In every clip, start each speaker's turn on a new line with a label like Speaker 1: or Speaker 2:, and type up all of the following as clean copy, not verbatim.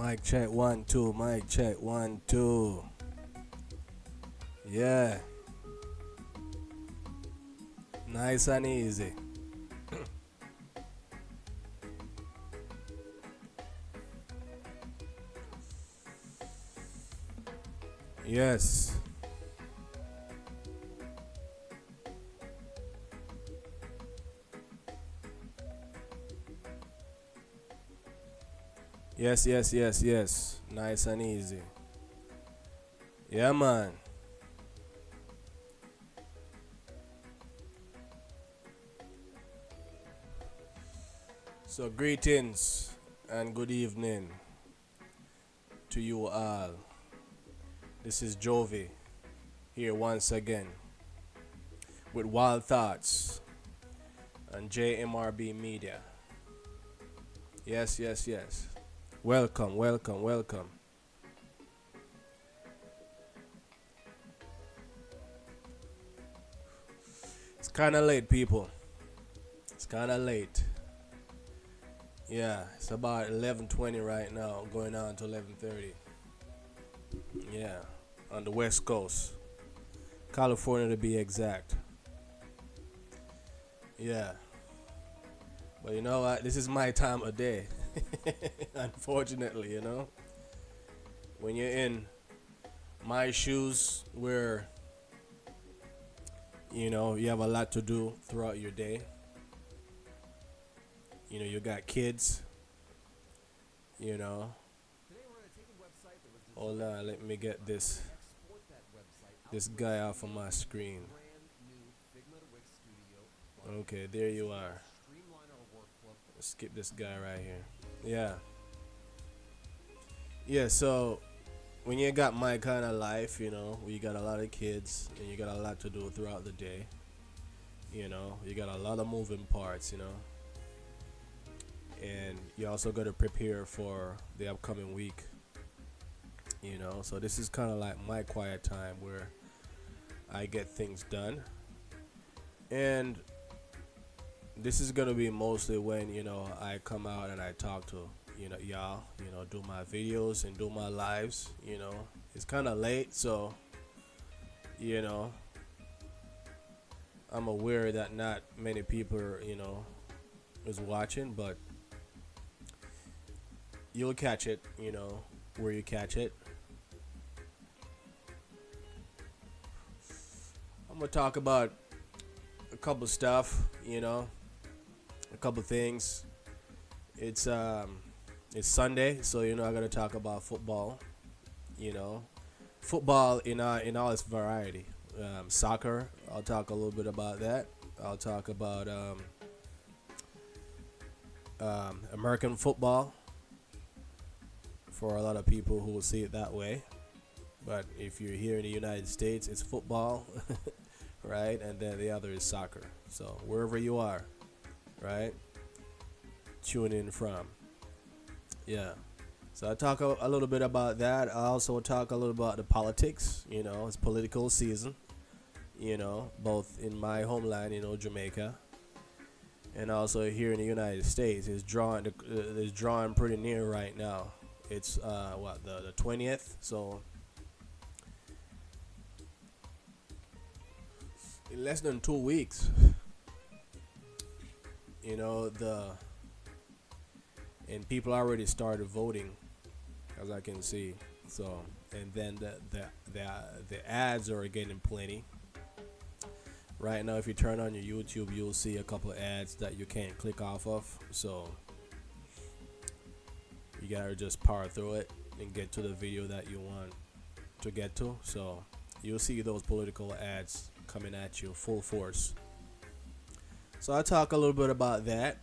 Speaker 1: Mic check 1 2. Mic check 1 2. Yeah, nice and easy. Yes, yes, yes, yes, yes. Nice and easy. Yeah, man. So, greetings and good evening to you all. This is Jovi here once again with Wild Thoughts on JMRB Media. Yes, yes, yes. Welcome, welcome, welcome. It's kind of late, people. It's kind of late. Yeah, it's about 11:20 right now, going on to 11:30. Yeah, on the West Coast, California to be exact. Yeah, but you know what? This is my time of day. Unfortunately, when you're in my shoes, where you have a lot to do throughout your day. You got kids. You know. Hold on, let me get this guy off of my screen. Okay, there you are. Let's skip this guy right here. Yeah. Yeah, so when you got my kind of life, where you got a lot of kids and you got a lot to do throughout the day, you got a lot of moving parts, and you also got to prepare for the upcoming week, so this is kind of like my quiet time where I get things done. And this is gonna be mostly when I come out and I talk to y'all, do my videos and do my lives. It's kind of late, so you know I'm aware that not many people is watching, but you'll catch it, where you catch it. I'm gonna talk about a couple stuff, a couple things. It's Sunday, so I gotta talk about football. You know, football in all its variety. Soccer. I'll talk a little bit about that. I'll talk about American football for a lot of people who will see it that way. But if you're here in the United States, it's football, right? And then the other is soccer. So wherever you are, right? Tune in from. Yeah. So I talk a little bit about that. I also talk a little about the politics. It's political season. Both in my homeland, Jamaica, and also here in the United States. It's drawing pretty near right now. It's the 20th. So in less than 2 weeks, and people already started voting, as I can see. So, and then the ads are getting plenty. Right now, if you turn on your YouTube, you'll see a couple of ads that you can't click off of. So you gotta just power through it and get to the video that you want to get to. So you'll see those political ads coming at you full force. So I talk a little bit about that.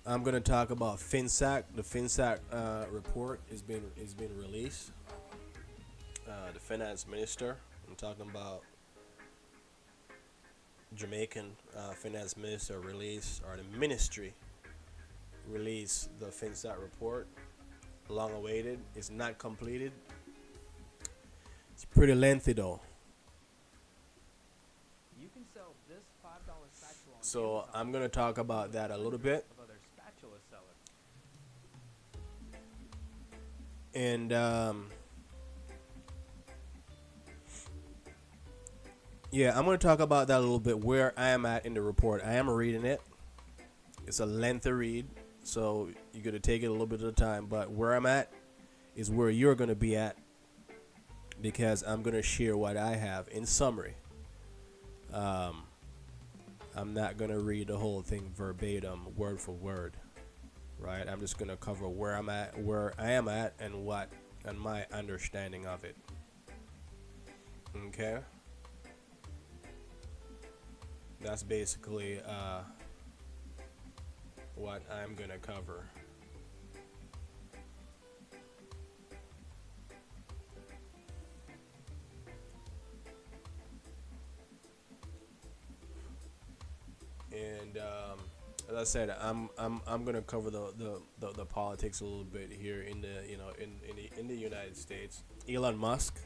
Speaker 1: I'm gonna talk about Finsac. The Finsac report is being released. The finance minister. I'm talking about Jamaican finance minister released, or the ministry released the Finsac report. Long awaited. It's not completed. It's pretty lengthy though. So I'm gonna talk about that a little bit, and yeah, I'm gonna talk about that a little bit. Where I am at in the report, I am reading it. It's a lengthy read, so you're gonna take it a little bit at a time. But where I'm at is where you're gonna be at, because I'm gonna share what I have in summary. Um, I'm not gonna read the whole thing verbatim, word for word, right? I'm just gonna cover where I'm at, where I am at, and what and my understanding of it. Okay, that's basically what I'm gonna cover. And as I said, I'm gonna cover the politics a little bit here in the in the United States. Elon Musk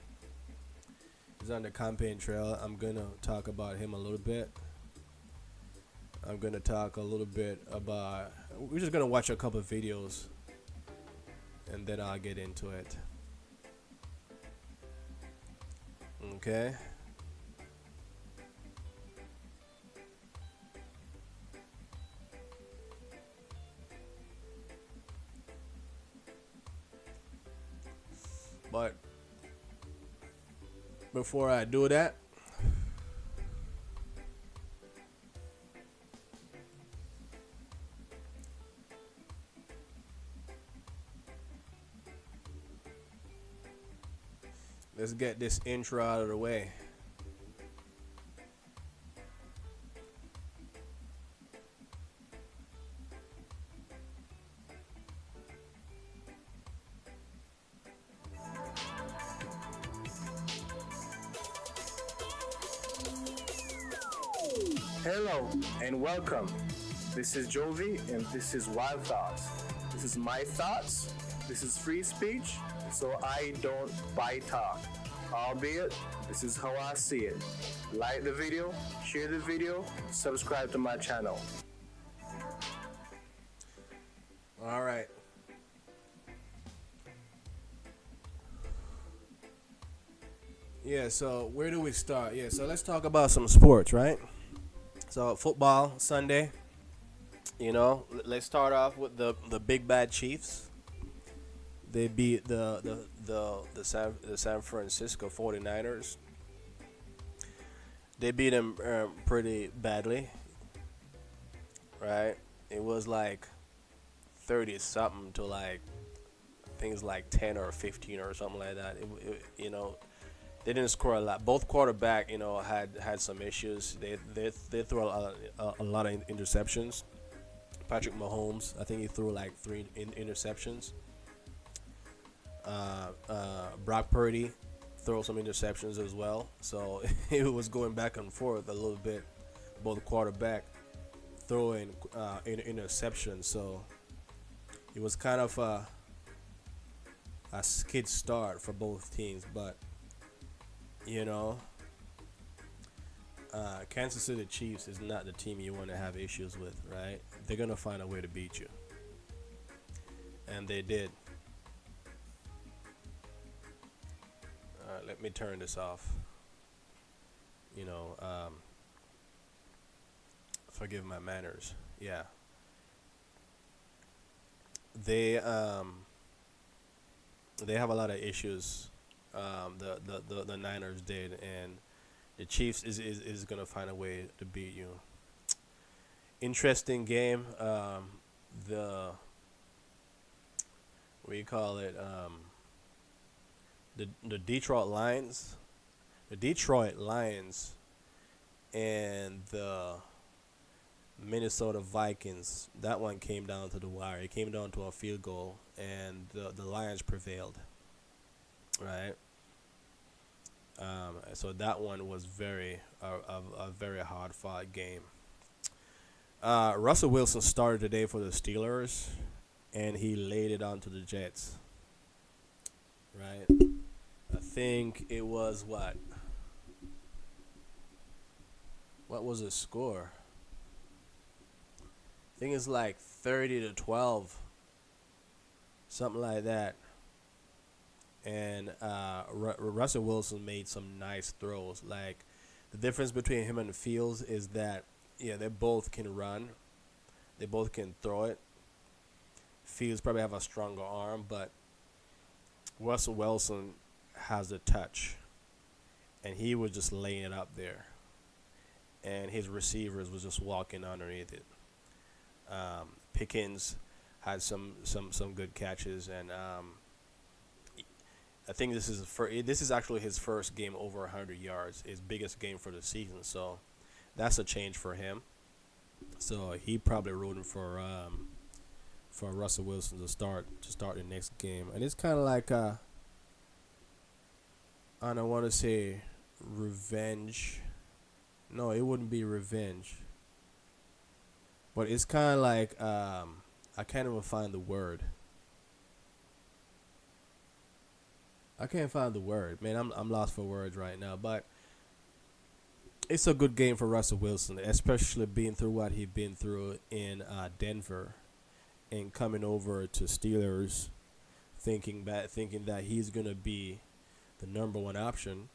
Speaker 1: is on the campaign trail. I'm gonna talk about him a little bit. I'm gonna talk a little bit about. We're just gonna watch a couple of videos, and then I'll get into it. Okay. But before I do that, let's get this intro out of the way.
Speaker 2: Hello and welcome. This is Jovi and this is Wild Thoughts. This is my thoughts. This is free speech, so I don't buy talk. Albeit, this is how I see it. Like the video, share the video, subscribe to my channel.
Speaker 1: All right. Yeah, so where do we start? Yeah, so let's talk about some sports, right? So football Sunday. Let's start off with the big bad Chiefs. They beat the San Francisco 49ers. They beat them pretty badly, right? It was like 30 something to like things like 10 or 15 or something like that. They didn't score a lot. Both quarterback, had some issues. They threw a lot of interceptions. Patrick Mahomes, I think he threw like three interceptions. Brock Purdy threw some interceptions as well. So it was going back and forth a little bit. Both quarterback throwing interceptions. So it was kind of a skid start for both teams, but Kansas City Chiefs is not the team you want to have issues with, right? They're gonna find a way to beat you, and they did. Let me turn this off. Forgive my manners. Yeah, they have a lot of issues. The Niners did, and the Chiefs is gonna find a way to beat you. Interesting game. The what do you call it? The Detroit Lions, and the Minnesota Vikings. That one came down to the wire. It came down to a field goal, and the Lions prevailed. Right. So that one was a very hard fought game. Russell Wilson started today for the Steelers, and he laid it onto the Jets. Right. I think it was what? What was the score? think it's like 30-12, something like that. And Russell Wilson made some nice throws. Like the difference between him and Fields is that yeah, they both can run, they both can throw it. Fields probably have a stronger arm, but Russell Wilson has the touch, and he was just laying it up there, and his receivers was just walking underneath it. Pickens had some good catches, and I think this is actually his first game over 100 yards, his biggest game for the season. So that's a change for him. So he probably rooting for Russell Wilson to start the next game, and it's kind of like I don't want to say revenge. No, it wouldn't be revenge. But it's kind of like I can't even find the word. I can't find the word, man. I'm lost for words right now. But it's a good game for Russell Wilson, especially being through what he's been through in Denver, and coming over to Steelers, thinking that he's gonna be the number one option,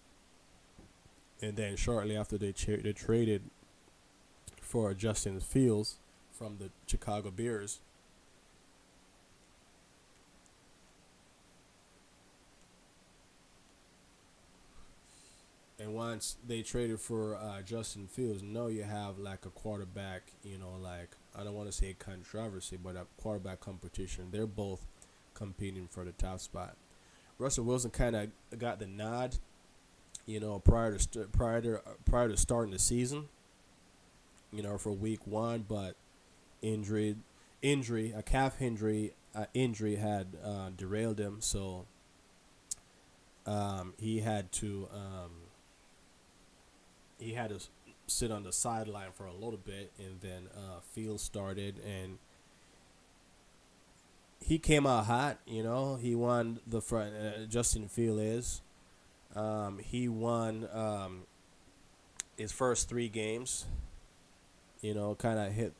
Speaker 1: and then shortly after they traded for Justin Fields from the Chicago Bears. And once they traded for Justin Fields, now you have like a quarterback, like I don't want to say controversy, but a quarterback competition. They're both competing for the top spot. Russell Wilson kind of got the nod, prior to starting the season, for week 1, but a calf injury had derailed him, so he had to sit on the sideline for a little bit, and then Fields started, and he came out hot. He won the front. Justin Fields he won his first 3 games. Kind of hit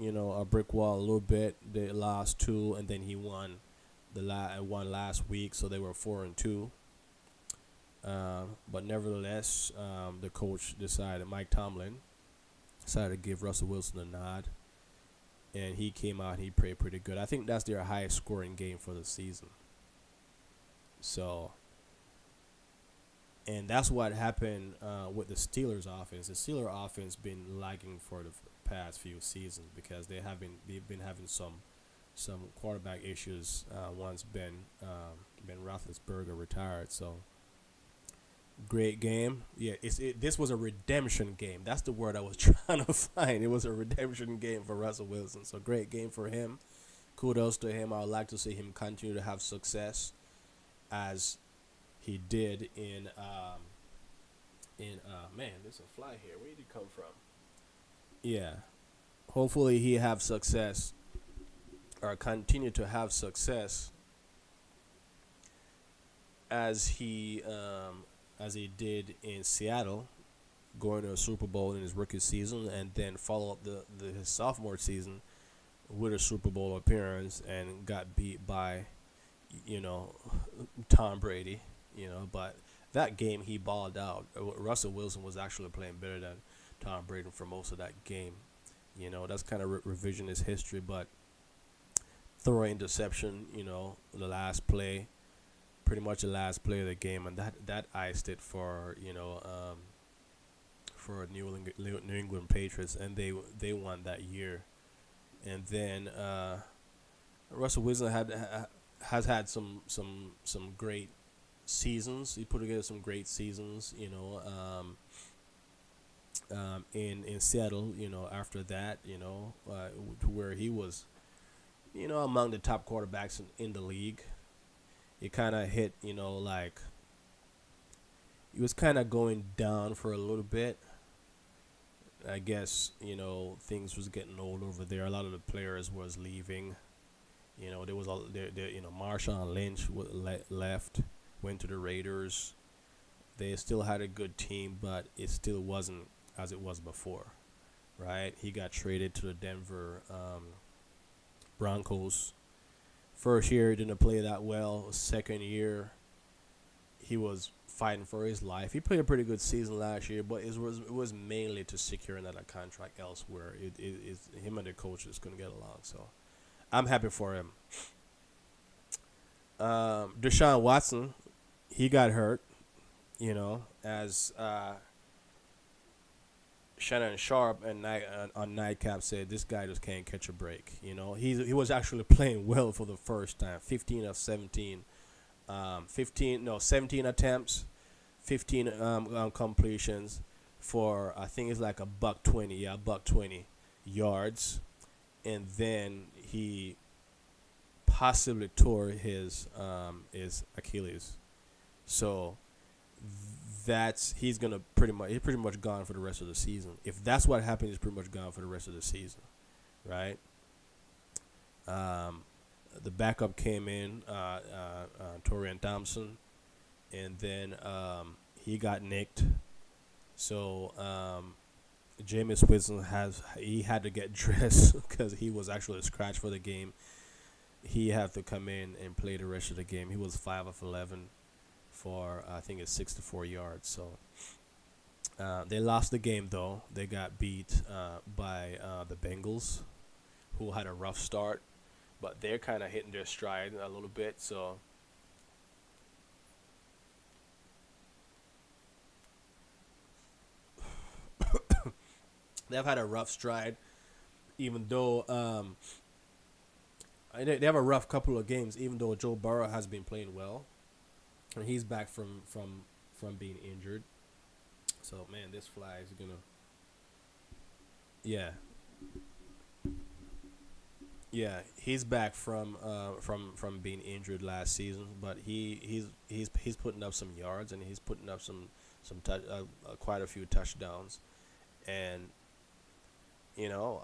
Speaker 1: a brick wall a little bit. They lost 2, and then he won one last week, so they were 4-2. But nevertheless, the coach Mike Tomlin decided to give Russell Wilson a nod, and he came out and he played pretty good. I think that's their highest scoring game for the season. So, and that's what happened with the Steelers offense. The Steelers offense been lagging for the past few seasons because they've been having some quarterback issues once Ben Roethlisberger retired. So. Great game. Yeah, this was a redemption game. That's the word I was trying to find. It was a redemption game for Russell Wilson. So great game for him. Kudos to him. I would like to see him continue to have success as he did in man, there's a fly here. Where did he come from? Yeah. Hopefully he have success or continue to have success as he did in Seattle, going to a Super Bowl in his rookie season, and then follow up his sophomore season with a Super Bowl appearance and got beat by, Tom Brady, But that game he balled out. Russell Wilson was actually playing better than Tom Brady for most of that game. That's kind of revisionist history, but throwing interception, the last play. Pretty much the last play of the game, and that iced it for New England Patriots, and they won that year. And then Russell Wilson has had some great seasons. He put together some great seasons, in Seattle. After that, to where he was, among the top quarterbacks in the league. It kind of hit, like he was kind of going down for a little bit. I guess, things was getting old over there. A lot of the players was leaving. There was Marshawn Lynch left, went to the Raiders. They still had a good team, but it still wasn't as it was before. right? He got traded to the Denver Broncos. First year didn't play that well. Second year, he was fighting for his life. He played a pretty good season last year, but it was mainly to secure another contract elsewhere. Him and the coaches couldn't get along, so I'm happy for him. Deshaun Watson, he got hurt. As Shannon Sharp and on Nightcap said, this guy just can't catch a break. He was actually playing well for the first time. 15 of 17, 17 attempts, 15 completions for I think it's like a buck 20, buck 20 yards, and then he possibly tore his Achilles. So he's pretty much gone for the rest of the season. If that's what happened, he's pretty much gone for the rest of the season, right? The backup came in, Torian Thompson, and then he got nicked. So Jameis Winston had to get dressed because he was actually scratched for the game. He had to come in and play the rest of the game. He was 5 of 11 for I think it's 64 yards. So they lost the game though. They got beat by the Bengals, who had a rough start, but they're kind of hitting their stride a little bit. So they've had a rough stride, even though they have a rough couple of games. Even though Joe Burrow has been playing well, and he's back from being injured. So man, this flag is gonna. Yeah, he's back from being injured last season, but he's putting up some yards and he's putting up some quite a few touchdowns, and you know,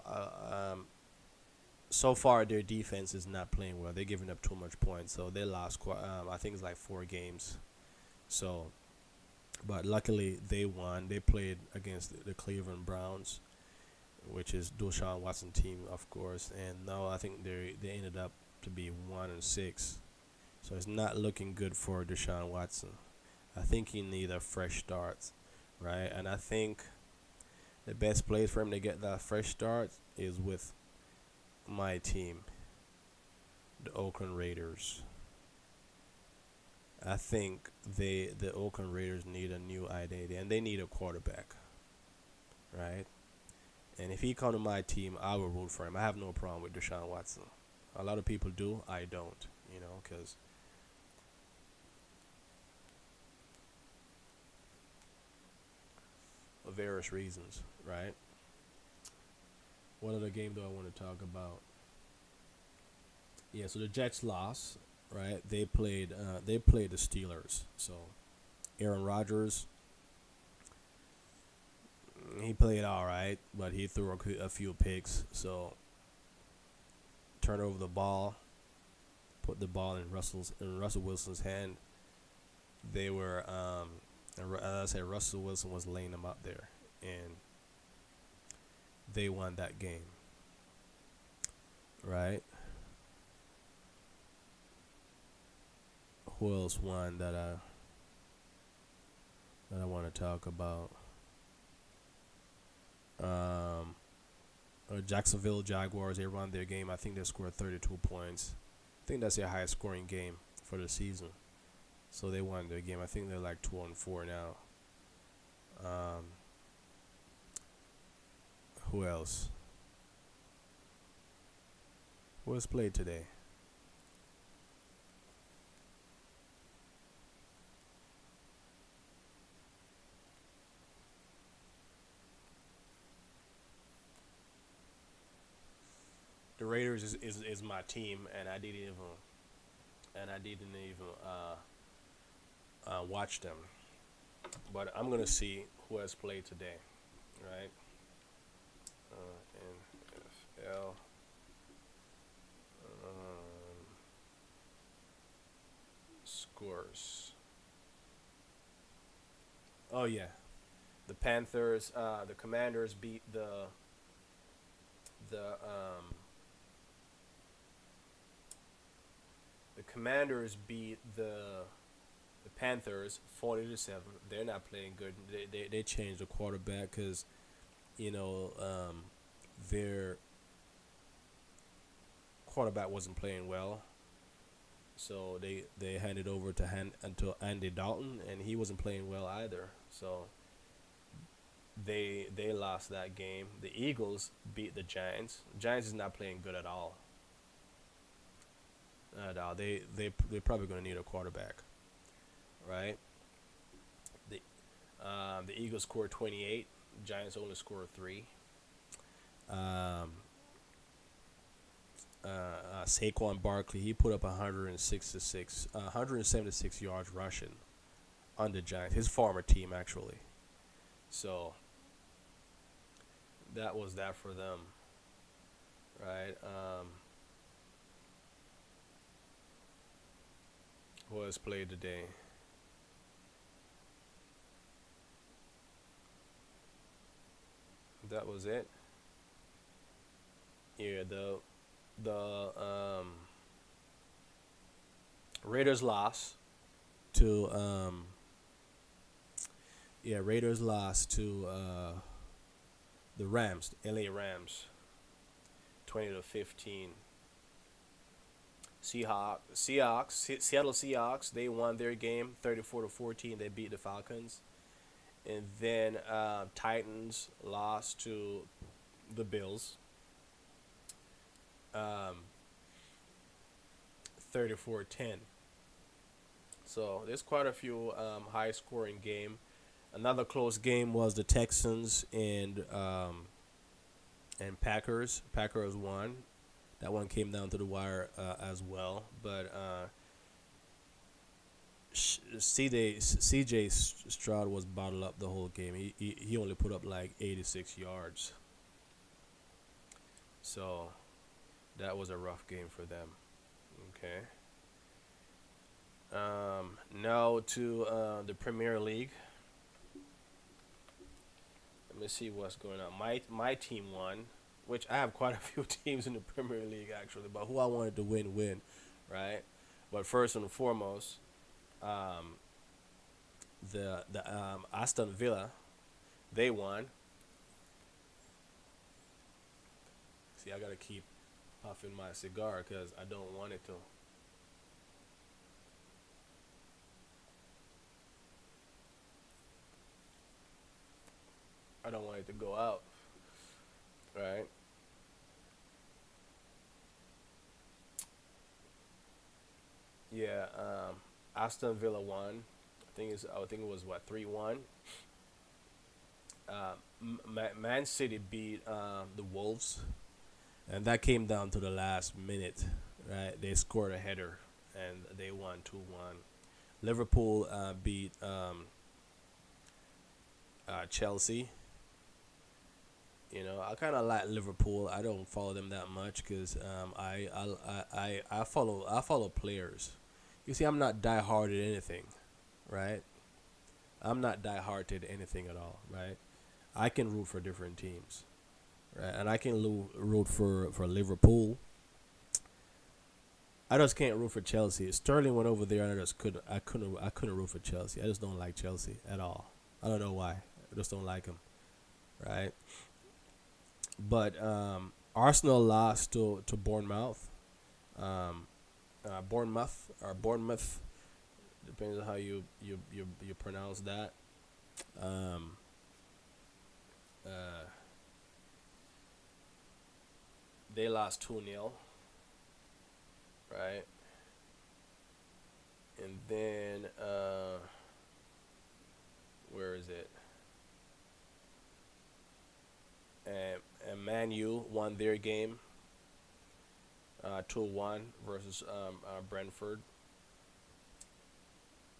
Speaker 1: so far their defense is not playing well. They're giving up too much points, so they lost. I think it's like 4 games. So, but luckily they won. They played against the Cleveland Browns, which is Deshaun Watson team, of course. And now I think they ended up to be 1-6. So it's not looking good for Deshaun Watson. I think he needs a fresh start, right? And I think the best place for him to get that fresh start is with my team, the Oakland Raiders. I think the Oakland Raiders need a new identity, and they need a quarterback, right? And if he come to my team, I will root for him. I have no problem with Deshaun Watson. A lot of people do. I don't, because of various reasons, right? What other game do I want to talk about? Yeah, so the Jets lost, right? They played the Steelers. So Aaron Rodgers, he played all right, but he threw a few picks. So turned over the ball, put the ball in Russell Wilson's hand. They were, as I said, Russell Wilson was laying them up there, and they won that game, right? Who else won that I want to talk about? Jacksonville Jaguars, they won their game. I think they scored 32 points. I think that's their highest scoring game for the season. So they won their game. I think they're like 2-4 now. Who else? Who has played today? The Raiders is my team, and I didn't even watch them. But I'm gonna see who has played today, right? NFL. Scores. Oh yeah, the Commanders beat the the Commanders beat the Panthers 40-7. They're not playing good. They changed the quarterback because you know their quarterback wasn't playing well. So they handed over until Andy Dalton, and he wasn't playing well either. So they lost that game. The Eagles beat the Giants. The Giants is not playing good at all. At all. They're probably going to need a quarterback, right? The the Eagles scored 28. Giants only scored 3. Um, Saquon Barkley, he put up 176 yards rushing on the Giants, his former team actually. So that was that for them, right? Who has played today? That was it. Yeah, the Raiders lost to Raiders lost to the Rams, LA Rams, 20-15. Seattle Seahawks, they won their game 34-14. They beat the Falcons. And then Titans lost to the Bills, um, 34-10. So there's quite a few high-scoring game. Another close game was the Texans and Packers. Packers won. That one came down to the wire as well. But CJ Stroud was bottled up the whole game. He only put up like 86 yards. So that was a rough game for them. Okay. Now to the Premier League. Let me see what's going on. My team won, which I have quite a few teams in the Premier League actually, but who I wanted to win, right? But first and foremost, the Aston Villa, they won. See, I gotta keep puffing my cigar because I don't want it to. I don't want it to go out, right? Yeah, Aston Villa won. I think it was what 3-1. Man City beat the Wolves, and that came down to the last minute. Right, they scored a header, and they won 2-1. Liverpool beat Chelsea. You know, I kind of like Liverpool. I don't follow them that much because I follow players. You see, I'm not diehard at anything, right? I'm not diehard at anything at all, right? I can root for different teams, right? And I can root for Liverpool. I just can't root for Chelsea. Sterling went over there, and I couldn't root for Chelsea. I just don't like Chelsea at all. I don't know why. I just don't like them, right? But Arsenal lost to Bournemouth. Bournemouth, depends on how you pronounce that. Um, uh, they lost 2-0, right? And then where is it? And Man U won their game 2-1 versus Brentford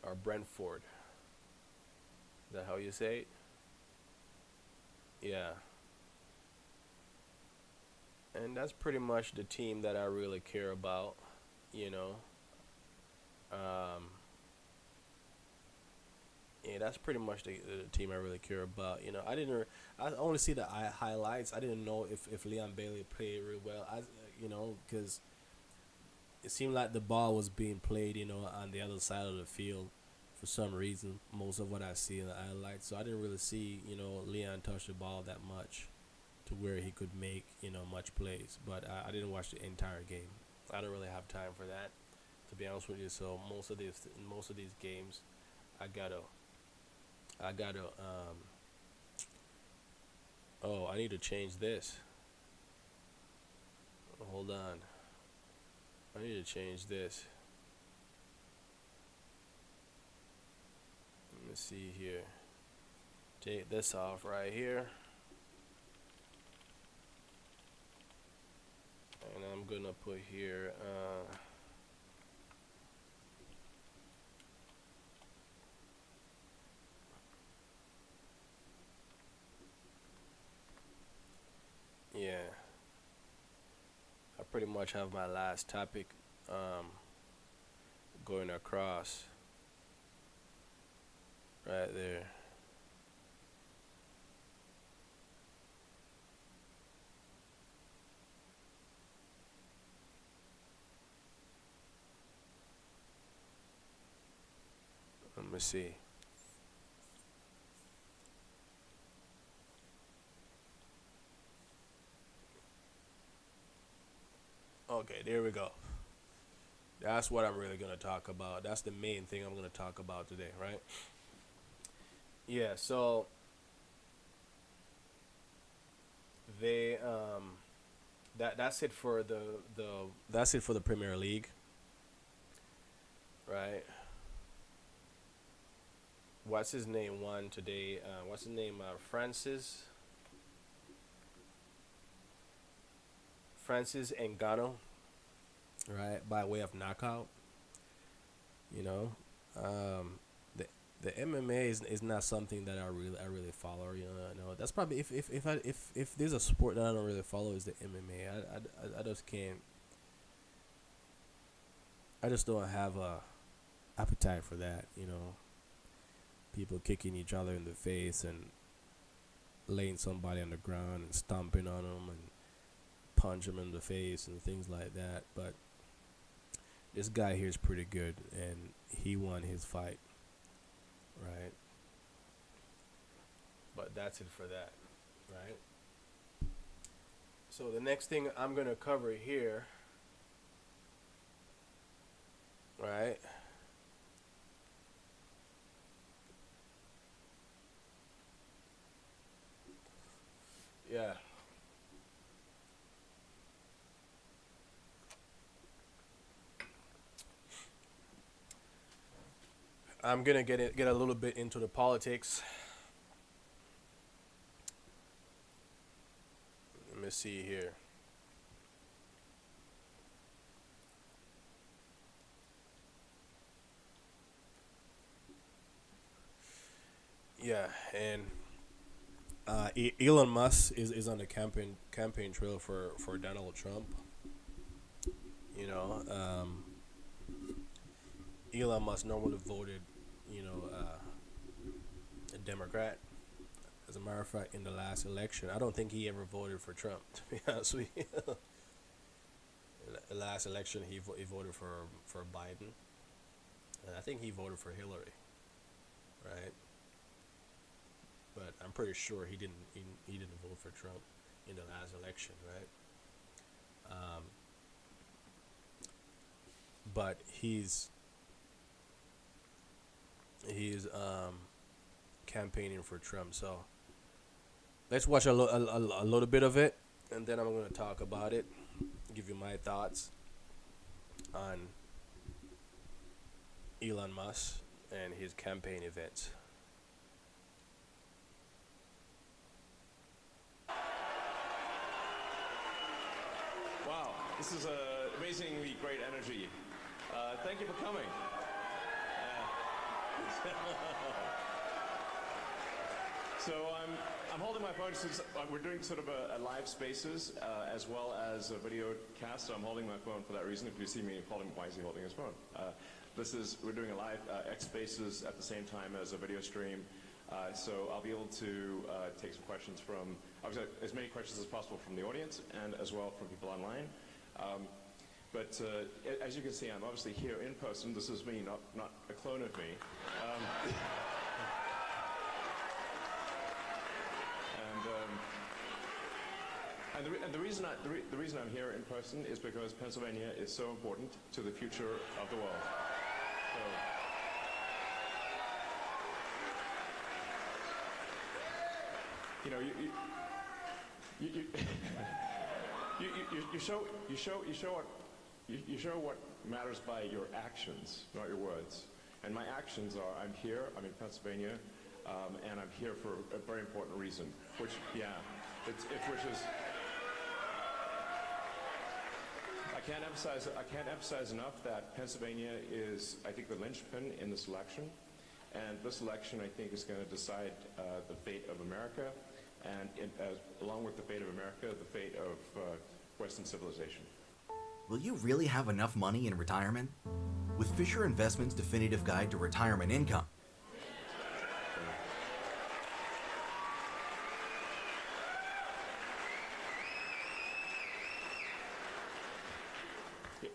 Speaker 1: or Brentford. Is that how you say it? Yeah. And that's pretty much the team that I really care about, you know. Um, Yeah, that's pretty much the team I really care about. You know, I only see the highlights. I didn't know if Leon Bailey played real well. Because it seemed like the ball was being played, on the other side of the field for some reason. Most of what I see in the highlights, so I didn't really see, Leon touch the ball that much to where he could make, much plays. But I didn't watch the entire game. I don't really have time for that, to be honest with you. So most of these games, I gotta. Oh, I need to change this. Hold on. I need to change this. Let me see here. Take this off right here. And I'm gonna put here yeah. I pretty much have my last topic going across right there. Let me see. Okay, there we go. That's what I'm really gonna talk about. That's the main thing I'm gonna talk about today, right? Yeah. So they that's it for the Premier League, right? What's his name won today? What's his name? Francis Ngannou, right? By way of knockout. You know, the MMA is not something that I really follow. That's probably if there's a sport that I don't really follow is the MMA. I just can't. I just don't have a appetite for that. People kicking each other in the face and laying somebody on the ground and stomping on them and punch them in the face and things like that. But this guy here is pretty good, and he won his fight, right? But that's it for that, right? So the next thing I'm gonna cover here, right? Yeah. I'm gonna get a little bit into the politics. Let me see here. Yeah, and Elon Musk is on the campaign trail for Donald Trump. You know, Elon Musk normally voted, you know, a Democrat. As a matter of fact, in the last election, I don't think he ever voted for Trump. To be honest with you, the last election he voted for Biden, and I think he voted for Hillary, right? But I'm pretty sure he didn't vote for Trump in the last election, right? Um, but he's campaigning for Trump. So let's watch a little bit of it, and then I'm going to talk about it, give you my thoughts on Elon Musk and his campaign events.
Speaker 3: Wow, this is amazingly great energy. Thank you for coming. So I'm holding my phone since we're doing sort of a live spaces as well as a video cast. So I'm holding my phone for that reason. If you see me holding, why is he holding his phone? we're doing a live X Spaces at the same time as a video stream. So I'll be able to take some questions from, obviously, as many questions as possible from the audience and as well from people online. But as you can see, I'm obviously here in person. This is me, not a clone of me. And the reason I'm here in person is because Pennsylvania is so important to the future of the world. So, you know, you show what matters by your actions, not your words. And my actions are, I'm here, I'm in Pennsylvania, and I'm here for a very important reason, which, yeah, which is, I can't emphasize enough that Pennsylvania is, I think, the linchpin in this election. And this election, I think, is going to decide the fate of America, and along with the fate of America, the fate of Western civilization.
Speaker 4: Will you really have enough money in retirement? With Fisher Investment's Definitive Guide to Retirement Income.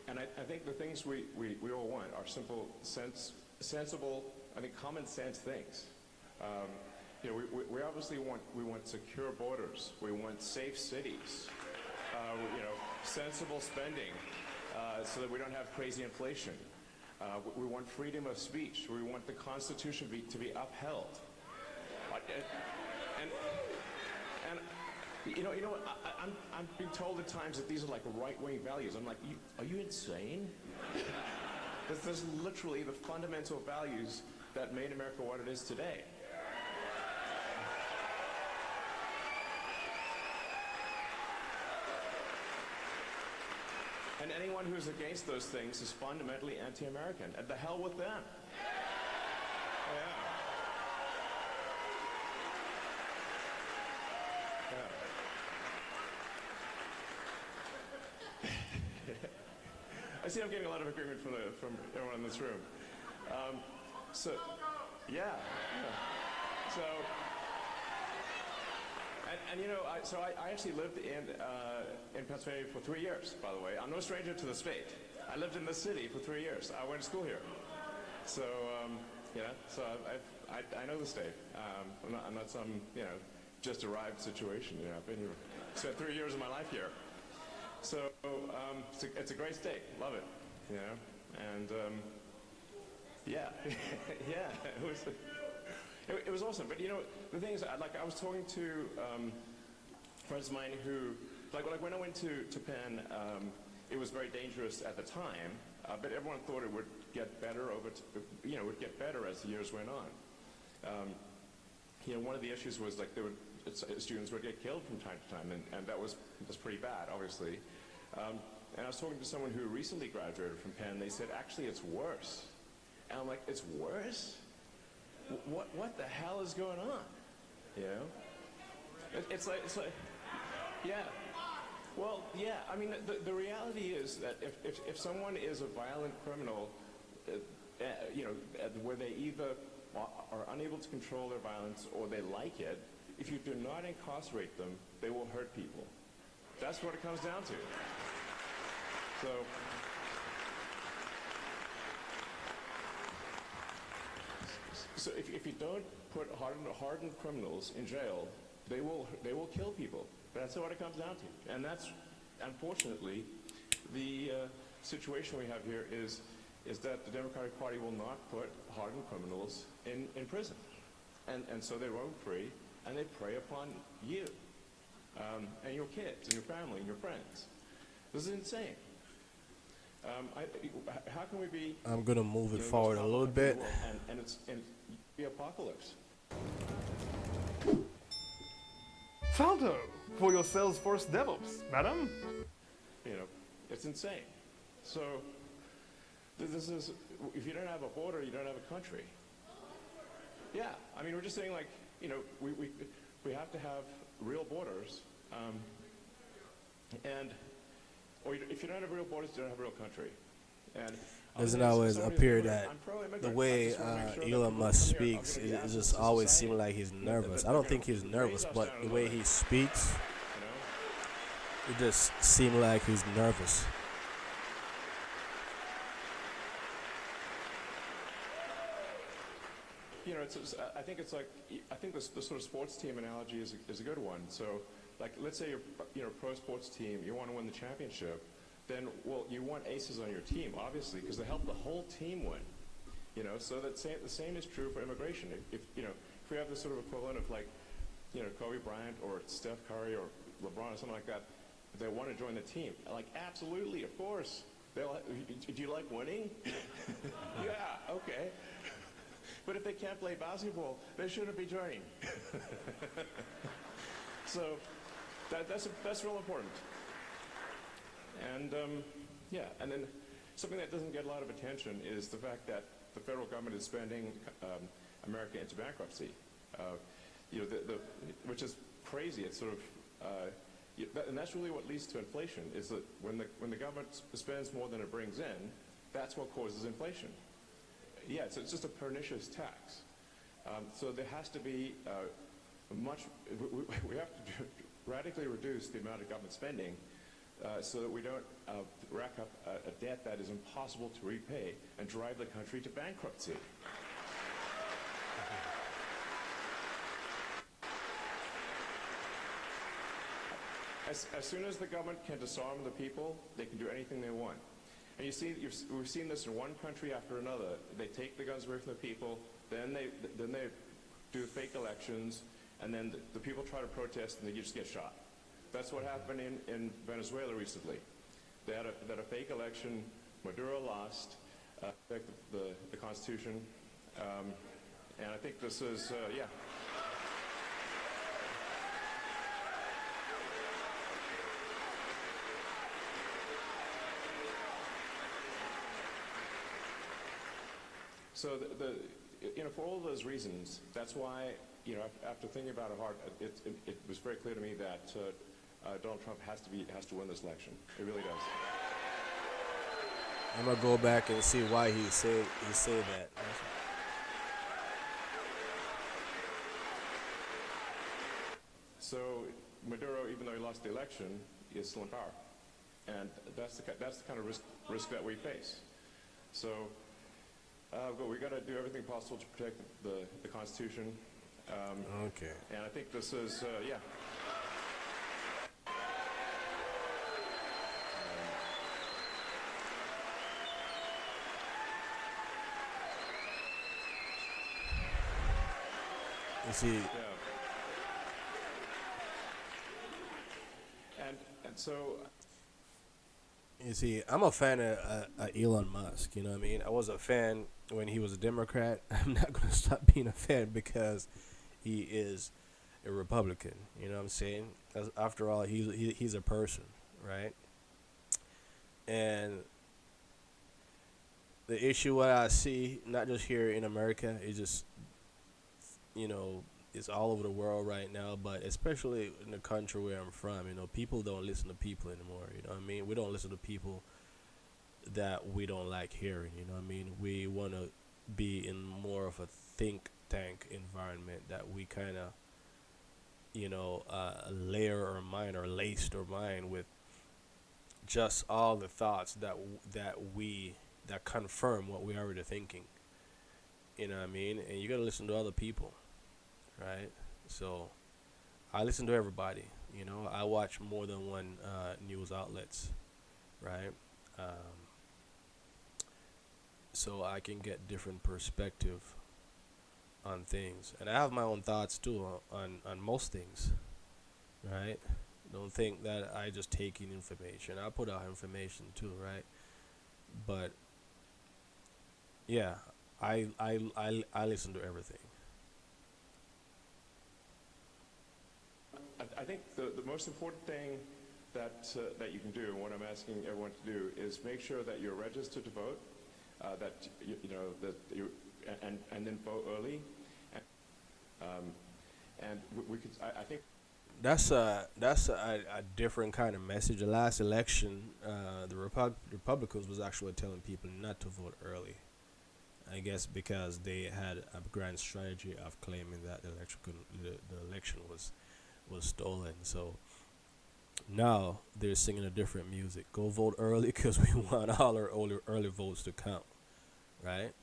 Speaker 3: And I think the things we all want are simple, sensible, I think common sense things. You know, we obviously want secure borders. We want safe cities. You know, sensible spending so that we don't have crazy inflation. We want freedom of speech. We want the Constitution to be upheld. And you know, I'm being told at times that these are like right-wing values. I'm like, are you insane? This is literally the fundamental values that made America what it is today. And anyone who's against those things is fundamentally anti-American. And the hell with them. I see I'm getting a lot of agreement from everyone in this room. So, yeah. So, and you know, I actually lived in Pennsylvania for 3 years, by the way. I'm no stranger to the state. I lived in the city for 3 years. I went to school here. So, yeah, so I know the state. I'm not some, you know, just arrived situation. You know, I've been here, spent 3 years of my life here. So it's a great state, love it, you know, and yeah, yeah, it was awesome. But you know, the thing is, like I was talking to friends of mine who, like when I went to Penn, it was very dangerous at the time, but everyone thought it would get better would get better as the years went on. You know, one of the issues was like students would get killed from time to time, and that's pretty bad, obviously. And I was talking to someone who recently graduated from Penn. They said, actually, it's worse. And I'm like, it's worse? What the hell is going on? You know? It's like, yeah. Well, yeah. I mean, the reality is that if someone is a violent criminal, you know, where they either are unable to control their violence or they like it, if you do not incarcerate them, they will hurt people. That's what it comes down to. So if you don't put hardened criminals in jail, they will kill people. That's what it comes down to. And that's, unfortunately, the situation we have here is that the Democratic Party will not put hardened criminals in prison. And so they roam free, and they prey upon you, and your kids, and your family, and your friends. This is insane. How can we be...
Speaker 1: I'm going to move it forward a little bit.
Speaker 3: And it's the apocalypse.
Speaker 5: Salto for your Salesforce DevOps, madam.
Speaker 3: You know, it's insane. So, this is... If you don't have a border, you don't have a country. Yeah, I mean, we're just saying, like, you know, we have to have real borders, or if you don't have real borders, you don't have a real country. And
Speaker 1: doesn't always appear that the way Elon Musk speaks, it just always seems like he's nervous. I don't think he's nervous, but the way he speaks, it just seems like he's nervous.
Speaker 3: You know, I think it's like, I think the sort of sports team analogy is a good one. So, like, let's say you're a pro sports team, you want to win the championship, then, well, you want aces on your team, obviously, because they help the whole team win. You know, so the same is true for immigration. If we have this sort of equivalent of, like, you know, Kobe Bryant or Steph Curry or LeBron or something like that, they want to join the team. Like, absolutely, of course. Do you like winning? Yeah, okay. But if they can't play basketball, they shouldn't be joining. So that's real important. And yeah, and then something that doesn't get a lot of attention is the fact that the federal government is spending America into bankruptcy. You know, which is crazy. It's sort of, and that's really what leads to inflation. Is that when the government spends more than it brings in, that's what causes inflation. Yeah, so it's just a pernicious tax. So there has to be we have to radically reduce the amount of government spending so that we don't rack up a debt that is impossible to repay and drive the country to bankruptcy. As soon as the government can disarm the people, they can do anything they want. And you see, we've seen this in one country after another. They take the guns away from the people, then they do fake elections, and then the people try to protest and they just get shot. That's what happened in Venezuela recently. They had a fake election. Maduro lost, the Constitution, and I think this is, yeah. So you know, for all those reasons, that's why, you know, after thinking about it hard, it was very clear to me that Donald Trump has to win this election. It really does.
Speaker 1: I'm gonna go back and see why he said that.
Speaker 3: So Maduro, even though he lost the election, is still in power, and that's the kind of risk that we face. So. But we got to do everything possible to protect the Constitution.
Speaker 1: Okay.
Speaker 3: And I think this is, yeah.
Speaker 1: You see.
Speaker 3: Yeah. And so.
Speaker 1: You see, I'm a fan of Elon Musk, you know what I mean? I was a fan when he was a Democrat. I'm not going to stop being a fan because he is a Republican, you know what I'm saying? After all, he's a person, right? And the issue what I see, not just here in America, is just, you know, it's all over the world right now, but especially in the country where I'm from, you know, people don't listen to people anymore, you know what I mean? We don't listen to people that we don't like hearing, you know what I mean? We want to be in more of a think tank environment that we kind of, you know, layer our mind or laced our mind with just all the thoughts that confirm what we already thinking, you know what I mean? And you got to listen to other people. Right, so I listen to everybody. You know, I watch more than one news outlets, right? So I can get different perspective on things, and I have my own thoughts too on most things, right? Don't think that I just take in information. I put out information too, right? But yeah, I listen to everything.
Speaker 3: I think the most important thing that you can do, and what I'm asking everyone to do, is make sure that you're registered to vote, that you know that you and then vote early, and we could. I think
Speaker 1: that's a different kind of message. The last election, the Republicans was actually telling people not to vote early. I guess because they had a grand strategy of claiming that the election was stolen. So now they're singing a different music. Go vote early because we want all our early votes to count, right?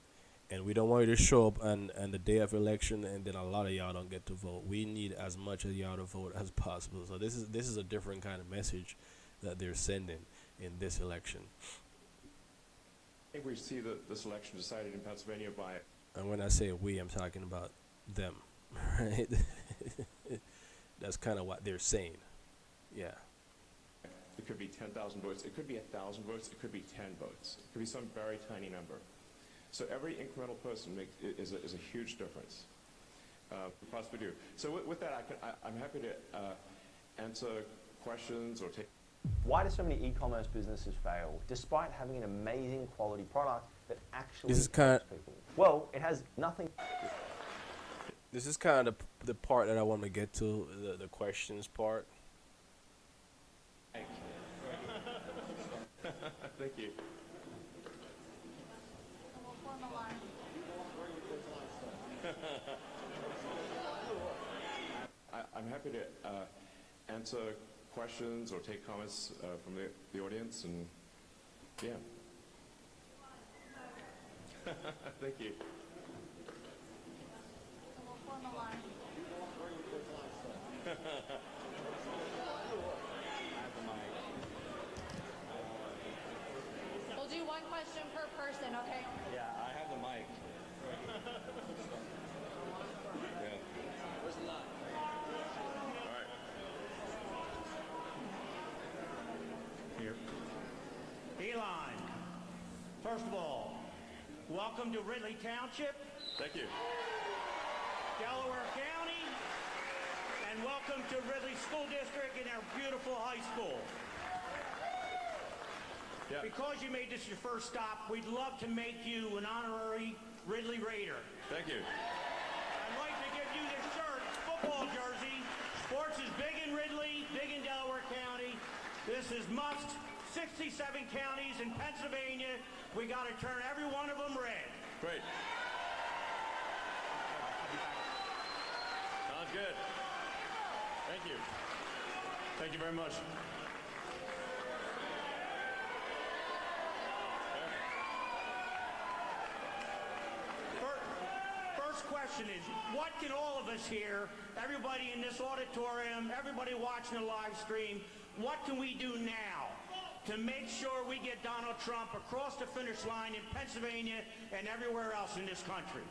Speaker 1: And we don't want you to show up on the day of election and then a lot of y'all don't get to vote. We need as much of y'all to vote as possible. So this is a different kind of message that they're sending in this election.
Speaker 3: I think we see this election decided in Pennsylvania by
Speaker 1: And when I say we, I'm talking about them, right? That's kind of what they're saying. Yeah.
Speaker 3: it could be 10,000 votes, it could be 1,000 votes, it could be 10 votes, it could be some very tiny number. So every incremental person is a huge difference. We possibly do. So with that, I'm happy to answer questions or take.
Speaker 6: Why do so many e-commerce businesses fail, despite having an amazing quality product that actually
Speaker 1: This is
Speaker 6: helps people? Well, it has nothing.
Speaker 1: This is kind of the part that I want to get to, the questions part.
Speaker 3: Thank you. I'm happy to answer questions or take comments from the audience, and yeah. Thank you.
Speaker 7: We'll do one question per person, okay?
Speaker 3: Yeah, I have the mic. Yeah. Where's the line? All right. Here.
Speaker 8: Elon, first of all, welcome to Ridley Township,
Speaker 3: Thank you.
Speaker 8: Delaware County, and welcome to Ridley School District and our beautiful high school.
Speaker 3: Yeah.
Speaker 8: Because you made this your first stop, we'd love to make you an honorary Ridley Raider.
Speaker 3: Thank you.
Speaker 8: I'd like to give you this shirt, football jersey. Sports is big in Ridley, big in Delaware County. This is must. 67 counties in Pennsylvania. We got to turn every one of them red.
Speaker 3: Great. Sounds good. Thank you. Thank you very much.
Speaker 8: First question is, what can all of us here, everybody in this auditorium, everybody watching the live stream, what can we do now to make sure we get Donald Trump across the finish line in Pennsylvania and everywhere else in this country?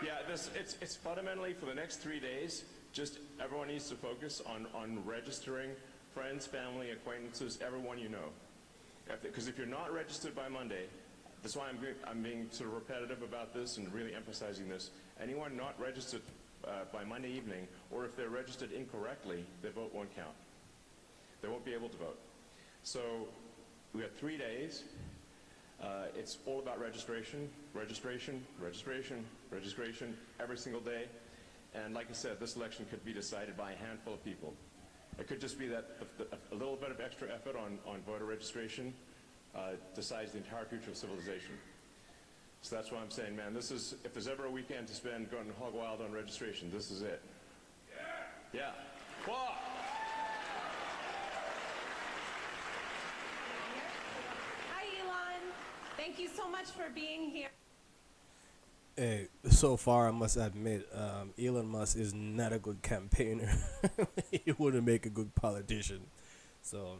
Speaker 3: Yeah, it's fundamentally for the next 3 days, just everyone needs to focus on registering friends, family, acquaintances, everyone you know. Because if you're not registered by Monday, that's why I'm being sort of repetitive about this and really emphasizing this. Anyone not registered by Monday evening, or if they're registered incorrectly, their vote won't count. They won't be able to vote. So we have 3 days. It's all about registration, registration, registration, registration, every single day. And like I said, this election could be decided by a handful of people. It could just be that a little bit of extra effort on voter registration decides the entire future of civilization. So that's why I'm saying, man, this is, if there's ever a weekend to spend going hog wild on registration, this is it. Yeah. Yeah. Whoa.
Speaker 7: Hi, Elon. Thank you so much for being here.
Speaker 1: Hey, so far I must admit, Elon Musk is not a good campaigner. He wouldn't make a good politician. So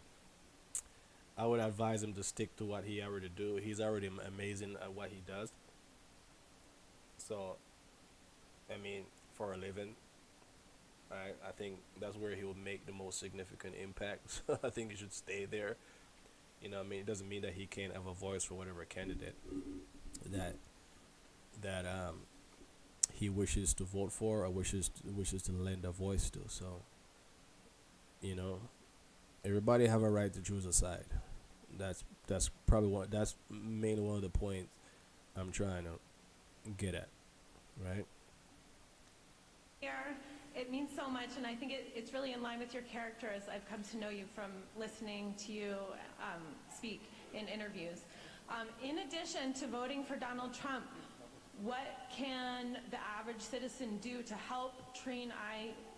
Speaker 1: I would advise him to stick to what he already do. He's already amazing at what he does. So, I mean, for a living, I think that's where he will make the most significant impact. So I think he should stay there. You know what I mean? It doesn't mean that he can't have a voice for whatever candidate that he wishes to vote for or wishes to lend a voice to. So, you know, everybody have a right to choose a side. That's probably that's mainly one of the points I'm trying to get at, right?
Speaker 7: Here It means so much, and I think it's really in line with your character as I've come to know you from listening to you speak in interviews. In addition to voting for Donald Trump, what can the average citizen do to help train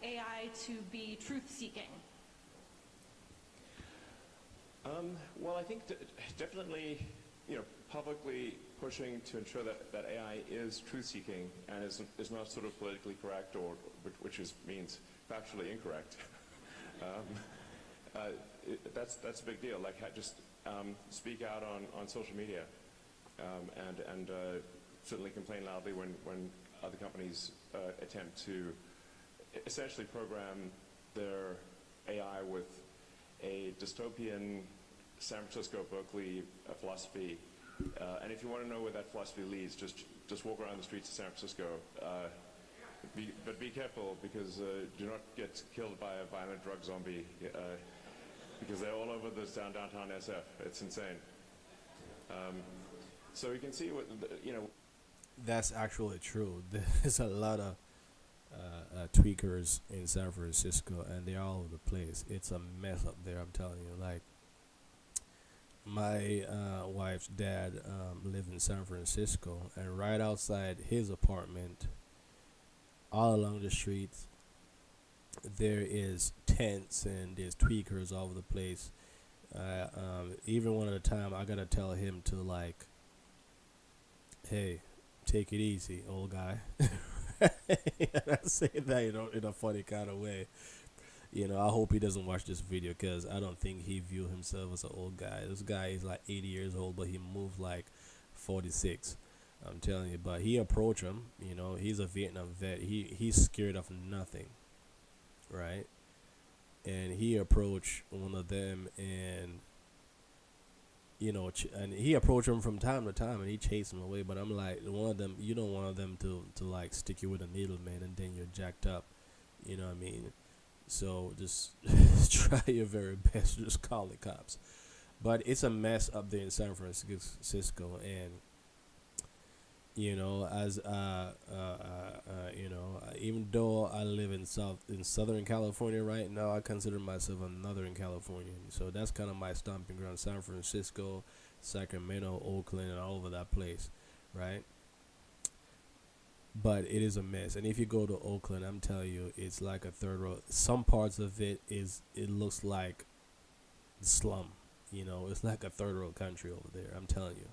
Speaker 7: AI to be truth-seeking?
Speaker 3: Well, I think definitely, publicly pushing to ensure that AI is truth-seeking and is not sort of politically correct or which means factually incorrect. That's a big deal. Like, just speak out on social media and certainly complain loudly when other companies attempt to essentially program their AI with a dystopian San Francisco, Berkeley philosophy. And if you want to know where that philosophy leads, just walk around the streets of San Francisco. But be careful, because do not get killed by a violent drug zombie, because they're all over this downtown SF. It's insane. So you can see what,
Speaker 1: That's actually true. There's a lot of tweakers in San Francisco, and they're all over the place. It's a mess up there, I'm telling you. Like, my wife's dad lived in San Francisco, and right outside his apartment, all along the streets, there is tents and there's tweakers all over the place. Even one at a time, I gotta tell him to, like, hey, take it easy, old guy. I say that, in a funny kind of way. I hope he doesn't watch this video, because I don't think he view himself as an old guy. This guy is like 80 years old, but he moves like 46. I'm telling you. But he approached him. He's a Vietnam vet. He's scared of nothing, right? And he approached one of them, and and he approached him from time to time, and he chased him away. But I'm like, one of them, you don't want them to like stick you with a needle, man, and then you're jacked up. You know what I mean? So just try your very best to just call the cops. But it's a mess up there in San Francisco, and as even though I live in Southern California right now, I consider myself a Northern Californian. So that's kind of my stomping ground: San Francisco, Sacramento, Oakland, and all over that place, right? But it is a mess. And if you go to Oakland, I'm telling you, it's like a third world. Some parts of it looks like slum. It's like a third world country over there. I'm telling you,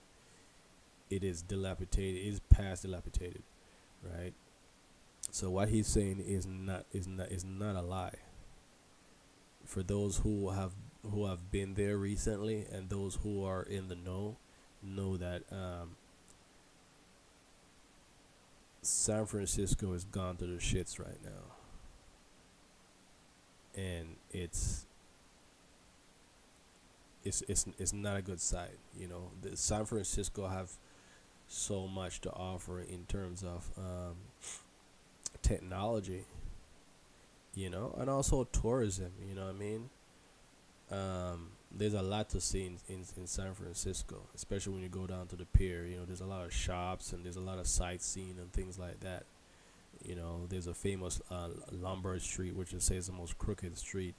Speaker 1: it is dilapidated. It is past dilapidated, right? So what he's saying is not a lie. For those who have been there recently, and those who are in the know that San Francisco has gone to the shits right now, and it's not a good sight. The San Francisco have so much to offer in terms of technology, and also tourism. You know what I mean? There's a lot to see in San Francisco, especially when you go down to the pier. There's a lot of shops, and there's a lot of sightseeing and things like that. There's a famous Lombard Street, which is the most crooked street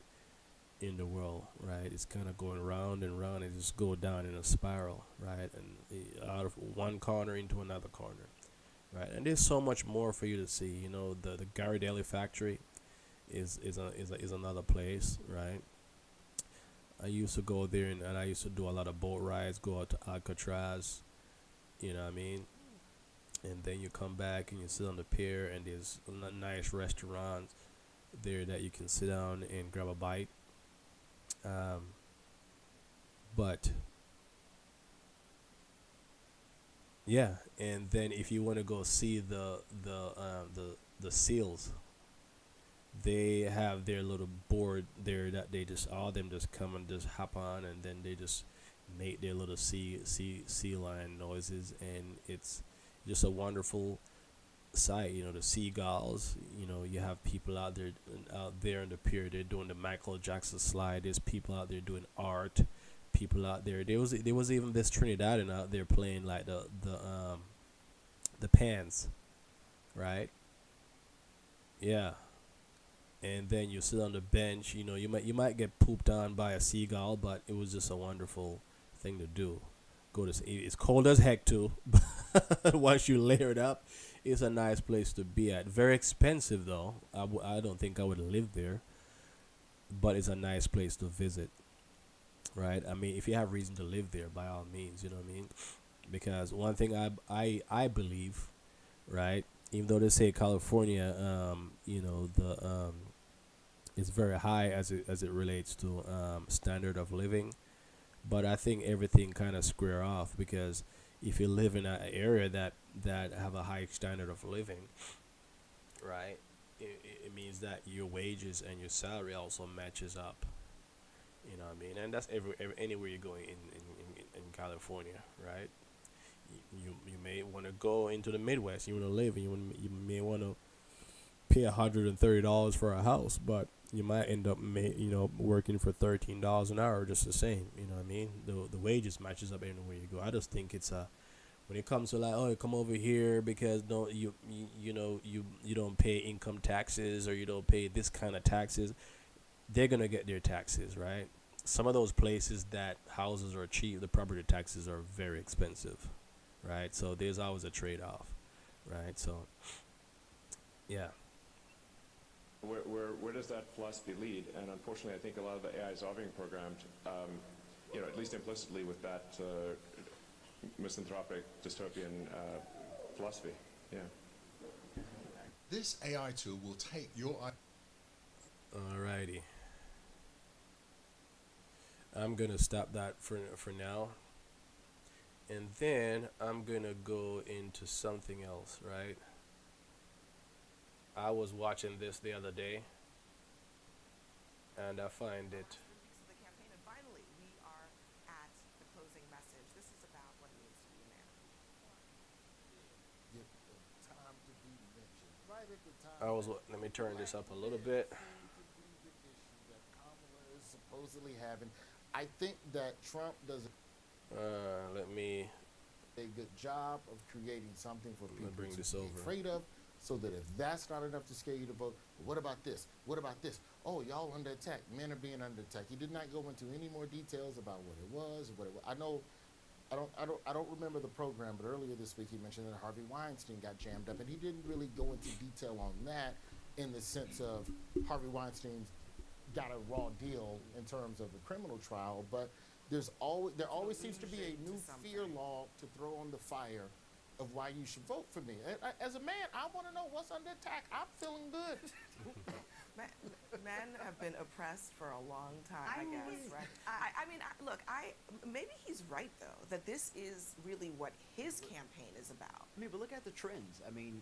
Speaker 1: in the world, right? It's kind of going round and round, and just go down in a spiral, right? And out of one corner into another corner, right? And there's so much more for you to see. The Ghirardelli factory is another place, right? I used to go there, and I used to do a lot of boat rides, go out to Alcatraz, you know what I mean? And then you come back and you sit on the pier, and there's nice restaurants there that you can sit down and grab a bite. But yeah, and then if you want to go see the seals, they have their little board there that they just come and just hop on, and then they just make their little sea lion noises, and it's just a wonderful sight. The seagulls. You have people out there in the pier. They're doing the Michael Jackson slide. There's people out there doing art. People out there. There was even this Trinidadian out there playing like the pans, right? Yeah. and then you sit on the bench. You know, you might get pooped on by a seagull, but it was just a wonderful thing to do. It's cold as heck too, but once you layer it up, it's a nice place to be at. Very expensive though. I don't think I would live there, but it's a nice place to visit, right? I mean, if you have reason to live there, by all means, you know what I mean? Because one thing I believe, right? Even though they say California, the it's very high as it relates to standard of living, but I think everything kind of square off, because if you live in an area that have a high standard of living, right, it means that your wages and your salary also matches up. You know what I mean? And that's anywhere you're going in California, right? You may want to go into the Midwest. You want to live, and you may want to pay $130 for a house, but you might end up working for $13 an hour just the same. You know what I mean? The wages matches up anywhere you go. I just think it's when it comes to like, oh, come over here because you don't pay income taxes, or you don't pay this kind of taxes. They're gonna get their taxes, right? Some of those places that houses are cheap, the property taxes are very expensive, right? So there's always a trade-off, right? So yeah.
Speaker 3: Where does that philosophy lead? And unfortunately, I think a lot of the AI is being programmed, at least implicitly, with that misanthropic dystopian philosophy. Yeah.
Speaker 9: This AI tool will take your...
Speaker 1: Alrighty. I'm gonna stop that for now, and then I'm gonna go into something else, right? I was watching this the other day, and I find it.
Speaker 10: The campaign, and finally, we are at the closing message. This is about what it means to be a man.
Speaker 1: Let me turn this up a little bit.
Speaker 11: Supposedly having, I think that Trump does
Speaker 1: Let me
Speaker 11: a good job of creating something for people
Speaker 1: bring
Speaker 11: to
Speaker 1: this
Speaker 11: be
Speaker 1: over.
Speaker 11: afraid of, so that if that's not enough to scare you to vote, what about this? What about this? Oh, y'all under attack. Men are being under attack. He did not go into any more details about what it was. I don't remember the program, but earlier this week he mentioned that Harvey Weinstein got jammed up, and he didn't really go into detail on that, in the sense of Harvey Weinstein's got a raw deal in terms of the criminal trial, but there always seems to be a new fear law to throw on the fire of why you should vote for me. As a man, I want to know what's under attack. I'm feeling good.
Speaker 10: Men have been oppressed for a long time, I guess, right? Maybe he's right, though, that this is really what his campaign is about.
Speaker 12: I mean, but look at the trends. I mean,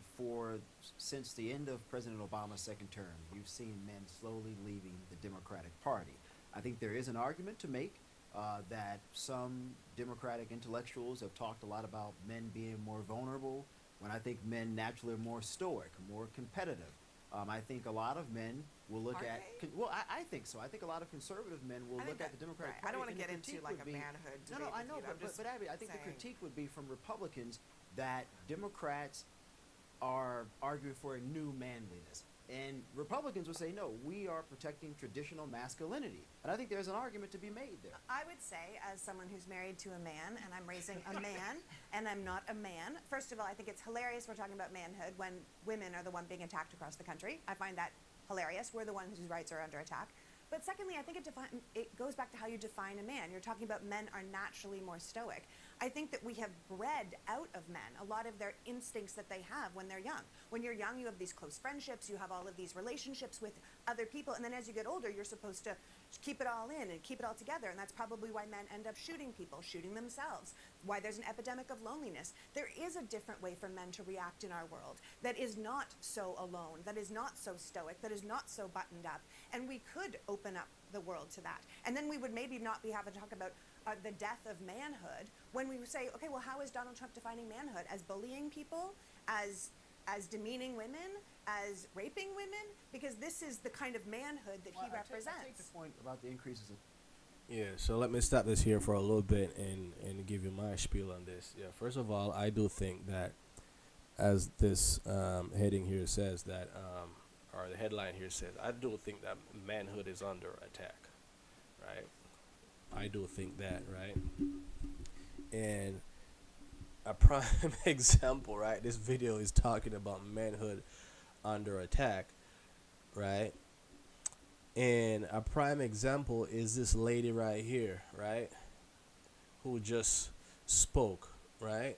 Speaker 12: since the end of President Obama's second term, you've seen men slowly leaving the Democratic Party. I think there is an argument to make that some Democratic intellectuals have talked a lot about men being more vulnerable, when I think men naturally are more stoic, more competitive. I think a lot of men will look I think so. I think a lot of conservative men will look at the Democratic Party.
Speaker 10: I don't want to get into like a manhood debate.
Speaker 12: No, I know, but Abby, I think the critique would be from Republicans that Democrats are arguing for a new manliness. And Republicans would say, no, we are protecting traditional masculinity. And I think there's an argument to be made there.
Speaker 13: I would say, as someone who's married to a man, and I'm raising a man, and I'm not a man, first of all, I think it's hilarious we're talking about manhood when women are the one being attacked across the country. I find that hilarious. We're the ones whose rights are under attack. But secondly, I think it goes back to how you define a man. You're talking about men are naturally more stoic. I think that we have bred out of men a lot of their instincts that they have when they're young. When you're young, you have these close friendships, you have all of these relationships with other people, and then as you get older, you're supposed to keep it all in and keep it all together, and that's probably why men end up shooting people, shooting themselves, why there's an epidemic of loneliness. There is a different way for men to react in our world that is not so alone, that is not so stoic, that is not so buttoned up, and we could open up the world to that. And then we would maybe not be having to talk about the death of manhood when we say, okay, well, how is Donald Trump defining manhood? As bullying people, as demeaning women, as raping women? Because this is the kind of manhood that he represents.
Speaker 12: I take the point about the increases of...
Speaker 1: Yeah, so let me stop this here for a little bit and give you my spiel on this. Yeah, first of all, I do think that, as this heading here says, that or the headline here says, I do think that manhood is under attack, right? I do think that, right? And a prime example, right? This video is talking about manhood under attack, right? And a prime example is this lady right here, right? Who just spoke, right?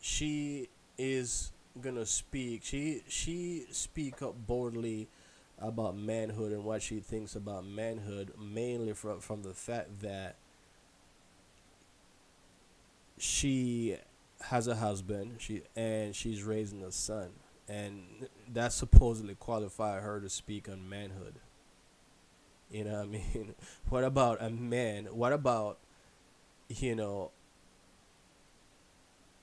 Speaker 1: She is gonna speak. She speak up boldly about manhood and what she thinks about manhood, mainly from the fact that she has a husband, she's raising a son, and that supposedly qualify her to speak on manhood. You know what I mean? What about a man? What about, you know,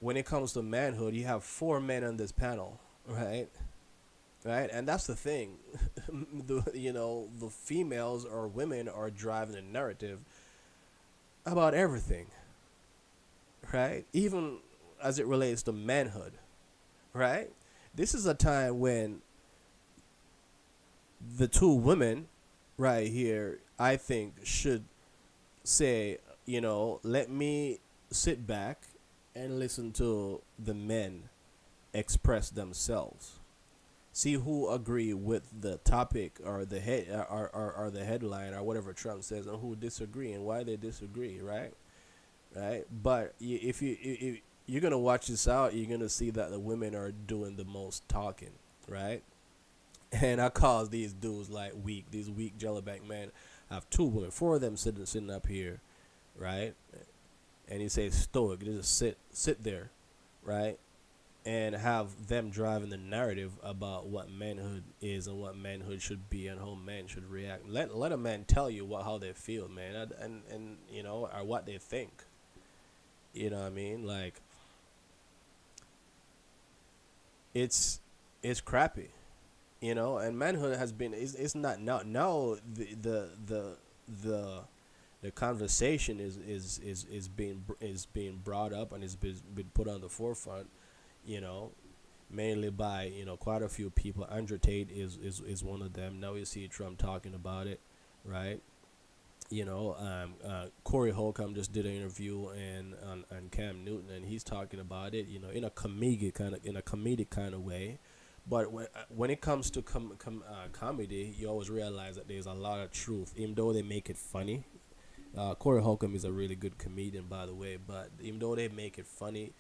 Speaker 1: when it comes to manhood, you have 4 men on this panel, right? Right? And that's the thing. The females or women are driving the narrative about everything, right? Even as it relates to manhood, right? This is a time when the 2 women right here, I think, should say, let me sit back and listen to the men express themselves. See who agree with the topic or the head or the headline or whatever Trump says, and who disagree and why they disagree, right? Right? But if you're gonna watch this out, you're gonna see that the women are doing the most talking, right? And I call these dudes like weak. These weak jellyback men. I have 2 women, 4 of them sitting up here, right? And he says stoic, just sit there, right? And have them driving the narrative about what manhood is and what manhood should be and how men should react. Let a man tell you how they feel, man, and or what they think. You know what I mean? Like, it's crappy, and manhood has been it's not now the conversation is being brought up and is been put on the forefront, mainly by quite a few people. Andrew Tate is one of them. Now you see Trump talking about it, right? Corey Holcomb just did an interview on Cam Newton, and he's talking about it, in a comedic kind of way. But when it comes to comedy, you always realize that there's a lot of truth, even though they make it funny. Corey Holcomb is a really good comedian, by the way, but even though they make it funny,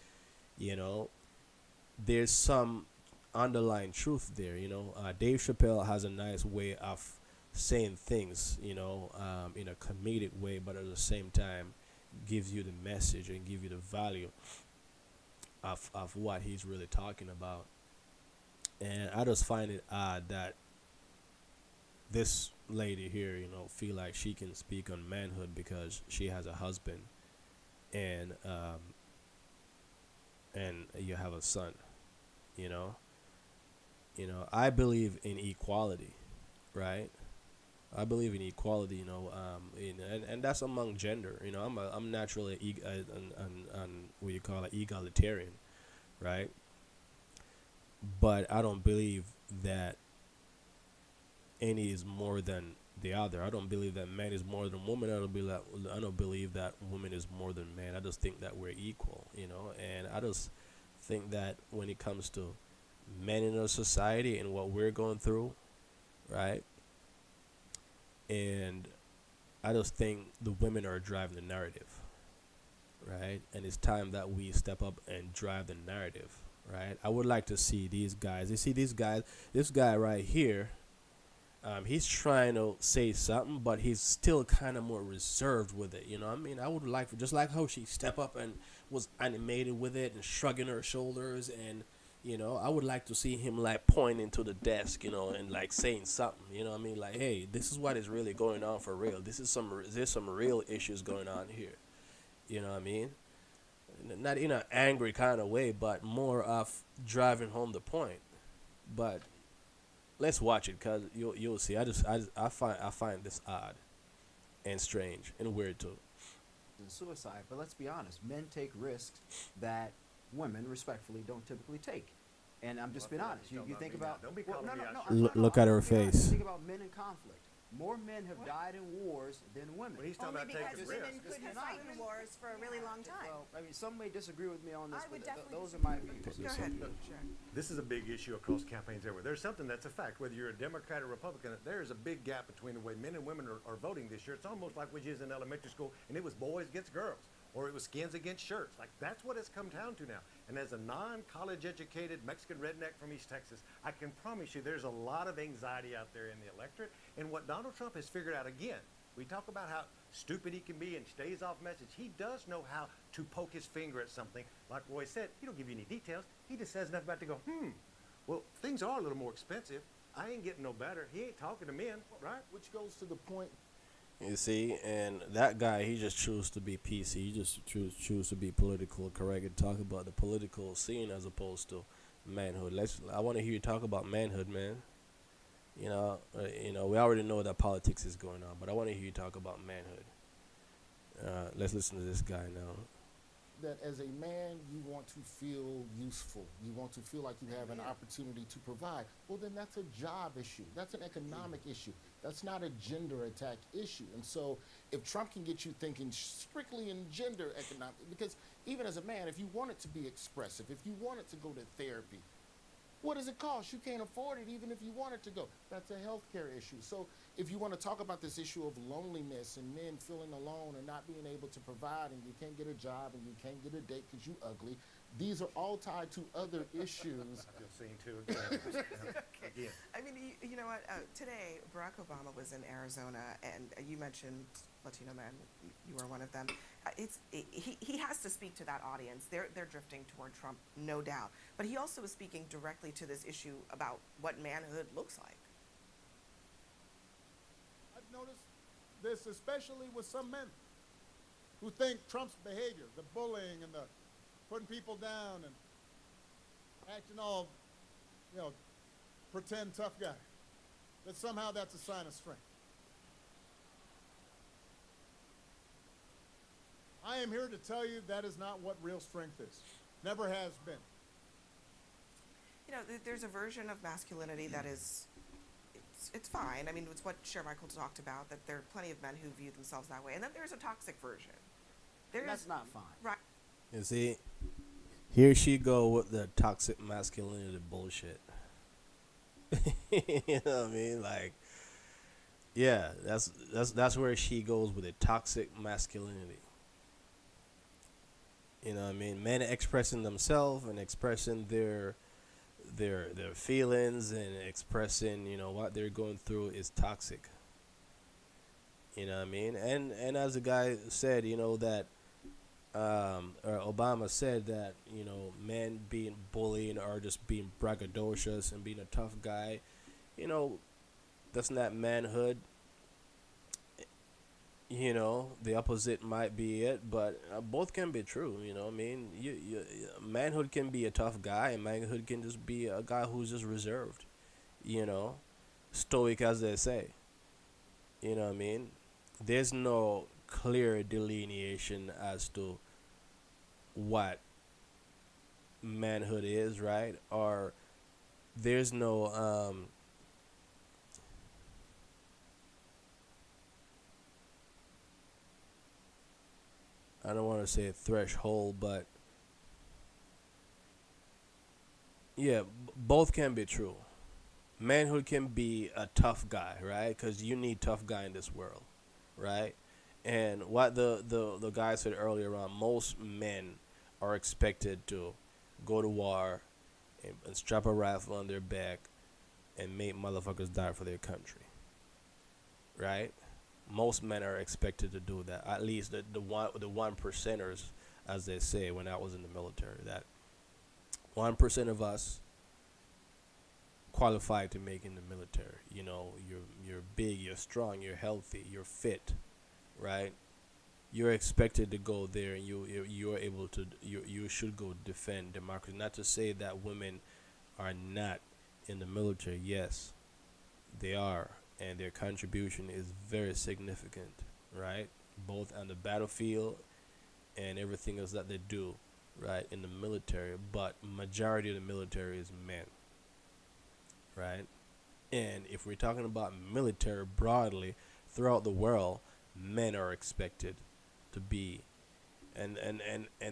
Speaker 1: there's some underlying truth there. Dave Chappelle has a nice way of saying things, in a comedic way, but at the same time gives you the message and give you the value of what he's really talking about. And I just find it odd that this lady here, feel like she can speak on manhood because she has a husband and you have a son. I believe in equality, right? I believe in equality, and that's among gender. I'm naturally what you call it, egalitarian, right? But I don't believe that any is more than the other. I don't believe that man is more than woman. I don't believe that woman is more than man. I just think that we're equal, and I just think that when it comes to men in our society and what we're going through, right? And I just think the women are driving the narrative, right? And it's time that we step up and drive the narrative, right? I would like to see these guys. You see these guys, this guy right here, he's trying to say something, but he's still kind of more reserved with it. I would like, just like how she stepped up and was animated with it and shrugging her shoulders, and I would like to see him like pointing to the desk, and like saying something. Like, hey, this is what is really going on for real. There's some real issues going on here. You know what I mean? Not in an angry kind of way, but more of driving home the point. But let's watch it, cause you'll see. I find this odd and strange and weird too.
Speaker 12: Suicide, but let's be honest, men take risks that women respectfully don't typically take. And I'm just being honest. You think about
Speaker 14: Don't be
Speaker 12: well,
Speaker 14: calling
Speaker 12: no,
Speaker 14: me
Speaker 12: no,
Speaker 14: out.
Speaker 12: no,
Speaker 1: Look at her
Speaker 12: I'm being honest.
Speaker 1: face.
Speaker 12: Think about men in conflict. More men have died in wars than women.
Speaker 14: Well, he's talking
Speaker 13: Only
Speaker 14: about
Speaker 13: because
Speaker 14: taking
Speaker 13: women
Speaker 14: risks.
Speaker 13: couldn't fight in wars for a really long time.
Speaker 12: Well, I mean, some may disagree with me on this,
Speaker 13: I would
Speaker 12: but
Speaker 13: definitely
Speaker 12: those are my views.
Speaker 10: Go ahead. Sure.
Speaker 14: This is a big issue across campaigns everywhere. There's something that's a fact. Whether you're a Democrat or Republican, there is a big gap between the way men and women are voting this year. It's almost like we was in elementary school, and it was boys against girls, or it was skins against shirts. Like, that's what it's come down to now. And as a non-college educated Mexican redneck from East Texas, I can promise you there's a lot of anxiety out there in the electorate. And what Donald Trump has figured out, again, we talk about how stupid he can be and stays off message. He does know how to poke his finger at something. Like Roy said, he don't give you any details. He just says enough about it to go, well, things are a little more expensive. I ain't getting no better. He ain't talking to men, right?
Speaker 11: Which goes to the point.
Speaker 1: You see, and that guy, he just chose to be PC. He just choose to be political correct and talk about the political scene as opposed to manhood. I want to hear you talk about manhood, man. You know, we already know that politics is going on, but I want to hear you talk about manhood. Let's listen to this guy now.
Speaker 11: That as a man, you want to feel useful. You want to feel like you have an opportunity to provide. Well, then that's a job issue. That's an economic issue. That's not a gender attack issue. And so if Trump can get you thinking strictly in gender economic, because even as a man, if you wanted to be expressive, if you wanted to go to therapy, what does it cost? You can't afford it even if you wanted to go. That's a healthcare issue. So if you want to talk about this issue of loneliness and men feeling alone and not being able to provide, and you can't get a job and you can't get a date because you ugly, these are all tied to other issues.
Speaker 14: I feel seen too again. Again.
Speaker 10: I mean, you know what? Today, Barack Obama was in Arizona, and you mentioned Latino men. You are one of them. He has to speak to that audience. They're drifting toward Trump, no doubt. But he also was speaking directly to this issue about what manhood looks like.
Speaker 15: I've noticed this especially with some men who think Trump's behavior, the bullying and the putting people down and acting all, pretend tough guy, that somehow that's a sign of strength. I am here to tell you that is not what real strength is. Never has been.
Speaker 10: You know, there's a version of masculinity that is, it's fine. I mean, it's what Cher Michael talked about, that there are plenty of men who view themselves that way. And then there's a toxic version.
Speaker 12: That's not fine.
Speaker 10: Right.
Speaker 1: You see, here she go with the toxic masculinity bullshit. You know what I mean? Like, yeah, that's where she goes with the toxic masculinity. You know what I mean? Men expressing themselves and expressing their feelings and expressing, what they're going through is toxic. You know what I mean? And as the guy said, that or Obama said that, men being bullied or just being braggadocious and being a tough guy, that's not manhood. The opposite might be it, but both can be true. I mean, manhood can be a tough guy, and manhood can just be a guy who's just reserved, stoic, as they say. You know what I mean? There's no clear delineation as to what manhood is, right? Or there's no I don't want to say a threshold, but yeah, both can be true. Manhood can be a tough guy, right? Because you need tough guy in this world, right? And what the guy said earlier on, most men are expected to go to war and strap a rifle on their back and make motherfuckers die for their country, right? Most men are expected to do that. At least the 1%ers, as they say when I was in the military, that 1% of us qualified to make in the military. You're big, you're strong, you're healthy, you're fit, right? You're expected to go there, and you're able to. You should go defend democracy. Not to say that women are not in the military. Yes, they are. And their contribution is very significant, right? Both on the battlefield and everything else that they do right, in the military, but majority of the military is men, right? And if we're talking about military broadly throughout the world, men are expected to be, and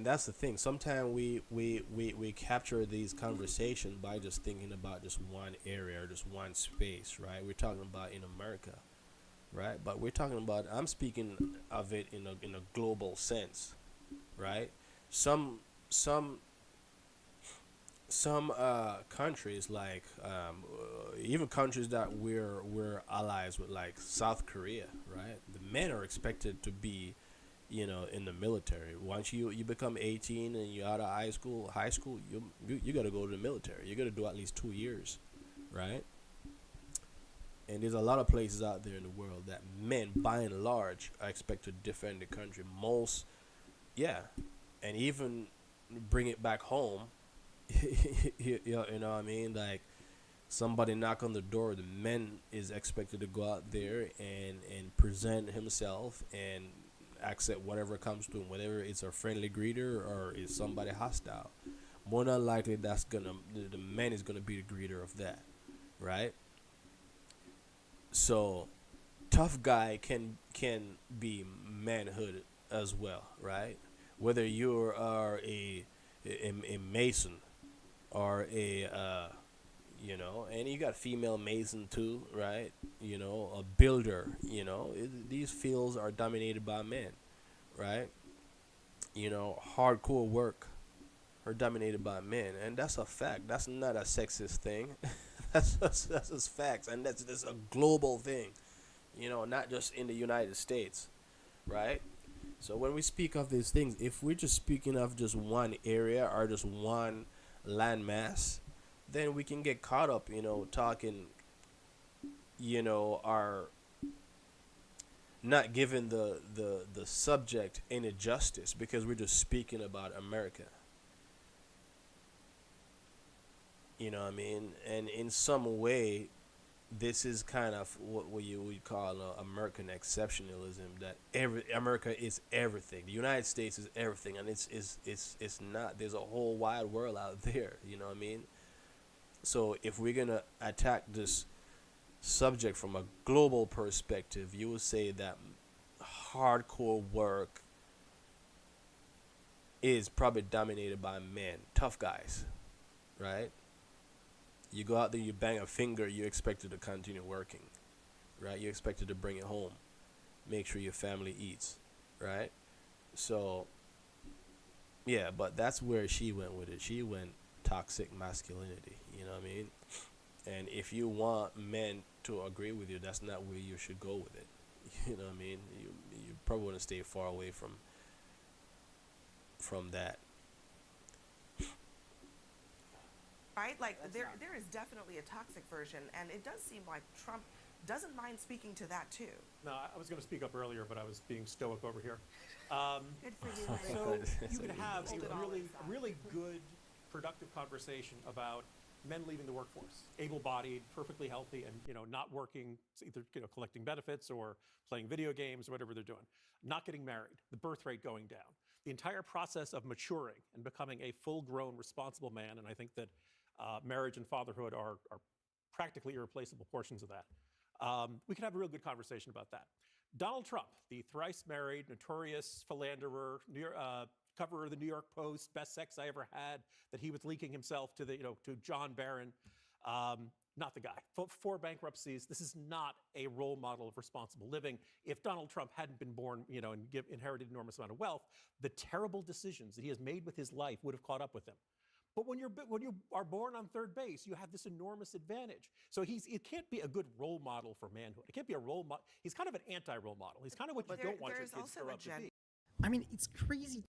Speaker 1: that's the thing. Sometimes we capture these conversations by just thinking about just one area or just one space, right? We're talking about in America, right? But we're talking about, I'm speaking of it in a global sense, right? Some countries like even countries that we're allies with, like South Korea, right? The men are expected to be, in the military. Once you become 18 and you're out of high school, you got to go to the military. You got to do at least 2 years, right? And there's a lot of places out there in the world that men, by and large, are expected to defend the country. Most, yeah, and even bring it back home. You know what I mean? Like, somebody knock on the door, the man is expected to go out there and present himself and accept whatever comes to him, whether it's a friendly greeter or is somebody hostile. More than likely, the man is gonna be the greeter of that, right? So, tough guy can be manhood as well, right? Whether you are a mason or and you got female mason too, right? A builder. These fields are dominated by men, right? Hardcore work are dominated by men, and that's a fact. That's not a sexist thing. that's just facts, and that's a global thing. Not just in the United States, right? So when we speak of these things, if we're just speaking of just one area or just one landmass, then we can get caught up, talking, our not giving the subject any justice because we're just speaking about America. You know what I mean? And in some way, this is kind of what you would call American exceptionalism. That America is everything. The United States is everything, and it's not. There's a whole wide world out there. You know what I mean? So if we're gonna attack this subject from a global perspective, you would say that hardcore work is probably dominated by men, tough guys, right? You go out there, you bang a finger, you're expected to continue working, right? You're expected to bring it home, make sure your family eats, right? So, yeah, but that's where she went with it. She went toxic masculinity, you know what I mean? And if you want men to agree with you, that's not where you should go with it. You know what I mean? You probably want to stay far away from that.
Speaker 10: Right? Like, there is definitely a toxic version, and it does seem like Trump doesn't mind speaking to that too.
Speaker 16: No, I was going to speak up earlier, but I was being stoic over here.
Speaker 10: Good for you.
Speaker 16: So you could have a really good, productive conversation about men leaving the workforce, able-bodied, perfectly healthy, and not working, either collecting benefits or playing video games or whatever they're doing, not getting married, the birth rate going down, the entire process of maturing and becoming a full-grown, responsible man. And I think that marriage and fatherhood are practically irreplaceable portions of that. We could have a real good conversation about that. Donald Trump, the thrice-married, notorious philanderer, cover of the New York Post, best sex I ever had, that he was leaking himself to to John Barron. Not the guy. 4 bankruptcies. This is not a role model of responsible living. If Donald Trump hadn't been born, and inherited an enormous amount of wealth, the terrible decisions that he has made with his life would have caught up with him. But when you are born on third base, you have this enormous advantage. So it can't be a good role model for manhood. It can't be a role model. He's kind of an anti-role model. He's kind of what you don't want your kids to grow up to be.
Speaker 17: I mean, it's crazy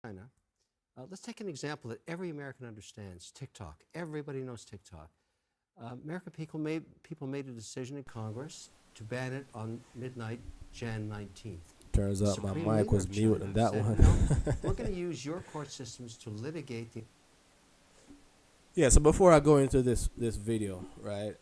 Speaker 18: China, let's take an example that every American understands, TikTok. Everybody knows TikTok. American people made a decision in Congress to ban it on midnight, Jan 19th.
Speaker 1: Turns out my
Speaker 18: Supreme
Speaker 1: mic
Speaker 18: Leader
Speaker 1: was
Speaker 18: of
Speaker 1: mute
Speaker 18: China
Speaker 1: on that
Speaker 18: said,
Speaker 1: one.
Speaker 18: No, we're going to use your court systems to litigate the...
Speaker 1: Yeah, so before I go into this video, right,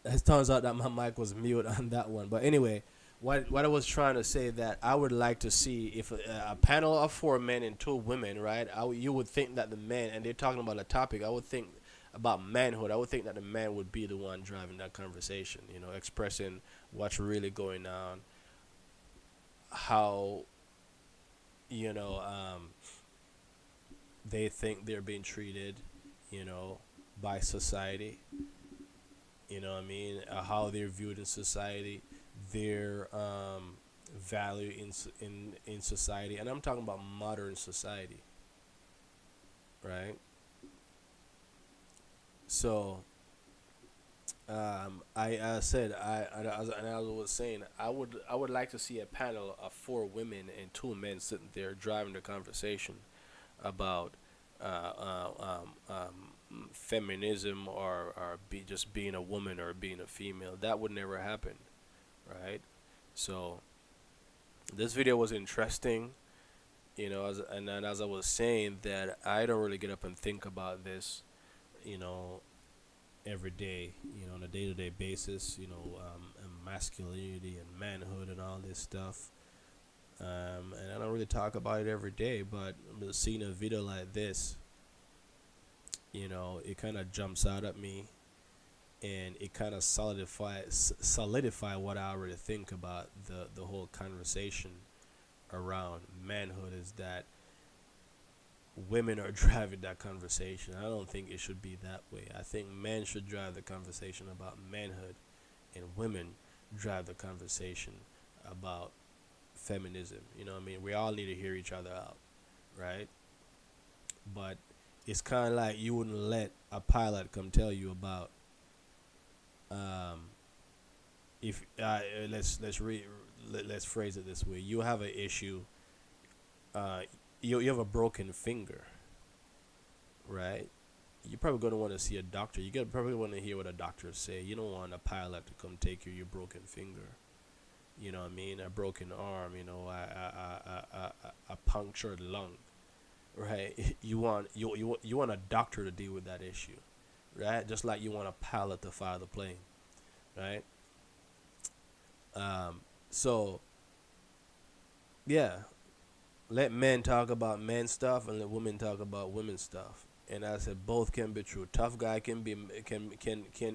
Speaker 1: it turns out that my mic was mute on that one. But anyway, what I was trying to say that I would like to see if a panel of 4 men and 2 women, right, you would think that the men, and they're talking about a topic, I would think about manhood. I would think that the man would be the one driving that conversation, you know, expressing what's really going on, how, you know, they think they're being treated, you know, by society, you know what I mean, how they're viewed in society, their value in society, and I'm talking about modern society, right? So I said as I was saying, I would like to see a panel of 4 women and 2 men sitting there driving the conversation about feminism or just being a woman or being a female. That would never happen, right? So this video was interesting, you know, and then as I was saying that I don't really get up and think about this, you know, every day, you know, on a day-to-day basis, you know, and masculinity and manhood and all this stuff. And I don't really talk about it every day, but seeing a video like this, you know, it kind of jumps out at me, and it kind of solidify what I already think about the whole conversation around manhood, is that women are driving that conversation. I don't think it should be that way. I think men should drive the conversation about manhood, and women drive the conversation about feminism. You know what I mean? We all need to hear each other out, right? But it's kind of like you wouldn't let a pilot come tell you about if let's phrase it this way. You have an issue, you have a broken finger, right? You're probably going to want to see a doctor. Probably want to hear what a doctor say. You don't want a pilot to come take your broken finger. You know what I mean? A broken arm, you know, a punctured lung, right? You want a doctor to deal with that issue, right? Just like you want a pilot to fly the plane, right? So yeah, let men talk about men stuff and let women talk about women stuff. And I said both can be true. Tough guy can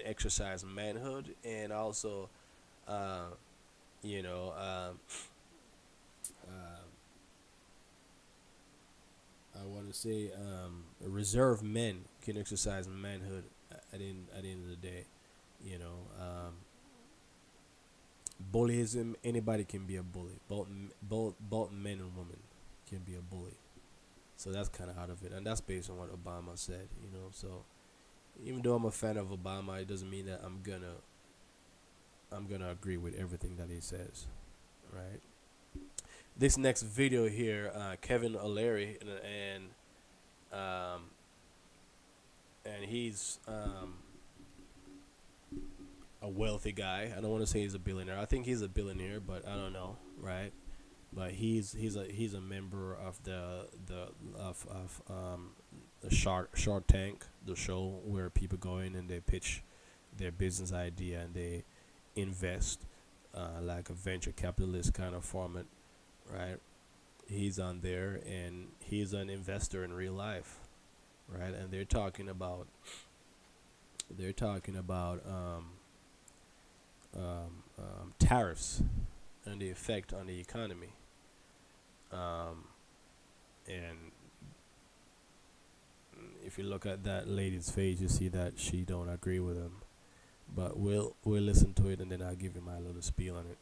Speaker 1: exercise manhood, and also you know, I want to say reserved men can exercise manhood at the end of the day. You know, bullyism, anybody can be a bully. Both men and women can be a bully. So that's kind of out of it, and that's based on what Obama said. You know, so even though I'm a fan of Obama, it doesn't mean that I'm gonna agree with everything that he says, right? This next video here, Kevin O'Leary, and he's a wealthy guy. I don't want to say he's a billionaire. I think he's a billionaire, but I don't know, right? But he's a member of the Shark Tank, the show where people go in and they pitch their business idea and they invest, like a venture capitalist kind of format, right? He's on there and he's an investor in real life, right? And they're talking about tariffs and the effect on the economy, and if you look at that lady's face, you see that she don't agree with him. But we'll listen to it, and then I'll give you my little spiel on it.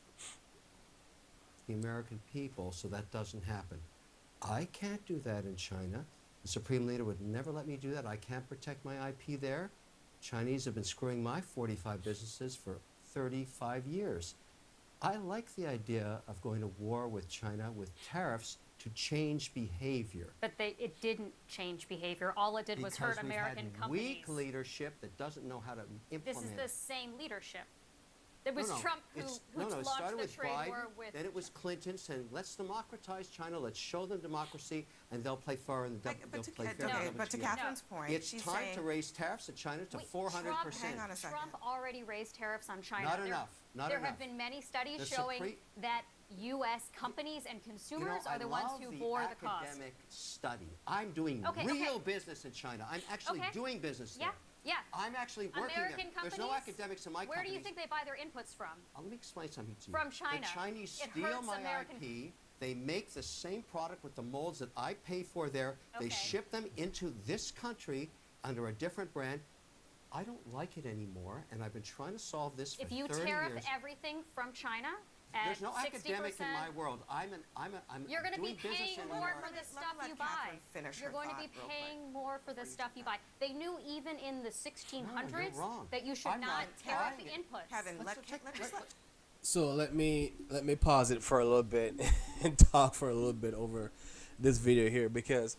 Speaker 18: The American people, so that doesn't happen. I can't do that in China. The Supreme Leader would never let me do that. I can't protect my IP there. Chinese have been screwing my 45 businesses for 35 years. I like the idea of going to war with China with tariffs to change behavior.
Speaker 19: But it didn't change behavior. All it did was
Speaker 18: Because
Speaker 19: hurt
Speaker 18: we've
Speaker 19: American
Speaker 18: had
Speaker 19: companies.
Speaker 18: weak leadership that doesn't know how to
Speaker 19: This
Speaker 18: implement.
Speaker 19: is the same leadership. It was
Speaker 18: No,
Speaker 19: Trump who
Speaker 18: it
Speaker 19: launched
Speaker 18: started
Speaker 19: the
Speaker 18: with
Speaker 19: trade
Speaker 18: Biden,
Speaker 19: war with.
Speaker 18: then it was Clinton saying, let's democratize China, let's show them democracy, and they'll play fair in the
Speaker 10: But to,
Speaker 18: they'll play fair
Speaker 10: okay,
Speaker 18: in the
Speaker 10: but to
Speaker 18: WTO.
Speaker 10: Catherine's point,
Speaker 18: It's
Speaker 10: she's
Speaker 18: time
Speaker 10: saying,
Speaker 18: to raise tariffs at China to 400%.
Speaker 10: hang on a second.
Speaker 19: Trump already raised tariffs on China.
Speaker 18: Not enough. Not
Speaker 19: there
Speaker 18: enough.
Speaker 19: have been many studies
Speaker 18: The
Speaker 19: showing
Speaker 18: Supreme-
Speaker 19: that U.S. companies and consumers are
Speaker 18: I
Speaker 19: the ones
Speaker 18: love
Speaker 19: who
Speaker 18: the
Speaker 19: bore the cost.
Speaker 18: academic study. I'm doing
Speaker 19: Okay,
Speaker 18: real
Speaker 19: okay.
Speaker 18: business in China. I'm actually
Speaker 19: Okay.
Speaker 18: doing business
Speaker 19: Yeah,
Speaker 18: there.
Speaker 19: yeah.
Speaker 18: I'm actually working
Speaker 19: American
Speaker 18: there.
Speaker 19: companies.
Speaker 18: There's no academics in my
Speaker 19: Where do you
Speaker 18: companies.
Speaker 19: think they buy their inputs from?
Speaker 18: Let me explain something to you.
Speaker 19: From China.
Speaker 18: The Chinese
Speaker 19: It
Speaker 18: steal
Speaker 19: hurts
Speaker 18: my
Speaker 19: American-
Speaker 18: IP. They make the same product with the molds that I pay for there. They
Speaker 19: Okay.
Speaker 18: ship them into this country under a different brand. I don't like it anymore, and I've been trying to solve this for
Speaker 19: If you
Speaker 18: 30
Speaker 19: tariff
Speaker 18: years.
Speaker 19: everything from China at
Speaker 18: There's no
Speaker 19: 60%,
Speaker 18: academic in my world. I'm
Speaker 19: you're going to be
Speaker 18: doing business
Speaker 19: paying
Speaker 18: in
Speaker 19: more
Speaker 18: America.
Speaker 19: for the stuff
Speaker 10: let
Speaker 19: you
Speaker 10: Catherine
Speaker 19: buy.
Speaker 10: finish
Speaker 19: You're
Speaker 10: her
Speaker 19: going to
Speaker 10: thought
Speaker 19: be
Speaker 10: real quick
Speaker 19: paying more for the stuff you buy. They knew even in the 1600s
Speaker 18: wrong.
Speaker 19: that you should
Speaker 18: I'm
Speaker 19: not
Speaker 18: not
Speaker 19: tariff
Speaker 18: buying it.
Speaker 19: inputs.
Speaker 10: Kevin, let
Speaker 1: So let me pause it for a little bit and talk for a little bit over this video here, because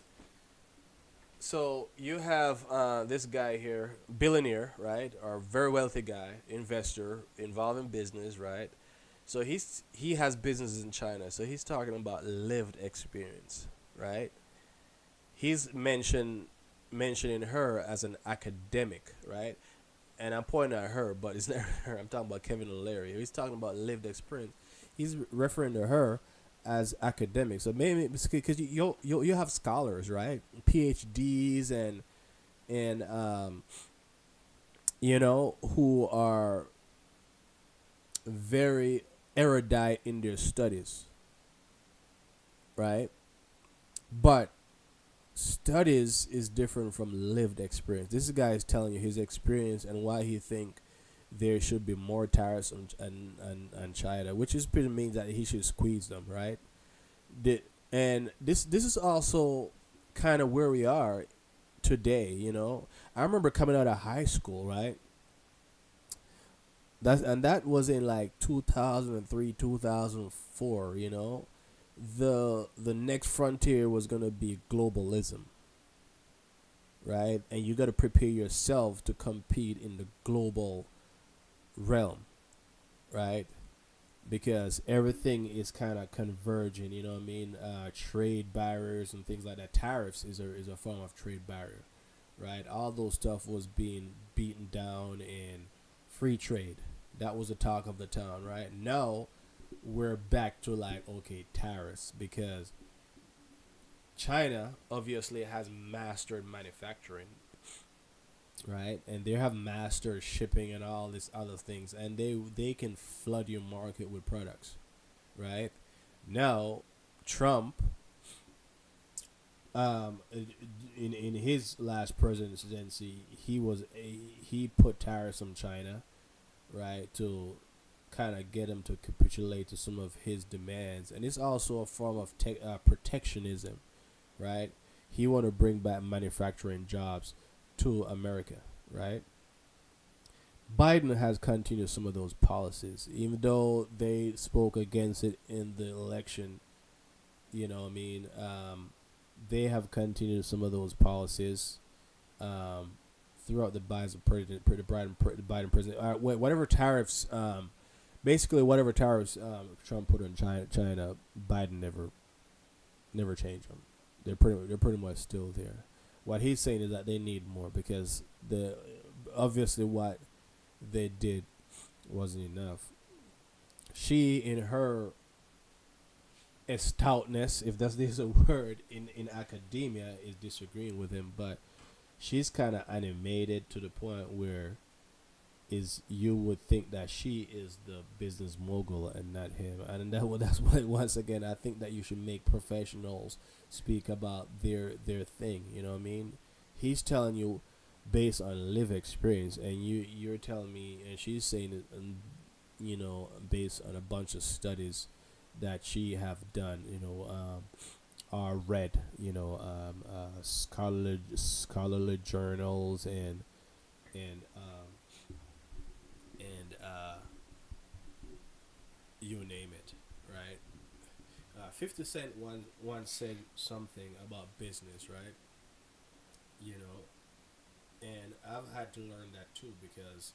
Speaker 1: so you have this guy here, billionaire, right, or very wealthy guy, investor, involved in business, right? So he has businesses in China, so he's talking about lived experience, right? He's mentioning her as an academic, right? And I'm pointing at her, but it's not her. I'm talking about Kevin O'Leary. He's talking about lived experience. He's referring to her as academic. So maybe because you have scholars, right? PhDs and who are very erudite in their studies, right? But studies is different from lived experience. This guy is telling you his experience and why he think there should be more tariffs on China, which is pretty means that he should squeeze them, right? And this is also kind of where we are today. I remember coming out of high school, right? That was in like 2003, 2004. The next frontier was gonna be globalism, right? And you got to prepare yourself to compete in the global realm, right? Because everything is kind of converging. You know what I mean? Trade barriers and things like that. Tariffs is a form of trade barrier, right? All those stuff was being beaten down in free trade. That was the talk of the town, right? Now we're back to like, okay, tariffs, because China obviously has mastered manufacturing, right? And they have mastered shipping and all these other things, and they can flood your market with products, right? Now Trump, in his last presidency, he put tariffs on China, right, to kind of get him to capitulate to some of his demands. And it's also a form of protectionism, right? He want to bring back manufacturing jobs to America, right? Biden has continued some of those policies, even though they spoke against it in the election. You know what I mean? They have continued some of those policies throughout the Biden presidency. Whatever tariffs, basically whatever tariffs Trump put on China, Biden never changed them. They're pretty much still there. What he's saying is that they need more, because obviously what they did wasn't enough. She, in her stoutness, if there's a word in academia, is disagreeing with him, but she's kind of animated to the point where you would think that she is the business mogul and not him. And that's why, once again, I think that you should make professionals speak about their thing. You know what I mean? He's telling you based on live experience, and you're telling me, and she's saying it, based on a bunch of studies that she have done, are read, scholarly journals and you name it, right? 50 Cent once said something about business, right? You know, and I've had to learn that too because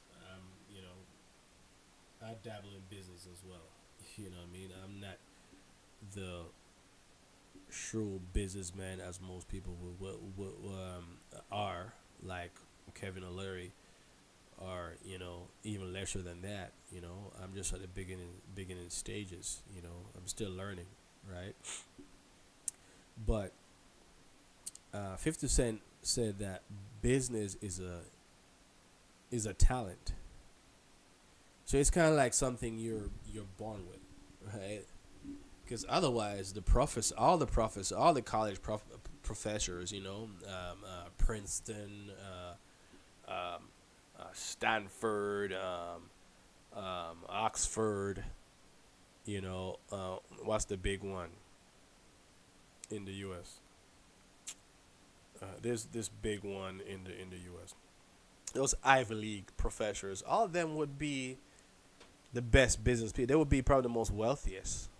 Speaker 1: you know, I dabble in business as well. You know what I mean? I'm not the shrewd businessman as most people are, like Kevin O'Leary, or you know, even lesser than that. You know, I'm just at the beginning stages. You know, I'm still learning, right? But 50 Cent said that business is a talent. So it's kind of like something you're born with, right? Because otherwise, all the college professors, you know, Princeton, Stanford, Oxford, you know, what's the big one in the U.S.? There's this big one in the U.S. Those Ivy League professors, all of them would be the best business people. They would be probably the most wealthiest.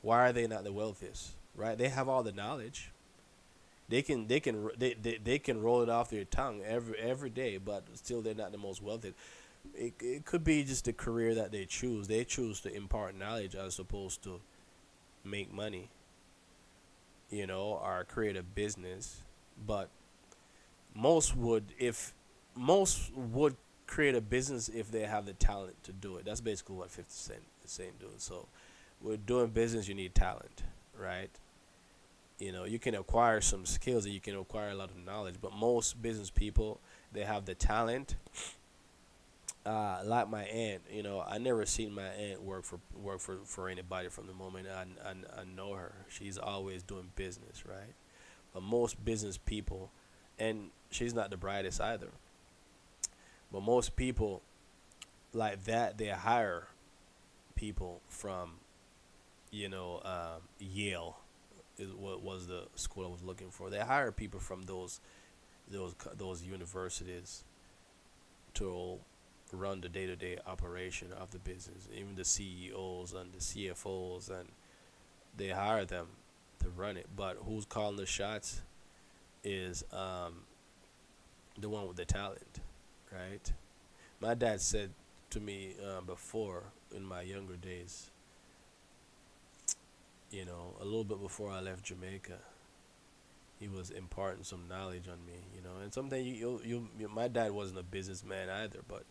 Speaker 1: Why are they not the wealthiest? Right? They have all the knowledge. They can roll it off their tongue every day, but still they're not the most wealthy. It could be just the career that they choose. They choose to impart knowledge as opposed to make money, you know, or create a business. But most would create a business if they have the talent to do it. That's basically what 50 Cent is saying, doing. So with doing business, you need talent, right? You know, you can acquire some skills and you can acquire a lot of knowledge, but most business people, they have the talent. Like my aunt, you know, I never seen my aunt work for anybody from the moment I know her. She's always doing business, right? But most business people, and she's not the brightest either, but most people like that, they hire people from, you know, Yale is what was the school I was looking for. They hire people from those universities to run the day-to-day operation of the business, even the CEOs and the CFOs, and they hire them to run it. But who's calling the shots is the one with the talent, right? My dad said to me before, in my younger days, you know, a little bit before I left Jamaica, he was imparting some knowledge on me, you know. And sometimes you my dad wasn't a businessman either, but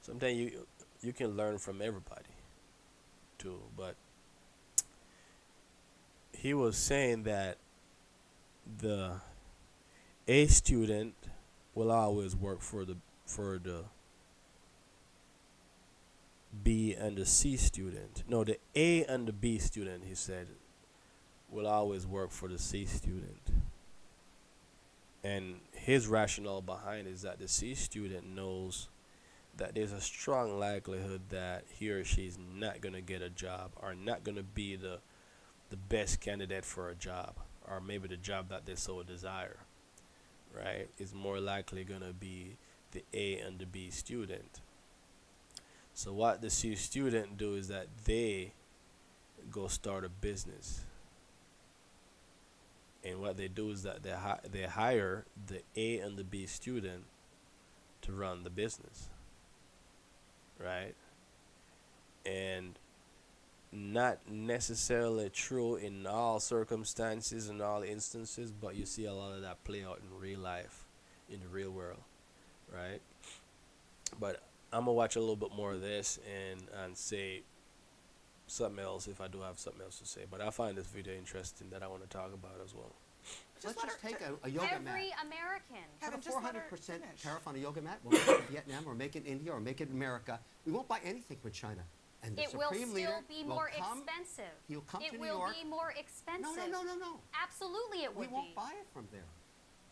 Speaker 1: sometimes you can learn from everybody too. But he was saying that the A student will always work for the B and the C student. No, the A and the B student, he said, will always work for the C student. And his rationale behind it is that the C student knows that there's a strong likelihood that he or she's not going to get a job, or not going to be the best candidate for a job, or maybe the job that they so desire, right? It's more likely going to be the A and the B student. So what the C student do is that they go start a business. And what they do is that they hire the A and the B student to run the business, right? And not necessarily true in all circumstances and all instances, but you see a lot of that play out in real life, in the real world, right? But I'm gonna watch a little bit more of this and say something else if I do have something else to say. But I find this video interesting that I want to talk about as well.
Speaker 18: Let's just take a yoga mat.
Speaker 19: Every American.
Speaker 18: Have a 400% tariff on a yoga mat. We'll make it in Vietnam, or make it in India, or make it in America. We won't buy anything from China. And the
Speaker 19: It will
Speaker 18: Supreme Leader
Speaker 19: still be
Speaker 18: will
Speaker 19: more
Speaker 18: come,
Speaker 19: expensive.
Speaker 18: He'll come
Speaker 19: It
Speaker 18: to New
Speaker 19: will
Speaker 18: York.
Speaker 19: be more expensive.
Speaker 18: No.
Speaker 19: Absolutely it
Speaker 18: We
Speaker 19: would
Speaker 18: won't
Speaker 19: be.
Speaker 18: buy it from there.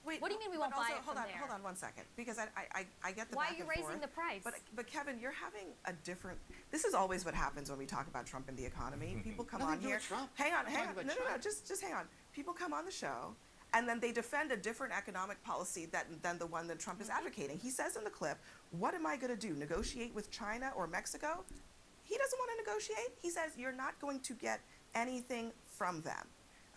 Speaker 10: Wait,
Speaker 19: What do you mean we
Speaker 10: but
Speaker 19: won't buy
Speaker 10: also,
Speaker 19: it from there?
Speaker 10: Hold on 1 second, because I get the
Speaker 19: Why
Speaker 10: back
Speaker 19: are you
Speaker 10: and
Speaker 19: raising
Speaker 10: forth,
Speaker 19: the price?
Speaker 10: But Kevin, you're having a different. This is always what happens when we talk about Trump and the economy. People come
Speaker 18: Nothing
Speaker 10: on
Speaker 18: to do
Speaker 10: here.
Speaker 18: with Trump.
Speaker 10: Hang on.
Speaker 18: We're talking about
Speaker 10: No,
Speaker 18: China.
Speaker 10: just hang on. People come on the show, and then they defend a different economic policy than the one that Trump is advocating. He says in the clip, "What am I going to do? Negotiate with China or Mexico?" He doesn't want to negotiate. He says you're not going to get anything from them.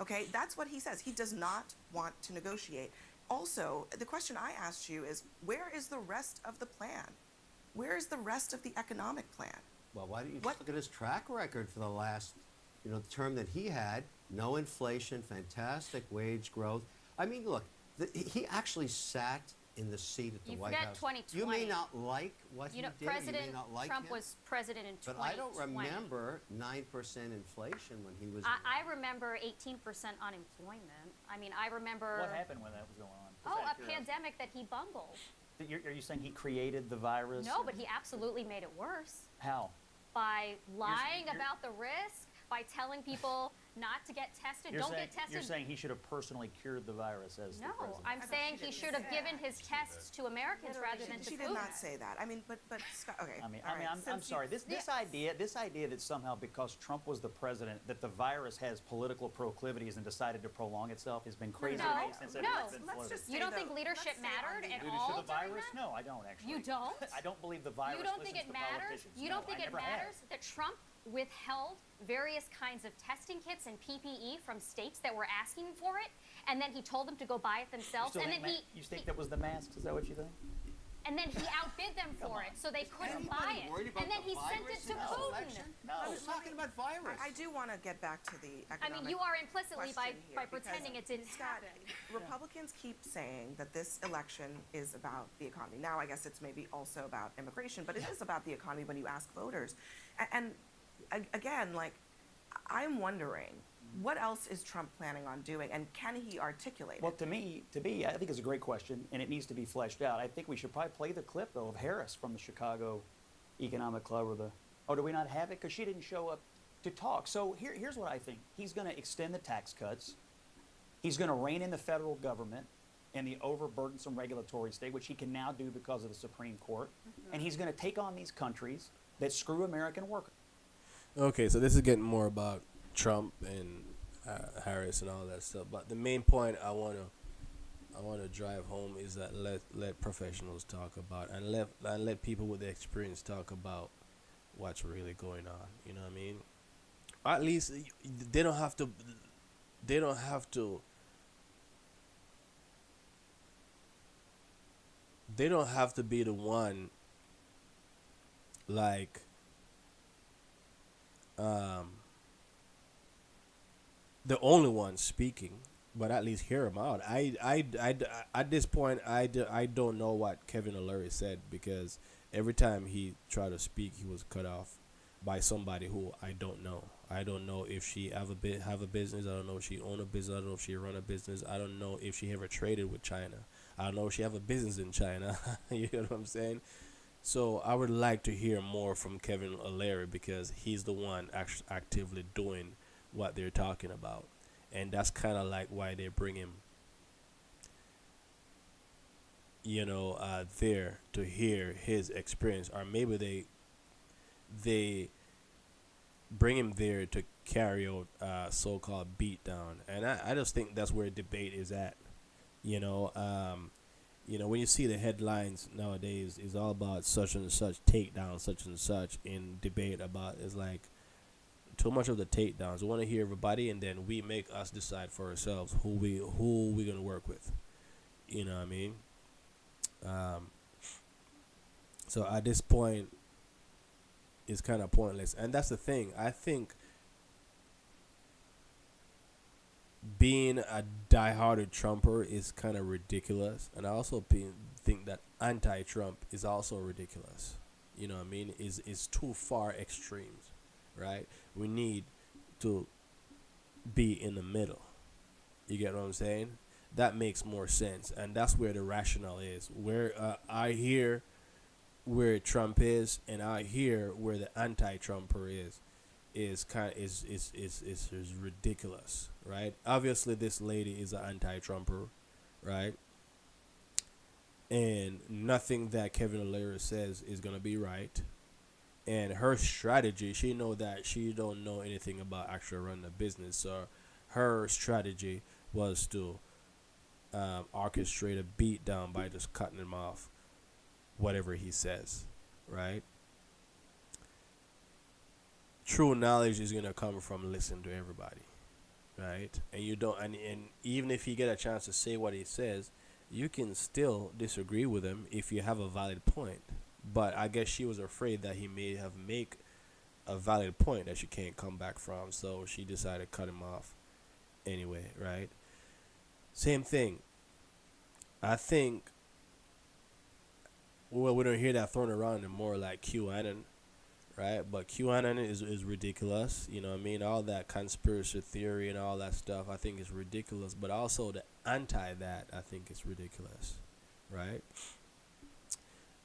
Speaker 10: Okay, that's what he says. He does not want to negotiate. Also, the question I asked you is, where is the rest of the plan? Where is the rest of the economic plan?
Speaker 18: Well, why don't you just look at his track record for the last, the term that he had? No inflation, fantastic wage growth. I mean, look, he actually sat in the seat at the White House.
Speaker 19: 2020.
Speaker 18: You may not like what he did.
Speaker 19: President
Speaker 18: you may not like
Speaker 19: Trump
Speaker 18: him,
Speaker 19: was president in 2020.
Speaker 18: but I don't remember 9% inflation when he was.
Speaker 19: I remember 18% unemployment. I mean, I remember.
Speaker 20: What happened when that was going on?
Speaker 19: A pandemic that he bungled.
Speaker 20: Are you saying he created the virus?
Speaker 19: No, but he absolutely made it worse.
Speaker 20: How?
Speaker 19: By lying about the risk, by telling people not to get tested, don't get tested.
Speaker 20: You're saying he should have personally cured the virus as the president?
Speaker 19: No, I'm saying he should have given his tests to Americans rather than to
Speaker 10: She did not say that. I mean, but Scott, okay.
Speaker 20: I'm sorry. This idea that somehow because Trump was the president that the virus has political proclivities and decided to prolong itself has been crazy.
Speaker 19: You don't think leadership mattered at all?
Speaker 20: To the virus? No, I don't actually.
Speaker 19: You don't?
Speaker 20: I don't believe the virus.
Speaker 19: You don't think it
Speaker 20: listens to
Speaker 19: matters?
Speaker 20: politicians.
Speaker 19: You don't
Speaker 20: No,
Speaker 19: think
Speaker 20: I
Speaker 19: it
Speaker 20: never
Speaker 19: matters
Speaker 20: have.
Speaker 19: that Trump withheld various kinds of testing kits and PPE from states that were asking for it, and then he told them to go buy it themselves, and then
Speaker 20: you think that was the masks? Is that what you think?
Speaker 19: and then he outbid them for it, so they couldn't buy it, and then he sent it to Putin.
Speaker 18: I was talking about virus.
Speaker 10: I do want to get back to the economic
Speaker 19: I mean, you are implicitly by
Speaker 10: question here,
Speaker 19: pretending it didn't
Speaker 10: Scott,
Speaker 19: happen.
Speaker 10: Republicans keep saying that this election is about the economy. Now, I guess it's maybe also about immigration, but it is about the economy when you ask voters. And again, like, I'm wondering, what else is Trump planning on doing, and can he articulate it?
Speaker 20: Well, to me, I think it's a great question, and it needs to be fleshed out. I think we should probably play the clip, though, of Harris from the Chicago Economic Club, or do we not have it? Because she didn't show up to talk. So here's what I think. He's going to extend the tax cuts. He's going to rein in the federal government and the overburdensome regulatory state, which he can now do because of the Supreme Court. And he's going to take on these countries that screw American workers.
Speaker 1: Okay, so this is getting more about Trump and Harris and all that stuff. But the main point I want to drive home is that let professionals talk about and let people with the experience talk about what's really going on. You know what I mean? At least they don't have to. They don't have to. They don't have to be the one. Like. The only one speaking, but at least hear him out. I at this point, I don't know what Kevin O'Leary said, because every time he tried to speak, he was cut off by somebody who I don't know. I don't know if she have a business. I don't know if she own a business. I don't know if she run a business. I don't know if she ever traded with China. I don't know if she have a business in China. You know what I'm saying? So I would like to hear more from Kevin O'Leary, because he's the one actively doing what they're talking about, and that's kind of like why they bring him, there to hear his experience, or maybe they bring him there to carry out so-called beatdown, and I just think that's where debate is at. When you see the headlines nowadays, it's all about such and such takedown, such and such in debate about. It's like too much of the takedowns. We want to hear everybody, and then we make us decide for ourselves who we gonna work with. You know what I mean? So at this point, it's kind of pointless, and that's the thing. I think being a diehard Trumper is kind of ridiculous, and I also think that anti-Trump is also ridiculous. You know what I mean? Is too far extremes, right? We need to be in the middle. You get what I'm saying? That makes more sense, and that's where the rationale is. Where I hear where Trump is, and I hear where the anti-Trumper is ridiculous, right? Obviously, this lady is an anti-Trumper, right? And nothing that Kevin O'Leary says is gonna be right. And her strategy, she know that she don't know anything about actually running a business. So her strategy was to orchestrate a beat down by just cutting him off, whatever he says, right? true knowledge is gonna come from listening to everybody, right? And you don't, and even if you get a chance to say what he says, you can still disagree with him if you have a valid point. But I guess she was afraid that he may have make a valid point that she can't come back from, so she decided to cut him off anyway, right? Same thing. I think, well, we don't hear that thrown around anymore like QAnon, right? But QAnon is ridiculous. You know what I mean? All that conspiracy theory and all that stuff, I think is ridiculous. But also the anti that, I think is ridiculous, right?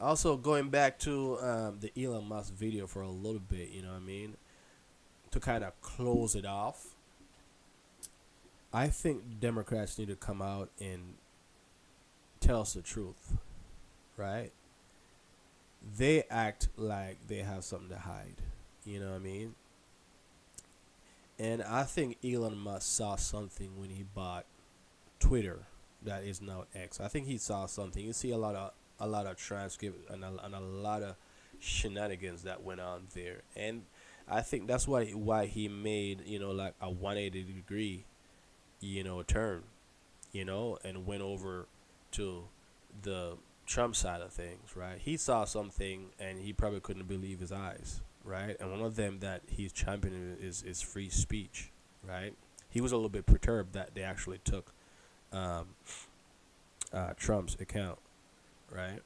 Speaker 1: Also, going back to the Elon Musk video for a little bit, you know what I mean? To kind of close it off, I think Democrats need to come out and tell us the truth, right? They act like they have something to hide, you know what I mean? And I think Elon Musk saw something when he bought Twitter, that is now X. I think he saw something. You see a lot of transcript and a lot of shenanigans that went on there, and I think that's why he made, you know, like a 180-degree, you know, turn, you know, and went over to the Trump side of things, right? He saw something and he probably couldn't believe his eyes, right? And one of them that he's championing is free speech, right? He was a little bit perturbed that they actually took Trump's account, right?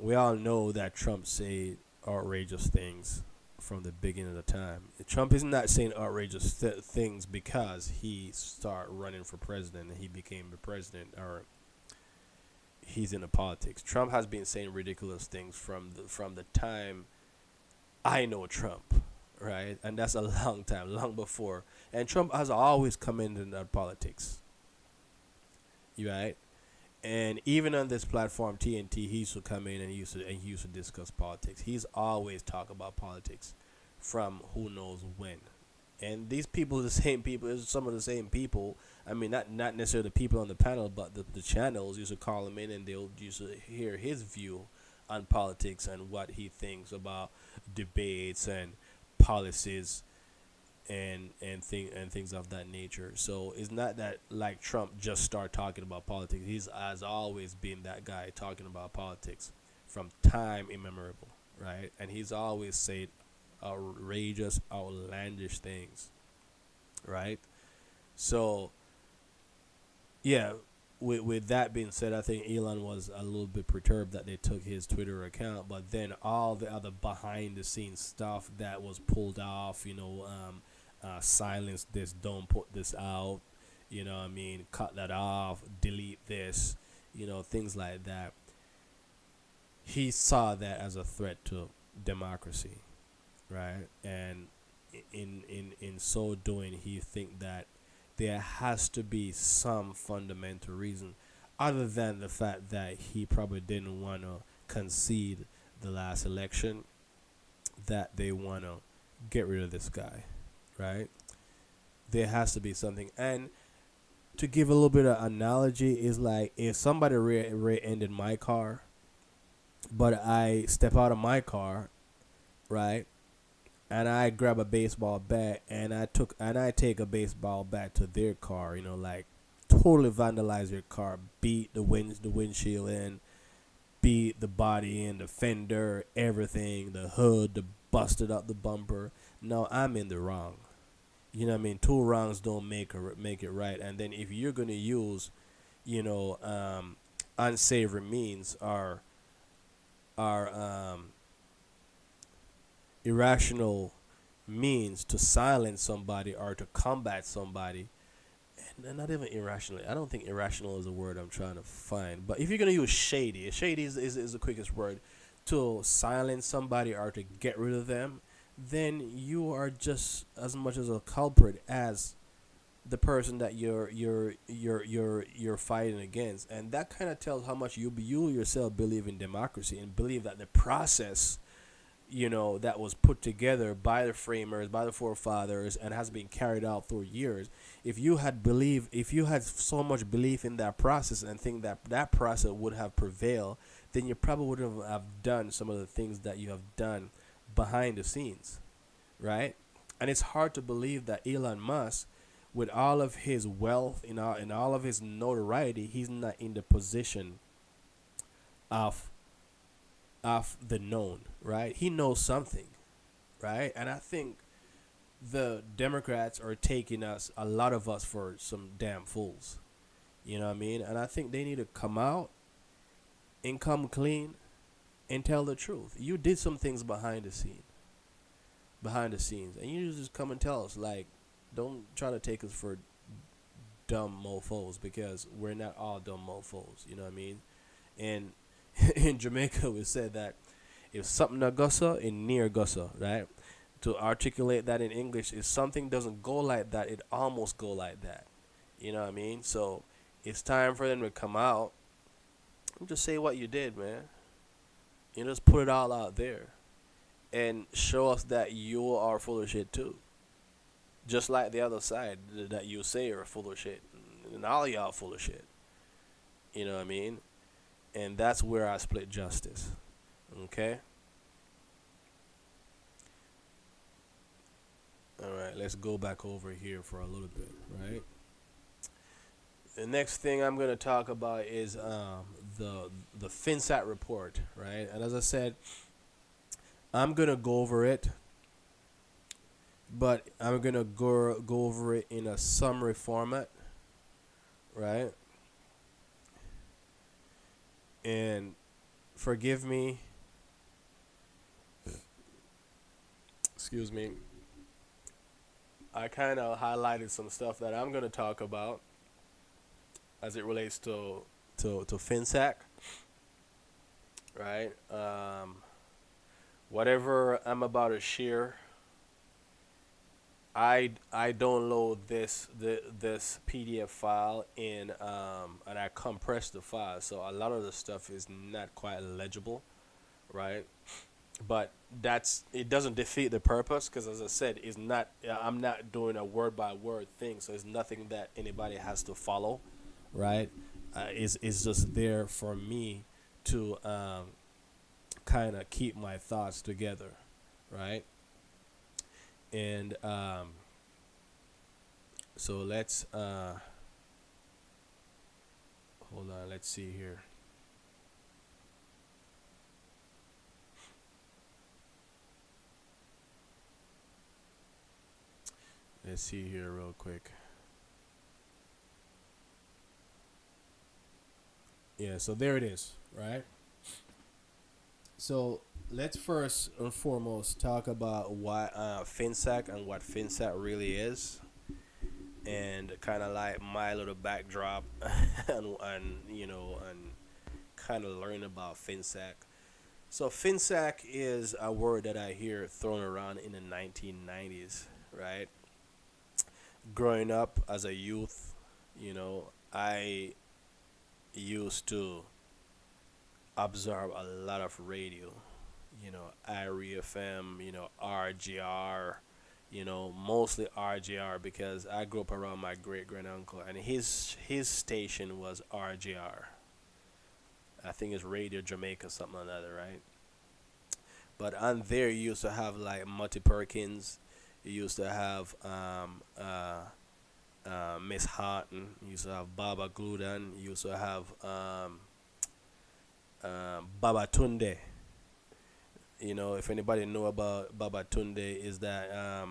Speaker 1: We all know that Trump said outrageous things from the beginning of the time. Trump is not saying outrageous things because he started running for president and he became the president, or he's into politics. Trump has been saying ridiculous things from the time I know Trump, right? And that's a long time, long before. And Trump has always come into politics, right? And even on this platform, TNT, he used to come in and he used to discuss politics. He's always talk about politics from who knows when. And these people are the same people, some of the same people. I mean, not necessarily the people on the panel, but the channels used to call him in and they'll used to hear his view on politics and what he thinks about debates and policies and things of that nature. So it's not that like Trump just started talking about politics. He's has always been that guy talking about politics from time immemorial, right? And he's always said outrageous, outlandish things, right? So yeah, with that being said, I think Elon was a little bit perturbed that they took his Twitter account, but then all the other behind the scenes stuff that was pulled off, you know, silence this, don't put this out, you know what I mean, cut that off, delete this, you know, things like that. He saw that as a threat to democracy, right? And in so doing, he think that there has to be some fundamental reason other than the fact that he probably didn't want to concede the last election, that they want to get rid of this guy, right? There has to be something. And to give a little bit of analogy, is like if somebody rear-ended my car, but I step out of my car, right, and I grab a baseball bat and I take a baseball bat to their car, you know, like totally vandalize their car, beat the windshield in, beat the body in, the fender, everything, the hood, the busted up the bumper. No, I'm in the wrong. You know what I mean? Two wrongs don't make it right. And then if you're gonna use, you know, unsavory means are irrational means to silence somebody or to combat somebody, and not even irrationally. I don't think irrational is a word I'm trying to find. But if you're gonna use shady is the quickest word to silence somebody or to get rid of them, then you are just as much as a culprit as the person that you're fighting against. And that kind of tells how much you yourself believe in democracy and believe that the process, you know, that was put together by the framers, by the forefathers, and has been carried out through years. If you had so much belief in that process and think that that process would have prevailed, then you probably wouldn't have done some of the things that you have done behind the scenes, right? And it's hard to believe that Elon Musk, with all of his wealth and all of his notoriety, he's not in the position of the known, right? He knows something, right? And I think the Democrats are taking a lot of us for some damn fools. You know what I mean? And I think they need to come out and come clean and tell the truth. You did some things behind the scenes, and you just come and tell us. Like, don't try to take us for dumb mofos, because we're not all dumb mofos. You know what I mean? And in Jamaica, we said that if something a gussa, it near gussa, right? To articulate that in English, if something doesn't go like that, it almost go like that. You know what I mean? So it's time for them to come out and just say what you did, man. You just put it all out there and show us that you are full of shit too. Just like the other side that you say are full of shit. And all y'all full of shit. You know what I mean? And that's where I split justice. Okay? Alright, let's go back over here for a little bit, right? The next thing I'm going to talk about is the Finsac Report, right? And as I said, I'm going to go over it, but I'm going to go over it in a summary format, right? And forgive me, excuse me, I kind of highlighted some stuff that I'm going to talk about as it relates to Finsac, right? Whatever I'm about to share, I download this PDF file and I compress the file, so a lot of the stuff is not quite legible, right? But it doesn't defeat the purpose, because as I said, I'm not doing a word by word thing, so it's nothing that anybody has to follow, right? It's just there for me to kind of keep my thoughts together, right? And so let's hold on, let's see here. Let's see here real quick. Yeah, so there it is, right? So let's first and foremost talk about why Finsac and what Finsac really is, and kind of like my little backdrop, and kind of learn about Finsac. So Finsac is a word that I hear thrown around in the 1990s, right? Growing up as a youth, I used to observe a lot of radio, IRE FM, RGR, mostly RGR, because I grew up around my great uncle, and his station was RGR. I think it's Radio Jamaica, something like that, right? But on there, you used to have like Mutty Perkins. You used to have Miss Harton. You used to have Baba Gludan. You used to have Baba Tunde. If anybody know about Baba Tunde, is that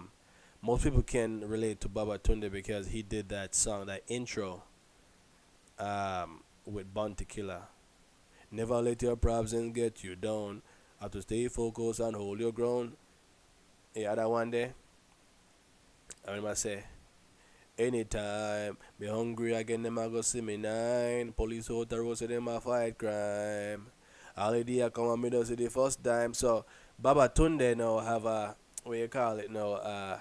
Speaker 1: most people can relate to Baba Tunde because he did that song, that intro with Bounty Killer. Never let your problems get you down. Have to stay focused and hold your ground. Yeah, that one day. I remember say, anytime me hungry again, them a go see me nine. Police out the road say them a fight crime. All the day I come and me do see the first time. So Baba Tunde now have a, what you call it now,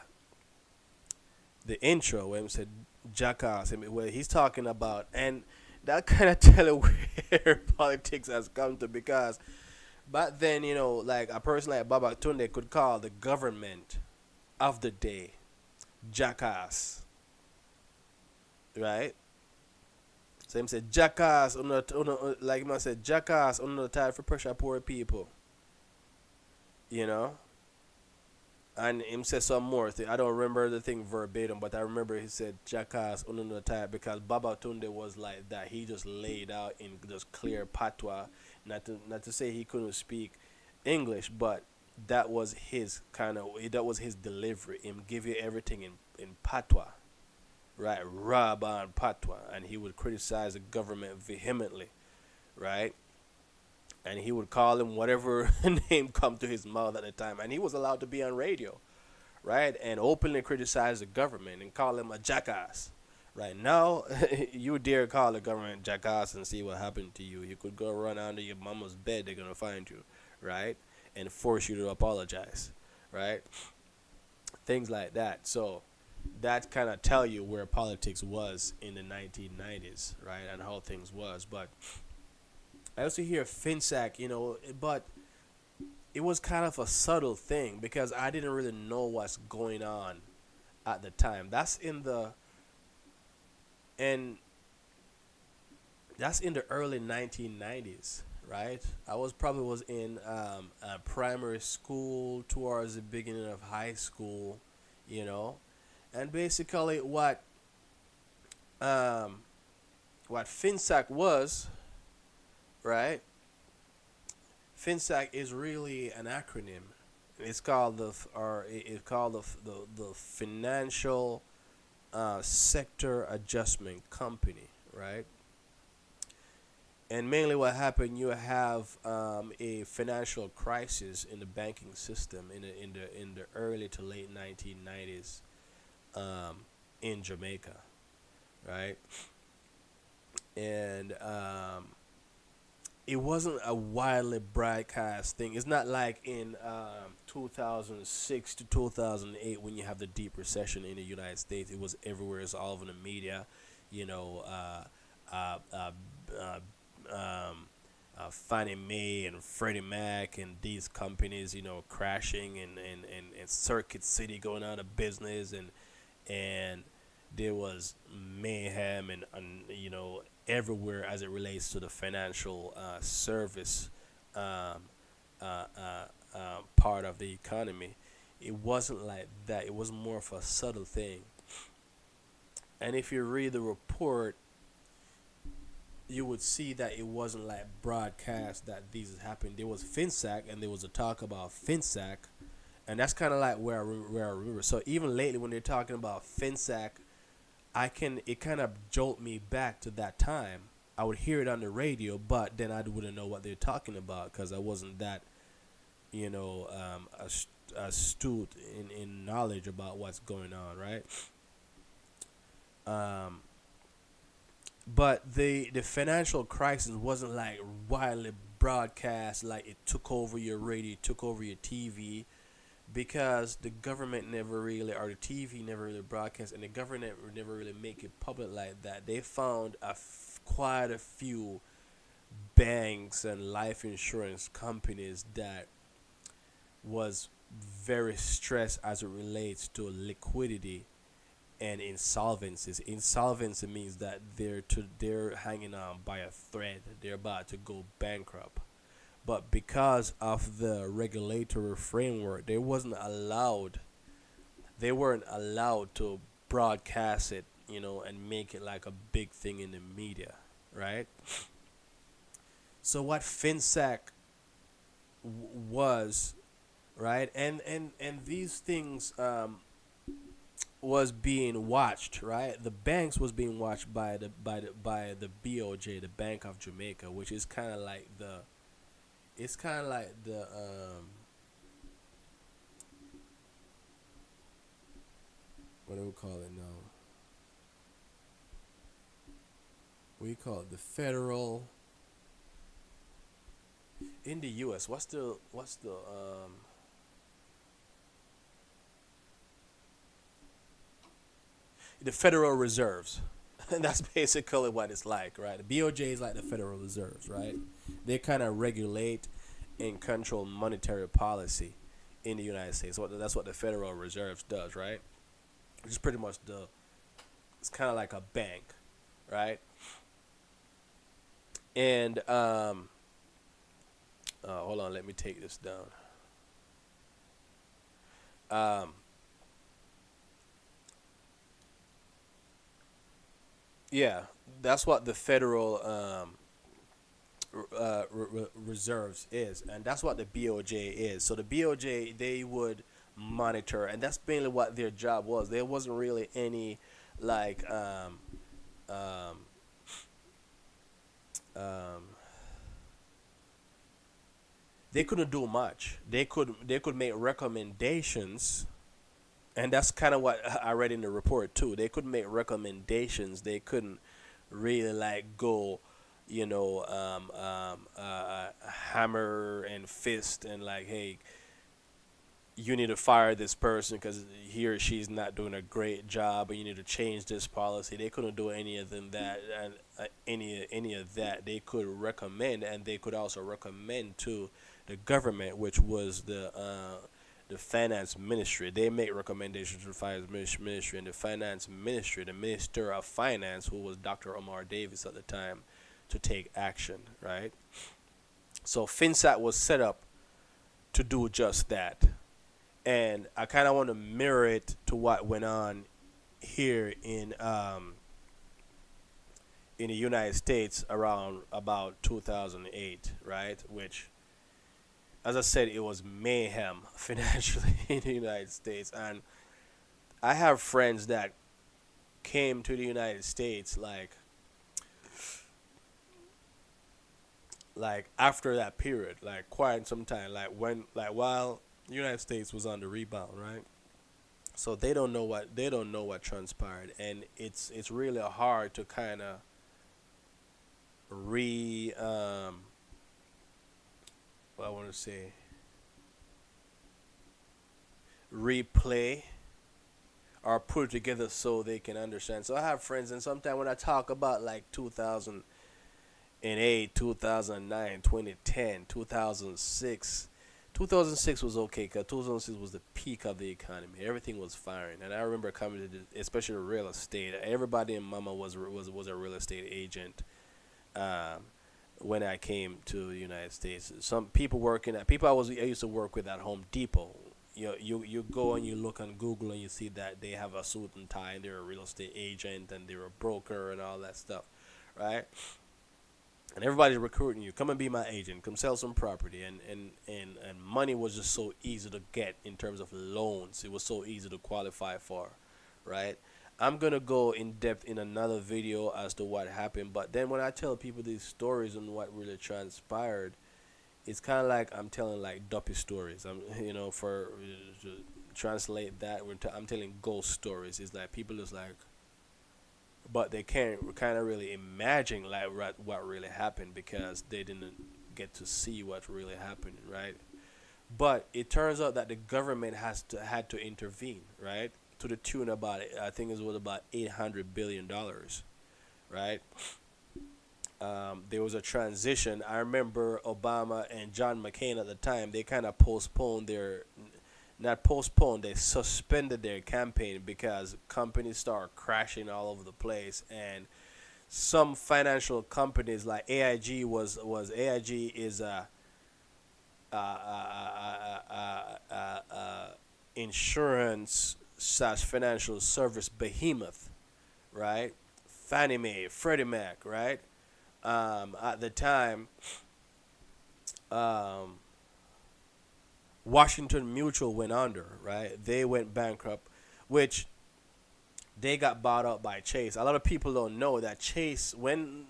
Speaker 1: the intro where he said jackass, where he's talking about, and that kind of tell you where politics has come to, because back then, like a person like Baba Tunde could call the government of the day jackass, right? So him said jackass, like him said jackass under the tide for pressure poor people, And him said some more thing. I don't remember the thing verbatim, but I remember he said jackass on the type because Baba Tunde was like that. He just laid out in just clear patois. Not to say he couldn't speak English, but that was his delivery. Him give you everything in patois, right? Raban patois, and he would criticize the government vehemently, right? And he would call him whatever name come to his mouth at the time, and he was allowed to be on radio, right, and openly criticize the government and call him a jackass. Right now, you dare call the government jackass and see what happened to you. You could go run under your mama's bed, they're gonna find you, right, and force you to apologize, right, things like that. So that kind of tell you where politics was in the 1990s, right, and how things was. But I also hear Finsac, but it was kind of a subtle thing because I didn't really know what's going on at the time. That's in the early 1990s, right? I was in primary school towards the beginning of high school, and basically what Finsac was. Right? Finsac is really an acronym. It's called the Financial Sector Adjustment Company, right? And mainly, what happened, you have a financial crisis in the banking system in the early to late 1990s in Jamaica, right? And it wasn't a widely broadcast thing. It's not like in 2006 to 2008 when you have the deep recession in the United States. It was everywhere. It's all over the media. Fannie Mae and Freddie Mac and these companies, crashing and Circuit City going out of business and there was mayhem and everywhere as it relates to the financial service part of the economy. It wasn't like that. It was more of a subtle thing. And if you read the report, you would see that it wasn't like broadcast that these happened. There was Finsac, and there was a talk about Finsac, and that's kind of like where I remember. So even lately, when they're talking about Finsac, it kind of jolt me back to that time. I would hear it on the radio, but then I wouldn't know what they're talking about because I wasn't that, astute in knowledge about what's going on, right? But the financial crisis wasn't like widely broadcast, like it took over your radio, took over your TV, because the government never really, or the TV never really broadcast, and the government never really make it public like that. They found quite a few banks and life insurance companies that was very stressed as it relates to liquidity and insolvencies. Insolvency means that they're hanging on by a thread. They're about to go bankrupt. But because of the regulatory framework, they weren't allowed to broadcast it, and make it like a big thing in the media, right? So what Finsac was, right, and these things was being watched, right? The banks was being watched by the BOJ, the Bank of Jamaica, which is kind of like the what do we call it now? We call it the federal in the US. What's the Federal Reserves. And that's basically what it's like, right? The BOJ is like the Federal Reserves, right? They kind of regulate and control monetary policy in the United States. So that's what the Federal Reserve does, right? Which is pretty much it's kind of like a bank, right? And hold on, let me take this down. Yeah, that's what the federal reserves is, and that's what the BOJ is. So the BOJ, they would monitor, and that's mainly what their job was. There wasn't really any like um, um, they couldn't do much. They could make recommendations, and that's kind of what I read in the report too. They could make recommendations. They couldn't really like go, hammer and fist and like, hey, you need to fire this person because he or she's not doing a great job, and you need to change this policy. They couldn't do any of them that, and any of that. They could recommend, and they could also recommend to the government, which was the finance ministry. They make recommendations to the finance ministry, and the finance ministry, the minister of finance, who was Dr. Omar Davis at the time, to take action, right? So Finsac was set up to do just that. And I kind of want to mirror it to what went on here in the United States around about 2008, right? Which, as I said, it was mayhem financially in the United States. And I have friends that came to the United States like after that period, like quite some time, while the United States was on the rebound, right? So they don't know what transpired, and it's really hard to kind of what I want to say, replay or put it together so they can understand. So I have friends, and sometimes when I talk about like 2008, 2009, 2010, 2006. 2006 was okay because 2006 was the peak of the economy. Everything was firing, and I remember coming to especially real estate. Everybody in Mama was a real estate agent when I came to the United States. Some people I used to work with at Home Depot. You go and you look on Google and you see that they have a suit and tie, and they're a real estate agent, and they're a broker and all that stuff, right? And everybody's recruiting you. Come and be my agent. Come sell some property. And money was just so easy to get in terms of loans. It was so easy to qualify for, right? I'm going to go in depth in another video as to what happened. But then when I tell people these stories and what really transpired, it's kind of like I'm telling like duppy stories. For to translate that, I'm telling ghost stories. It's like people just like, but they can't kind of really imagine like what really happened because they didn't get to see what really happened, right? But it turns out that the government had to intervene, right, to the tune about, I think it was about $800 billion, right? There was a transition. I remember Obama and John McCain at the time. They kind of they suspended their campaign because companies started crashing all over the place, and some financial companies like AIG AIG is a insurance / financial service behemoth, right? Fannie Mae, Freddie Mac, right? At the time, Washington Mutual went under, right? They went bankrupt, which they got bought out by Chase. A lot of people don't know that Chase, when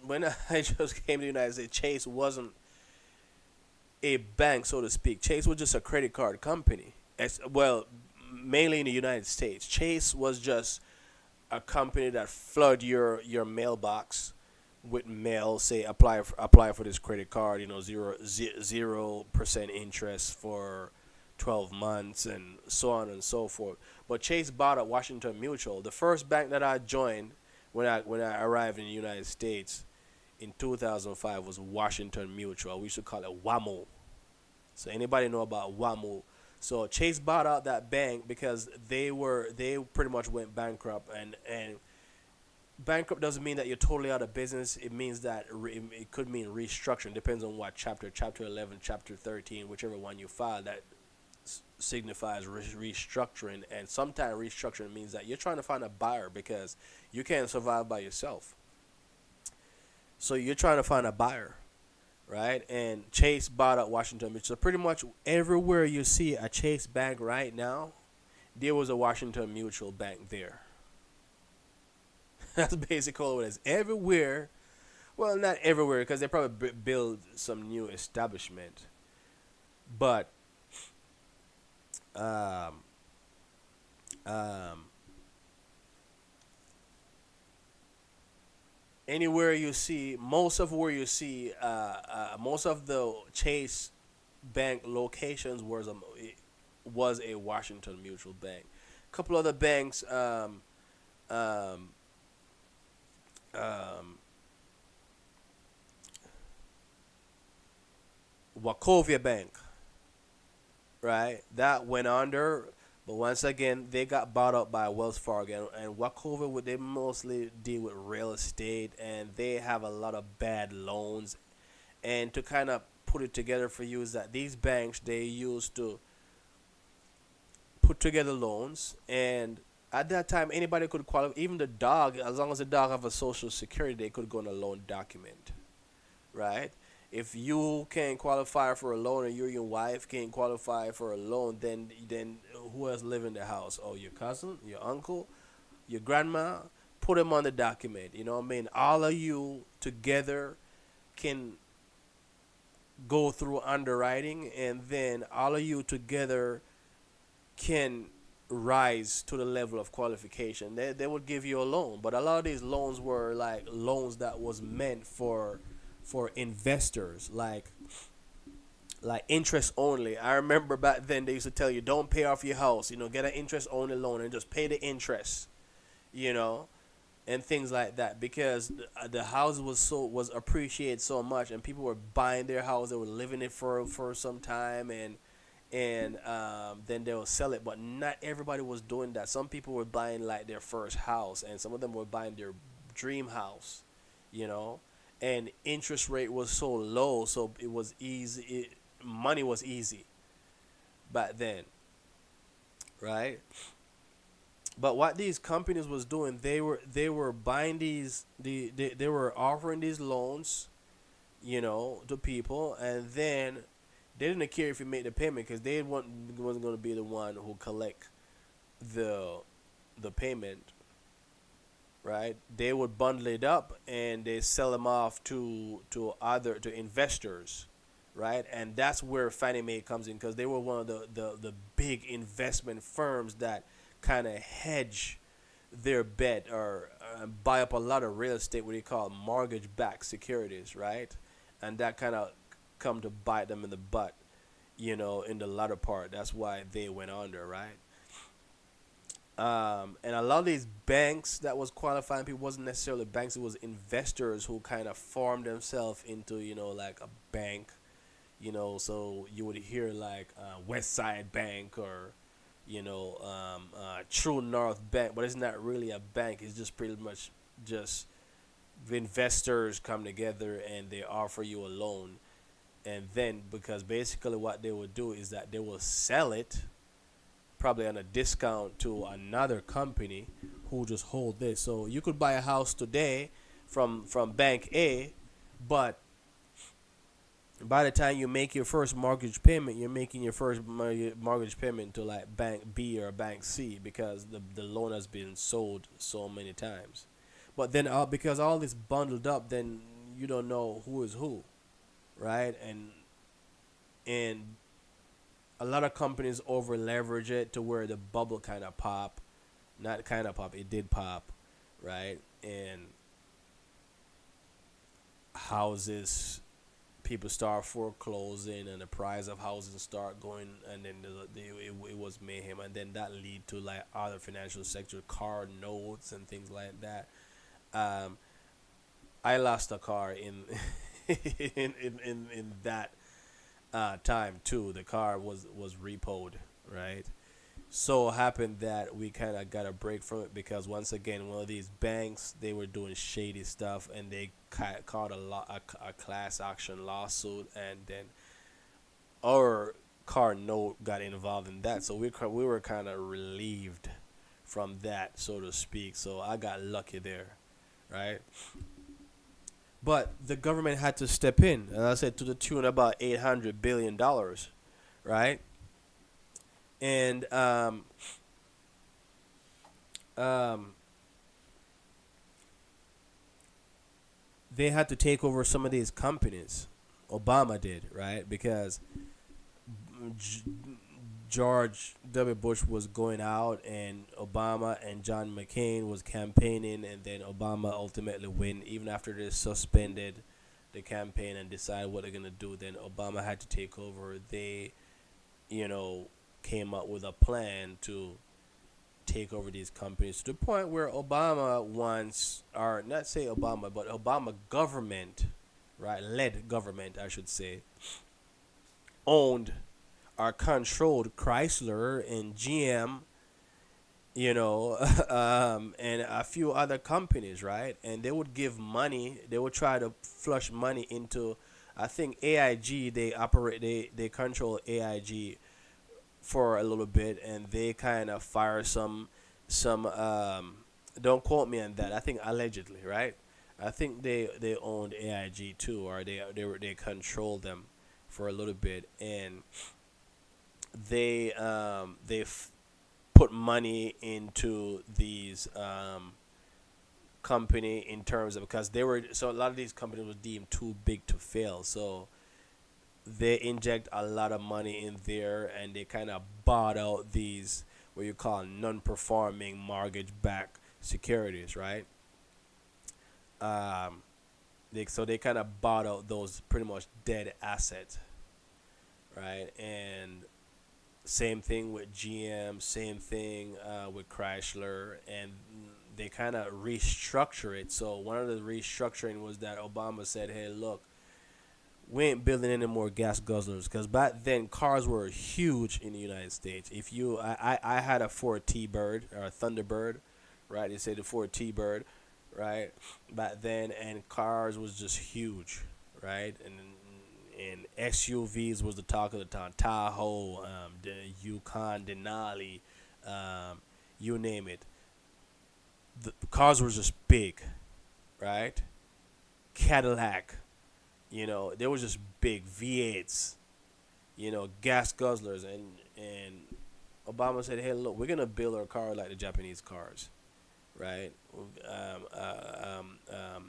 Speaker 1: I just came to the United States, Chase wasn't a bank, so to speak. Chase was just a credit card company. Mainly in the United States. Chase was just a company that flood your mailbox with mail, say apply for this credit card, 0% interest for 12 months and so on and so forth. But Chase bought up Washington Mutual. The first bank that I joined when I arrived in the United States in 2005 was Washington Mutual. We used to call it WAMU. So anybody know about WAMU? So Chase bought out that bank because they pretty much went bankrupt, and bankrupt doesn't mean that you're totally out of business. It means that it could mean restructuring. Depends on what chapter 11, chapter 13, whichever one you file. That signifies restructuring, and sometimes restructuring means that you're trying to find a buyer because you can't survive by yourself. So you're trying to find a buyer, right? And Chase bought up Washington Mutual. So pretty much everywhere you see a Chase Bank right now, there was a Washington Mutual Bank there. That's basically what it is. Everywhere, well, not everywhere, because they probably build some new establishment, but anywhere you see, most of where you see, most of the Chase Bank locations was a Washington Mutual Bank. A couple other banks, Wachovia Bank, right? That went under, but once again, they got bought up by Wells Fargo. And Wachovia, they mostly deal with real estate, and they have a lot of bad loans. And to kind of put it together for you is that these banks, they used to put together loans, and at that time, anybody could qualify. Even the dog, as long as the dog have a social security, they could go on a loan document, right? If you can qualify for a loan, or you and your wife can qualify for a loan, then who else live in the house? Oh, your cousin, your uncle, your grandma. Put them on the document. You know what I mean? All of you together can go through underwriting, and then all of you together can rise to the level of qualification. They would give you a loan, but a lot of these loans were like loans that was meant for investors, like interest only. I remember back then they used to tell you, don't pay off your house, get an interest only loan and just pay the interest, and things like that, because the house was appreciated so much, and people were buying their house, they were living it for some time, and then they'll sell it. But not everybody was doing that. Some people were buying like their first house, and some of them were buying their dream house, and interest rate was so low, so it was easy. Money was easy back then, right? But what these companies was doing, they were buying they were offering these loans, to people, and then they didn't care if you made the payment, because they wasn't going to be the one who collect the payment, right? They would bundle it up and they sell them off to investors, right? And that's where Fannie Mae comes in, because they were one of the big investment firms that kind of hedge their bet, or buy up a lot of real estate, what they call mortgage-backed securities, right? And that kind of come to bite them in the butt, in the latter part. That's why they went under, right? And a lot of these banks that was qualifying people wasn't necessarily banks, it was investors who kind of formed themselves into, like a bank, so you would hear like West Side Bank, or True North Bank, but it's not really a bank. It's just pretty much just the investors come together and they offer you a loan. And then, because basically what they would do is that they will sell it probably on a discount to another company who just hold this. So you could buy a house today from Bank A, but by the time you make your first mortgage payment, you're making your first mortgage payment to like Bank B or Bank C, because the loan has been sold so many times. But then because all this bundled up, then you don't know who is who, right? And a lot of companies over leverage it to where the bubble kind of pop. Not kind of pop, it did pop, right? And houses, people start foreclosing, and the price of houses start going, and then it was mayhem, and then that lead to like other financial sector, car notes and things like that. I lost a car in in that time too. The car was repoed, right? So happened that we kind of got a break from it, because once again, one of these banks, they were doing shady stuff, and they caught a class action lawsuit, and then our car note got involved in that, so we were kind of relieved from that, so to speak. So I got lucky there, right? But the government had to step in, and I said to the tune of about $800 billion, right? And they had to take over some of these companies. Obama did, right? Because G- George W. Bush was going out, and Obama and John McCain was campaigning, and then Obama ultimately win. Even after they suspended the campaign and decided what they're gonna do, then Obama had to take over. They, came up with a plan to take over these companies to the point where Obama wants, or not say Obama, but Obama government, right, led government, I should say, owned or controlled Chrysler and GM, and a few other companies, right? And they would give money. They would try to flush money into, I think AIG. They control AIG for a little bit, and they kind of fire some. Don't quote me on that. I think allegedly, right? I think they owned AIG too, or they controlled them for a little bit, and they put money into these company in terms of, because a lot of these companies were deemed too big to fail, so they inject a lot of money in there, and they kind of bought out these what you call non-performing mortgage-backed securities, right? They kind of bought out those pretty much dead assets, right? And same thing with GM, same thing with Chrysler, and they kind of restructure it. So one of the restructuring was that Obama said, "Hey, look, we ain't building any more gas guzzlers," because back then cars were huge in the United States. If you, I had a Ford T-Bird or a Thunderbird, right? They say the Ford T-Bird, right? Back then, and cars was just huge, right? And SUVs was the talk of the town. Tahoe, the Yukon, Denali, you name it. The cars were just big, right? Cadillac. They were just big V8s, gas guzzlers, and Obama said, "Hey, look, we're gonna build our car like the Japanese cars, right?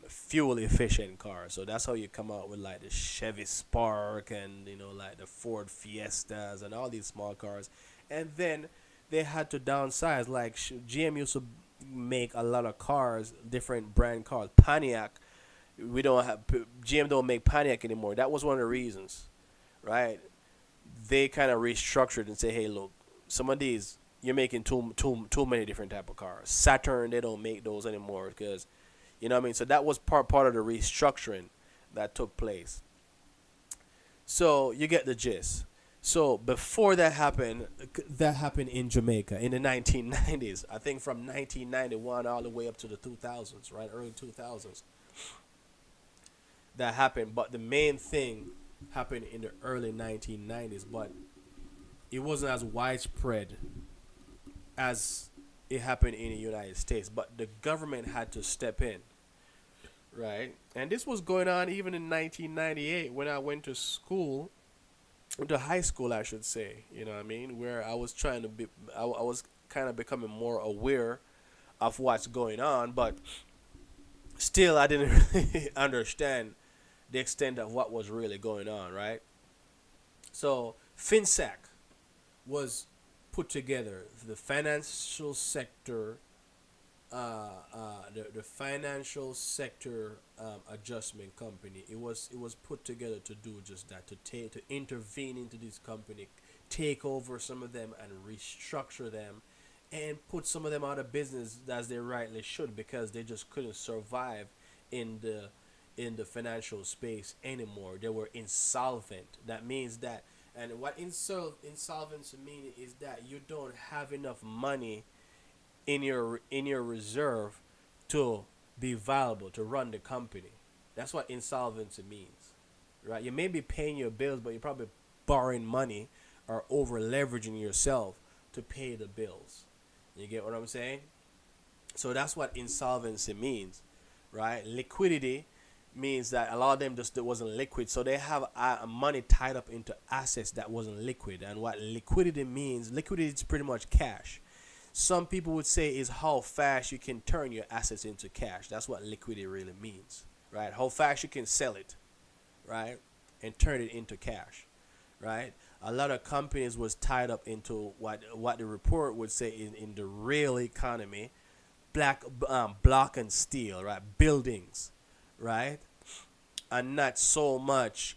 Speaker 1: Fuel efficient cars." So that's how you come out with like the Chevy Spark and like the Ford Fiestas and all these small cars, and then they had to downsize. Like GM used to make a lot of cars, different brand cars, Pontiac. GM don't make Pontiac anymore. That was one of the reasons, right? They kind of restructured and say, "Hey, look, some of these you're making too many different type of cars. Saturn, they don't make those anymore because, you know what I mean." So that was part of the restructuring that took place. So you get the gist. So before that happened in Jamaica in the 1990s. I think from 1991 all the way up to the 2000s, right, early 2000s. That happened, but the main thing happened in the early 1990s, but it wasn't as widespread as it happened in the United States, but the government had to step in, right? And this was going on even in 1998 when I went to school, to high school, I should say, you know what I mean, where I was trying to be, I was kind of becoming more aware of what's going on, but still I didn't really understand the extent of what was really going on, right? So Finsac was put together, the financial sector, the financial sector adjustment company. It was put together to do just that, to intervene into this company, take over some of them and restructure them, and put some of them out of business as they rightly should, because they just couldn't survive in the financial space anymore. They were insolvent. That means that, and what insolvency means is that you don't have enough money in your reserve to be viable, to run the company. That's what insolvency means, right? You may be paying your bills, but you're probably borrowing money are over leveraging yourself to pay the bills. You get what I'm saying? So that's what insolvency means, right? Liquidity means that a lot of them just wasn't liquid, so they have money tied up into assets that wasn't liquid. And what liquidity means, liquidity is pretty much cash. Some people would say is how fast you can turn your assets into cash. That's what liquidity really means, right? How fast you can sell it, right, and turn it into cash, right? A lot of companies was tied up into what the report would say in the real economy, block and steel, right? Buildings, right? And not so much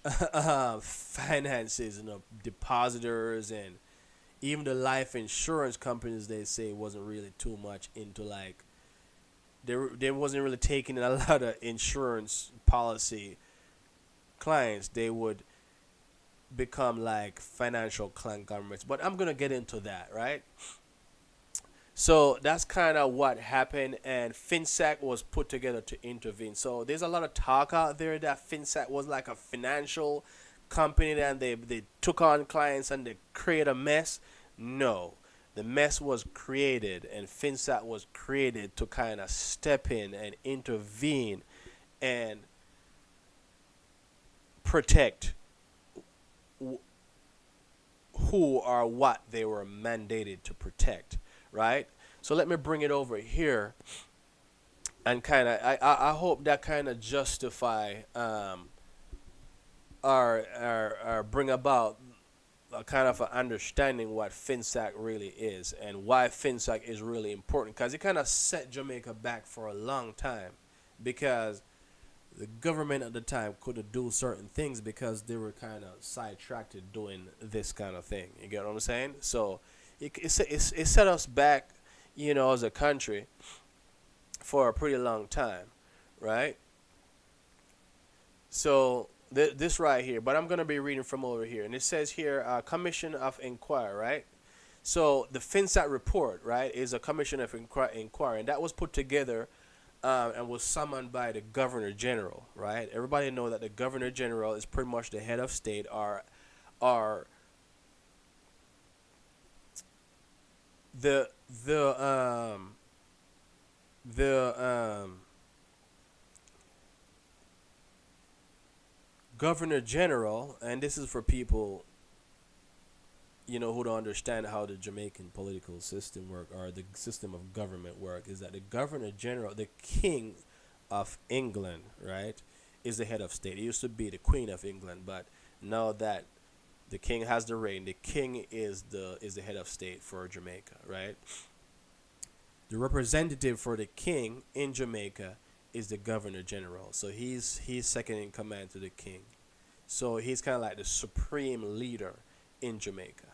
Speaker 1: finances, depositors, and even the life insurance companies, they say wasn't really too much into, like, they wasn't really taking a lot of insurance policy clients. They would become like financial conglomerates, but I'm gonna get into that, right? So that's kind of what happened, and Finsac was put together to intervene. So there's a lot of talk out there that Finsac was like a financial company, and they took on clients and they create a mess. No, the mess was created, and Finsac was created to kind of step in and intervene and protect who or what they were mandated to protect, right? So let me bring it over here, and kind of I hope that kind of justify or bring about a kind of an understanding what Finsac really is and why Finsac is really important, because it kind of set Jamaica back for a long time, because the government at the time couldn't do certain things because they were kind of sidetracked doing this kind of thing. You get what I'm saying? So it set us back, as a country for a pretty long time, right? So this right here, but I'm going to be reading from over here. And it says here, Commission of Inquiry, right? So the Finsac Report, right, is a Commission of Inquiry. And that was put together and was summoned by the Governor General, right? Everybody know that the Governor General is pretty much the head of state, or the Governor General, and this is for people who don't understand how the Jamaican political system work, or the system of government work, is that the Governor General, the King of England, right, is the head of state. It used to be the Queen of England, but now that the King has the reign, the King is the head of state for Jamaica, right? The representative for the King in Jamaica is the Governor General. So he's second in command to the King. So he's kind of like the supreme leader in Jamaica,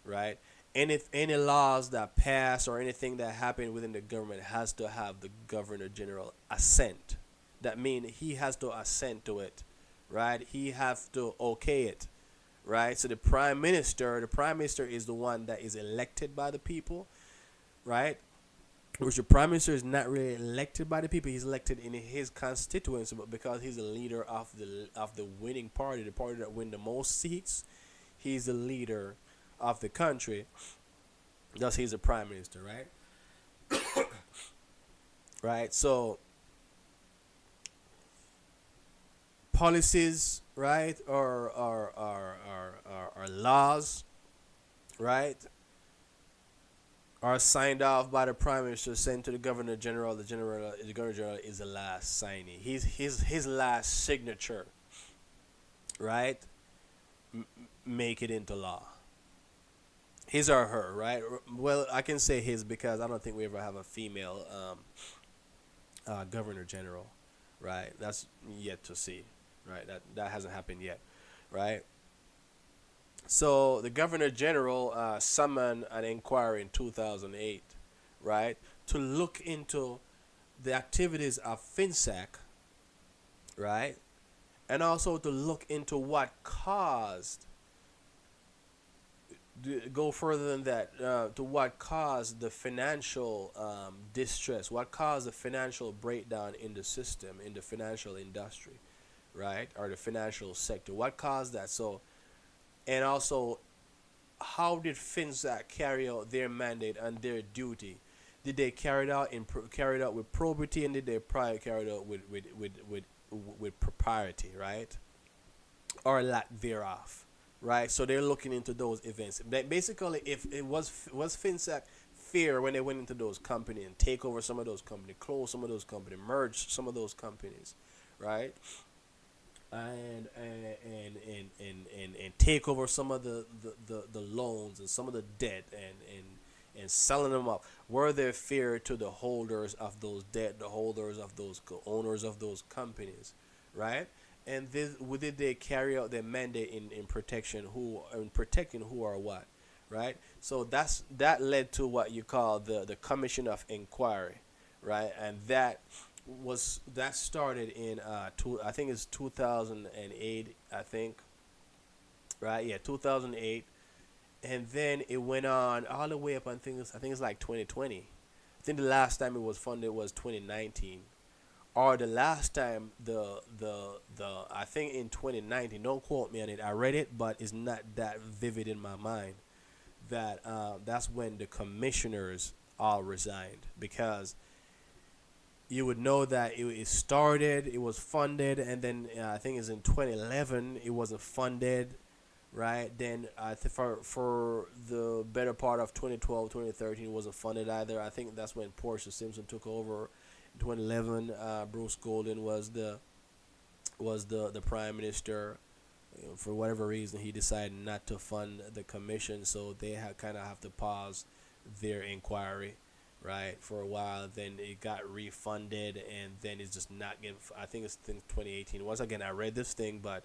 Speaker 1: right? And if any laws that pass or anything that happen within the government has to have the Governor General assent. That means he has to assent to it, right? He has to okay it, right? So the Prime Minister is the one that is elected by the people, right? Which the Prime Minister is not really elected by the people. He's elected in his constituency, but because he's the leader of the winning party, the party that win the most seats, he's the leader of the country. Thus, he's the Prime Minister, right? Right. So policies, right, or laws, right, are signed off by the Prime Minister, sent to the Governor General. The Governor General is the last signee. His last signature, right, make it into law. His or her, right? Well, I can say his because I don't think we ever have a female Governor General, right? That's yet to see, right? That hasn't happened yet, right? So the Governor General summoned an inquiry in 2008, right, to look into the activities of Finsac, right, and also to look into what caused, go further than that, to what caused the financial distress, what caused the financial breakdown in the system, in the financial industry, right, or the financial sector, what caused that. So, and also how did Finsac carry out their mandate and their duty? Did they carry it out carry it out with probity, and did they probably carry it out with propriety, right? Or lack thereof, right? So they're looking into those events. Basically, if it was Finsac fair when they went into those companies and take over some of those companies, close some of those companies, merge some of those companies, right? And take over some of the loans and some of the debt and selling them up. Were they fair to the holders of those debt, the holders of those owners of those companies, right? And did they carry out their mandate in protecting who or what, right? So that led to what you call the Commission of Inquiry, right? And that started in I think it's 2008, I think, right? Yeah, 2008, and then it went on all the way up. I think it's like 2020. I think the last time it was funded was 2019, or the last time the I think in 2019. Don't quote me on it. I read it, but it's not that vivid in my mind. That's when the commissioners all resigned, because you would know that it started, it was funded, and then I think it's in 2011 it wasn't funded, right? Then for the better part of 2012, 2013 it wasn't funded either. I think that's when Portia Simpson took over. In 2011, Bruce Golden was the prime minister. For whatever reason, he decided not to fund the commission, so they kind of have to pause their inquiry, right, for a while. Then it got refunded, and then it's just not getting. I think it's in 2018. Once again, I read this thing, but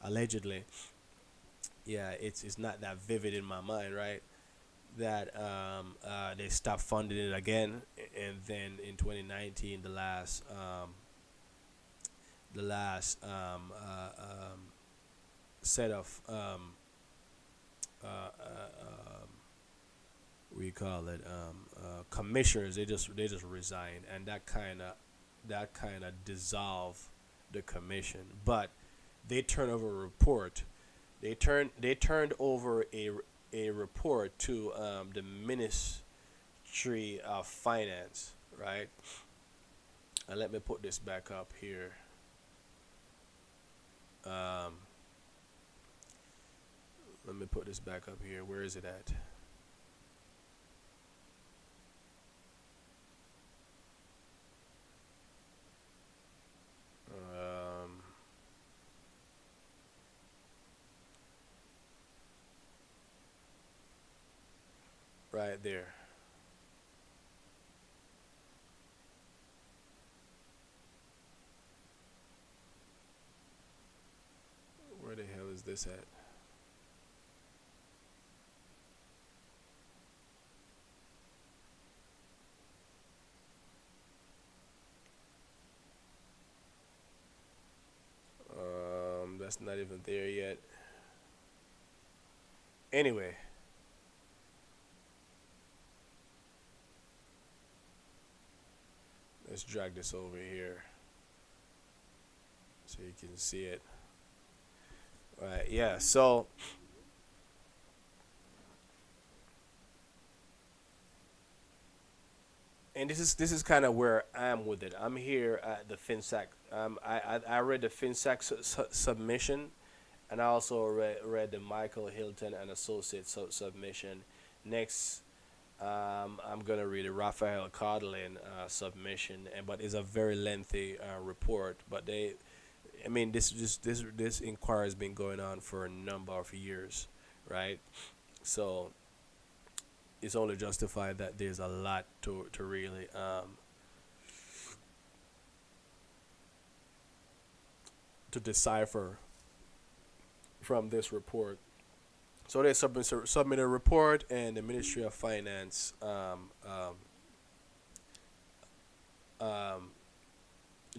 Speaker 1: allegedly, yeah, it's not that vivid in my mind, right? That they stopped funding it again, and then in 2019, the last set of we call it commissioners, they just resigned, and that kind of dissolved the commission. But they turned over a report. They turned over a report to the Ministry of Finance, right? And let me put this back up here. Let me put this back up here. Where is it at? Right there. Where the hell is this at? That's not even there yet. Anyway. Let's drag this over here so you can see it. All right, yeah, so and this is kind of where I'm with it. I'm here at the Finsac. I read the Finsac submission, and I also read the Michael Hilton and Associates submission. Next, I'm gonna read a Raphael Codlin submission, but it's a very lengthy report. But this inquiry has been going on for a number of years, right? So it's only justified that there's a lot to really to decipher from this report. So they submit a report, and the Ministry of Finance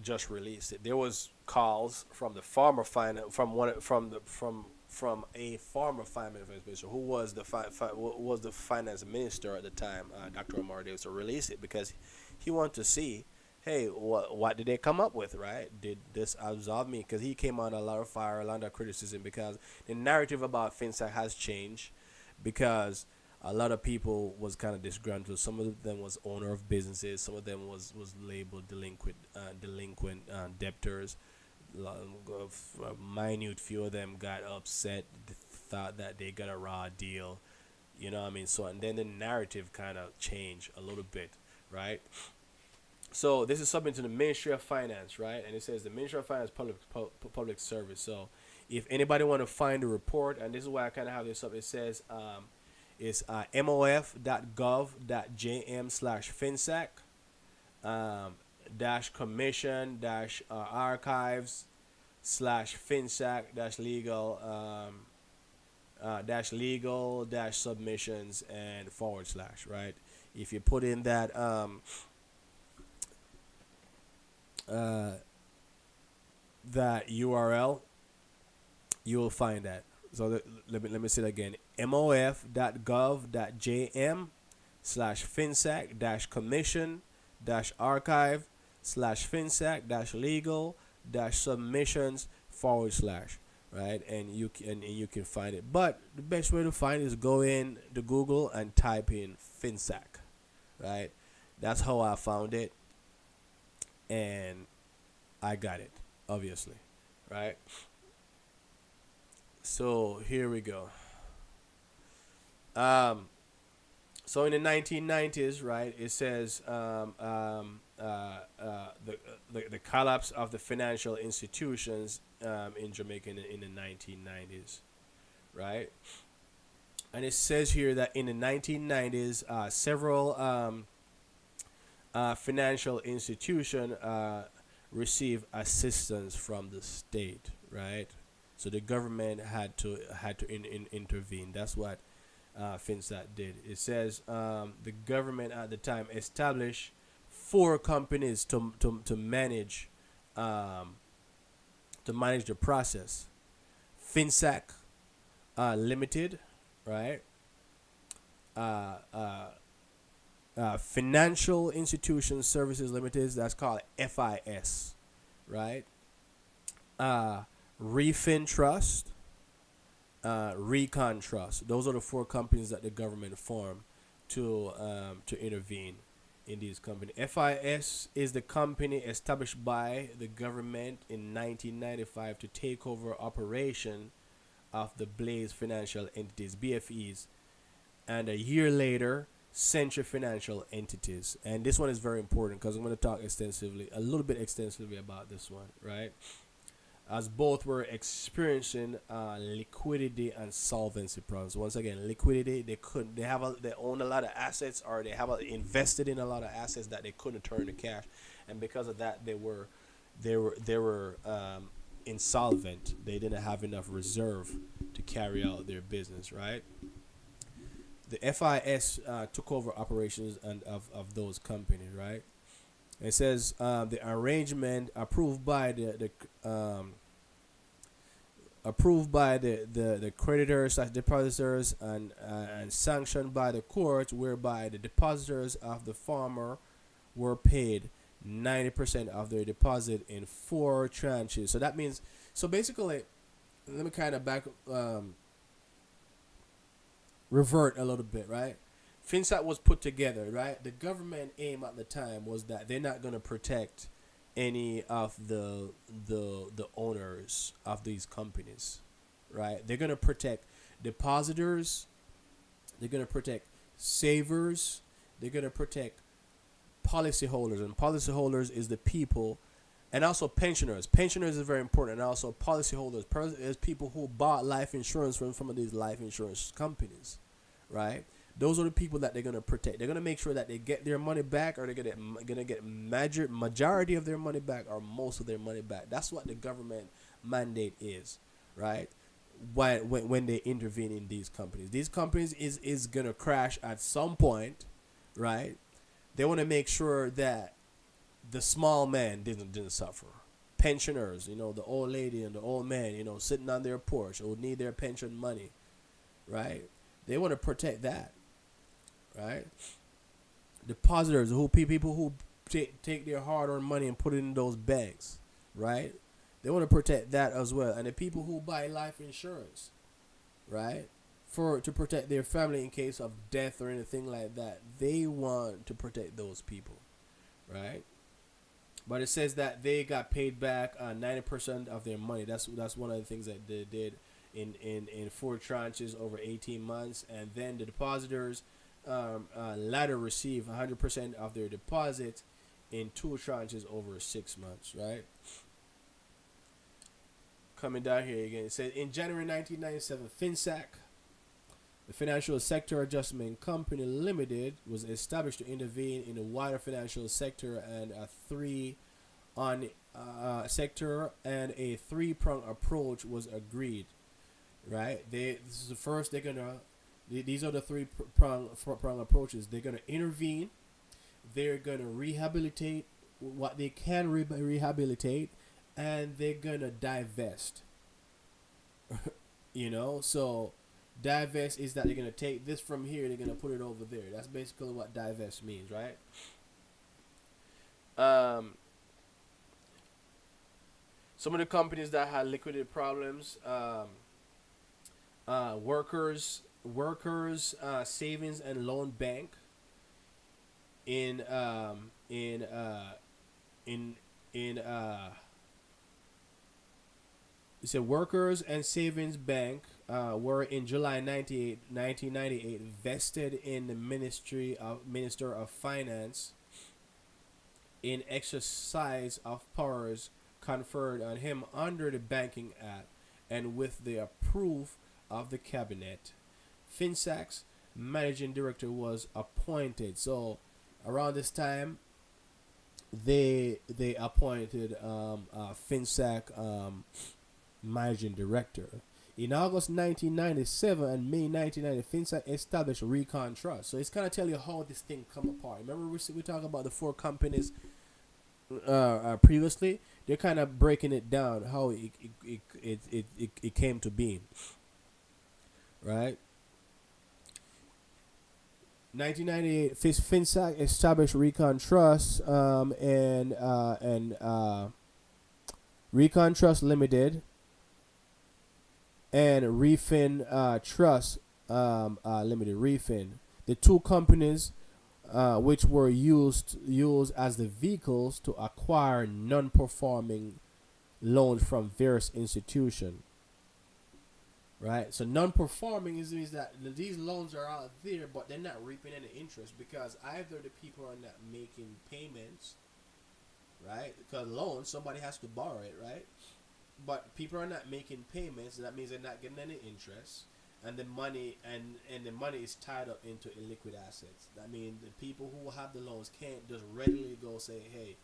Speaker 1: just released it. There was calls from the former finance from a former finance minister who was the finance minister at the time, Dr. Omar Davis, to release it because he wanted to see, hey, what did they come up with, right? Did this absolve me? Because he came on a lot of fire, a lot of criticism, because the narrative about Finsac has changed because a lot of people was kind of disgruntled. Some of them was owner of businesses. Some of them was labeled delinquent debtors. A minute few of them got upset, thought that they got a raw deal. You know what I mean? So, and then the narrative kind of changed a little bit, right? So this is submitted to the Ministry of Finance, right? And it says the Ministry of Finance public service. So if anybody want to find the report, and this is why I kind of have this up, it says it's mof.gov.jm/finsac dash commission dash archives slash finsac dash legal dash submissions and / right? If you put in that that URL, you will find that. So let me say it again: mof.gov.jm/finsac dash commission dash archive slash finsac dash legal dash submissions / right, and you can find it. But the best way to find it is go in to Google and type in Finsac, right? That's how I found it, and I got it, obviously, right? So here we go. So in the 1990s, right, it says the collapse of the financial institutions in Jamaica in the 1990s, right? And it says here that in the 1990s, several financial institutions received assistance from the state, right? So the government had to intervene. That's what Finsac did. It says the government at the time established 4 companies to manage the process. Finsac Limited, right? Financial Institution Services Limited. That's called FIS, right? Refin Trust. Recon Trust. Those are the 4 companies that the government formed to intervene in these companies. FIS is the company established by the government in 1995 to take over operation of the Blaze Financial Entities, BFEs, and a year later, Century Financial Entities. And this one is very important because I'm going to talk a little bit extensively about this one, right? As both were experiencing liquidity and solvency problems. Once again, liquidity, they own a lot of assets, or they have invested in a lot of assets that they couldn't turn to cash, and because of that, they were insolvent. They didn't have enough reserve to carry out their business, right? The FIS took over operations of those companies, right? It says the arrangement approved by the creditors / depositors and sanctioned by the court, whereby the depositors of the former were paid 90% of their deposit in 4 tranches. So that means, so basically, let me kind of revert a little bit, right? Finsac was put together, right? The government aim at the time was that they're not going to protect any of the owners of these companies, right? They're going to protect depositors, they're going to protect savers, they're going to protect policyholders, and policyholders is the people, and also pensioners. Pensioners is very important, and also policyholders is people who bought life insurance from some of these life insurance companies, right? Those are the people that they're going to protect. They're going to make sure that they get their money back, or they're going to get majority of their money back, or most of their money back. That's what the government mandate is, right? When they intervene in these companies is going to crash at some point, right? They want to make sure that the small man didn't suffer. Pensioners, the old lady and the old man, sitting on their porch, who need their pension money, right? They want to protect that, right? Depositors, people who take their hard-earned money and put it in those banks, right? They want to protect that as well. And the people who buy life insurance, right? to protect their family in case of death or anything like that. They want to protect those people, right? But it says that they got paid back 90% of their money. That's one of the things that they did in 4 tranches over 18 months, and then the depositors latter receive 100% of their deposit in 2 tranches over 6 months, right? Coming down here again, it says in January 1997, Finsac, the Financial Sector Adjustment Company Limited, was established to intervene in the wider financial sector, and a 3-prong approach was agreed. Right? This is the first. These are the 3-prong approaches. They're gonna intervene. They're gonna rehabilitate what they can rehabilitate, and they're gonna divest. So divest is that they're gonna take this from here, they're gonna put it over there. That's basically what divest means, right? Some of the companies that had liquidity problems, workers savings and loan bank it said Workers and Savings Bank were in July 1998 vested in the Minister of Finance in exercise of powers conferred on him under the Banking Act, and with the approval of the cabinet, Finsac's managing director was appointed. So around this time, they appointed Finsac managing director. In August 1997 and May 1990, Finsac established Recon Trust. So it's kind of tell you how this thing come apart. Remember we talked about the 4 companies previously. They're kind of breaking it down how it came to being. Right. 1998, Finsac established Recon Trust and Recon Trust Limited and Refin Trust Limited. Refin, the 2 companies which were used as the vehicles to acquire non-performing loans from various institutions. Right, so non-performing means that these loans are out there, but they're not reaping any interest because either the people are not making payments, right? Because loans, somebody has to borrow it, right? But people are not making payments. That means they're not getting any interest, and the money and the money is tied up into illiquid assets. That means the people who have the loans can't just readily go say, hey,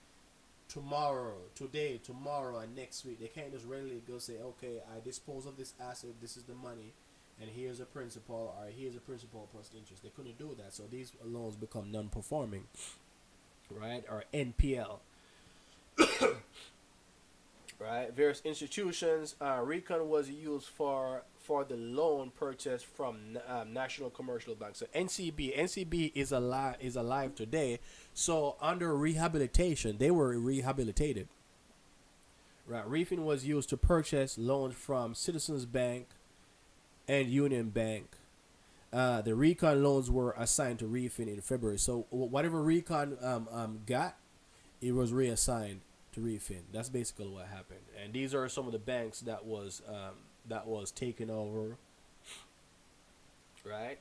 Speaker 1: today, tomorrow, and next week. They can't just readily go say, okay, I dispose of this asset, this is the money, and here's a principal, or here's a principal plus interest. They couldn't do that, so these loans become non-performing, right, or NPL. Right, various institutions. Recon was used for the loan purchase from National Commercial Bank. So NCB is alive today. So under rehabilitation, they were rehabilitated. Right, Refin was used to purchase loans from Citizens Bank and Union Bank. The Recon loans were assigned to Refin in February. So whatever Recon got, it was reassigned to Refin. That's basically what happened. And these are some of the banks that was taken over. Right.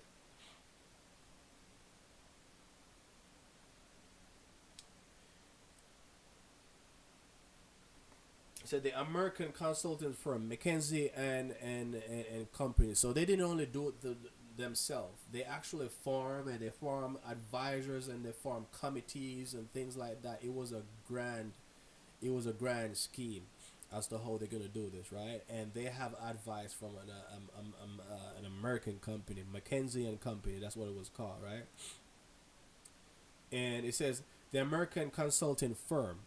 Speaker 1: So the American consulting firm McKinsey and company. So they didn't only do it themselves. They actually form advisors, and they form committees and things like that. It was a grand scheme as to how they're gonna do this, right? And they have advice from an American company, McKinsey and Company. That's what it was called, right? And it says the American consulting firm,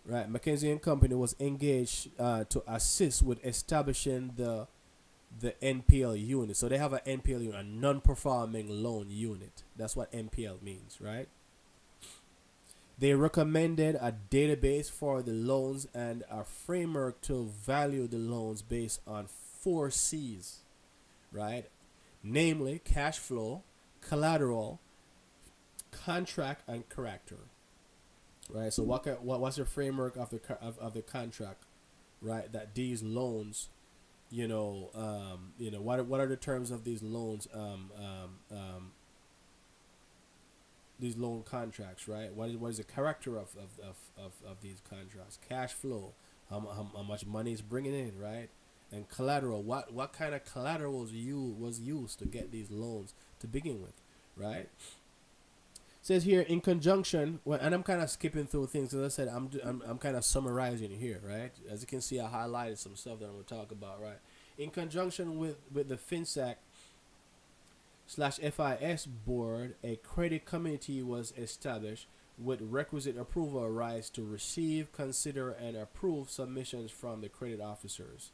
Speaker 1: right, McKinsey and Company, was engaged to assist with establishing the NPL unit. So they have an NPL unit, a non-performing loan unit. That's what NPL means, right? They recommended a database for the loans and a framework to value the loans based on 4 C's, right? namely cash flow, collateral, contract, and character. Right. So what's the framework of of the contract, right? That these loans, what are the terms of these loans? These loan contracts, right? What is the character of these contracts? Cash flow, how much money is bringing in, right? And collateral, what kind of collateral was used to get these loans to begin with, right? Says here in conjunction, and I'm kind of skipping through things. As I said, I'm kind of summarizing here, right? As you can see, I highlighted some stuff that I'm going to talk about, right? In conjunction with the Finsac/FIS board, a credit committee was established with requisite approval rights to receive, consider, and approve submissions from the credit officers.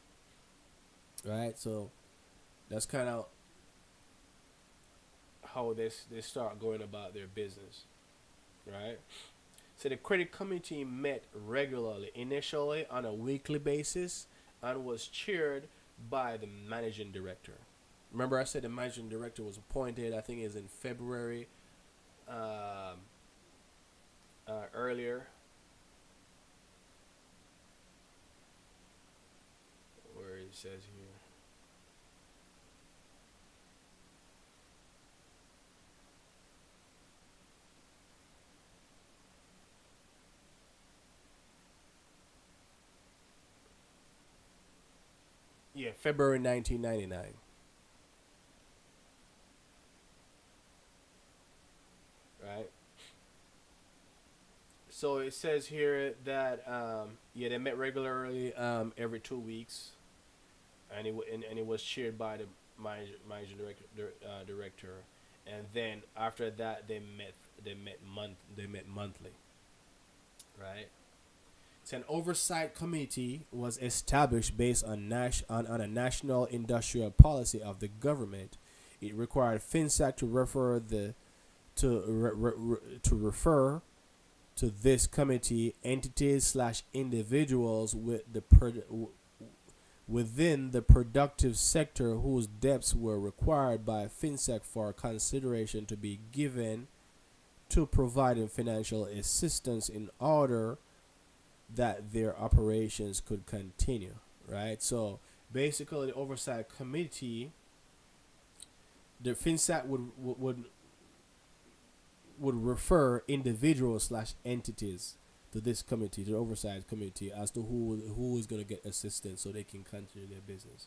Speaker 1: Right, so that's kind of how they start going about their business, right? So the credit committee met regularly, initially on a weekly basis, and was chaired by the managing director. Remember, I said the managing director was appointed, I think it was in February earlier. Where it says here. Yeah, February 1999. Right. So it says here that they met regularly every 2 weeks, and it was chaired by the managing director, and then after that they met monthly, right? So an oversight committee was established based on a national industrial policy of the government. It required Finsac to refer to this committee entities/individuals within the productive sector whose debts were required by Finsac for consideration to be given to providing financial assistance in order that their operations could continue, right? So basically, the oversight committee, the Finsac would refer individuals/entities to this committee, the oversight committee, as to who is going to get assistance so they can continue their business,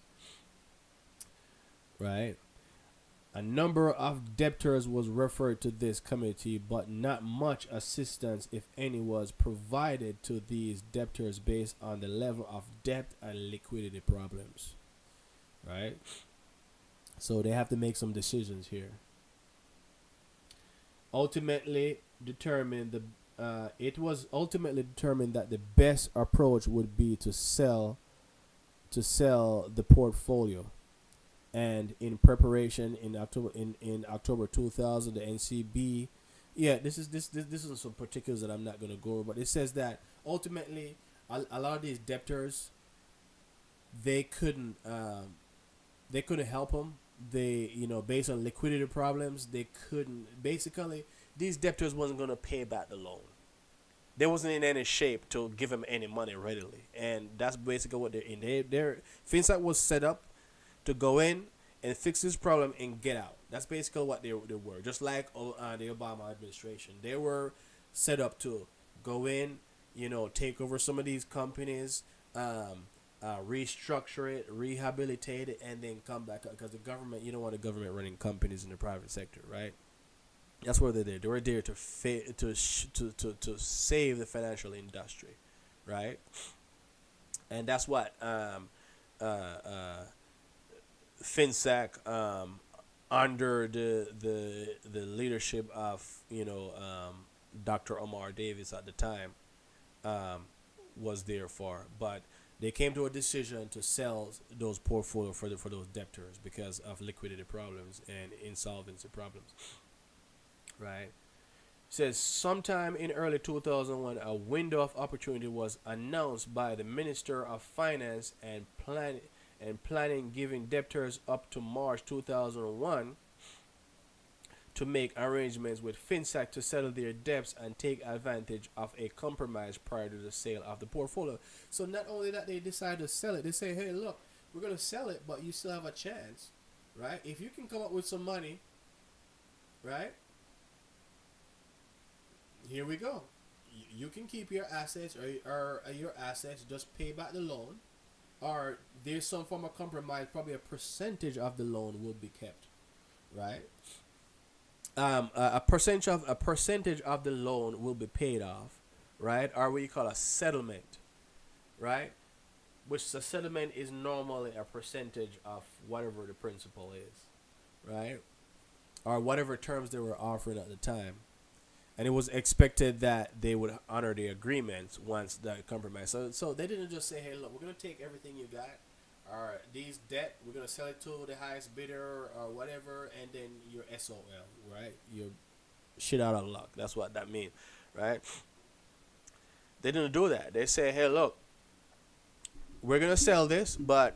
Speaker 1: right? A number of debtors was referred to this committee, but not much assistance, if any, was provided to these debtors based on the level of debt and liquidity problems, right? So they have to make some decisions here. It was ultimately determined that the best approach would be to sell the portfolio. And in preparation, in October 2000, the NCB, this is some particulars that I'm not going to go over, but it says that ultimately a lot of these debtors, they couldn't help them. They, based on liquidity problems, they couldn't. Basically, these debtors wasn't going to pay back the loan. They wasn't in any shape to give them any money readily, and that's basically what they're in. Finsac was set up to go in and fix this problem and get out. That's basically what they were. Just like the Obama administration, they were set up to go in, take over some of these companies, restructure it, rehabilitate it, and then come back up. Because the government, you don't want the government running companies in the private sector, right? That's what they're there. They were there to save the financial industry, right? And that's what Finsac, under the leadership of Dr. Omar Davis at the time, was there for. But they came to a decision to sell those portfolio for those debtors because of liquidity problems and insolvency problems, right? Says sometime in early 2001, a window of opportunity was announced by the Minister of Finance and and planning giving debtors up to March 2001 to make arrangements with Finsac to settle their debts and take advantage of a compromise prior to the sale of the portfolio. So not only that they decide to sell it, they say, hey, look, we're going to sell it, but you still have a chance, right? If you can come up with some money, right? Here we go. You can keep your assets or your assets, just pay back the loan, or there's some form of compromise, probably a percentage of the loan will be kept, right? A percentage of the loan will be paid off, right? Or what you call a settlement, right? Which the settlement is normally a percentage of whatever the principal is, right? Or whatever terms they were offering at the time. And it was expected that they would honor the agreements once that compromise. So they didn't just say, hey, look, we're going to take everything you got, or these debt, we're going to sell it to the highest bidder or whatever, and then you're SOL, right? You're shit out of luck. That's what that means, right? They didn't do that. They say, hey, look, we're going to sell this, but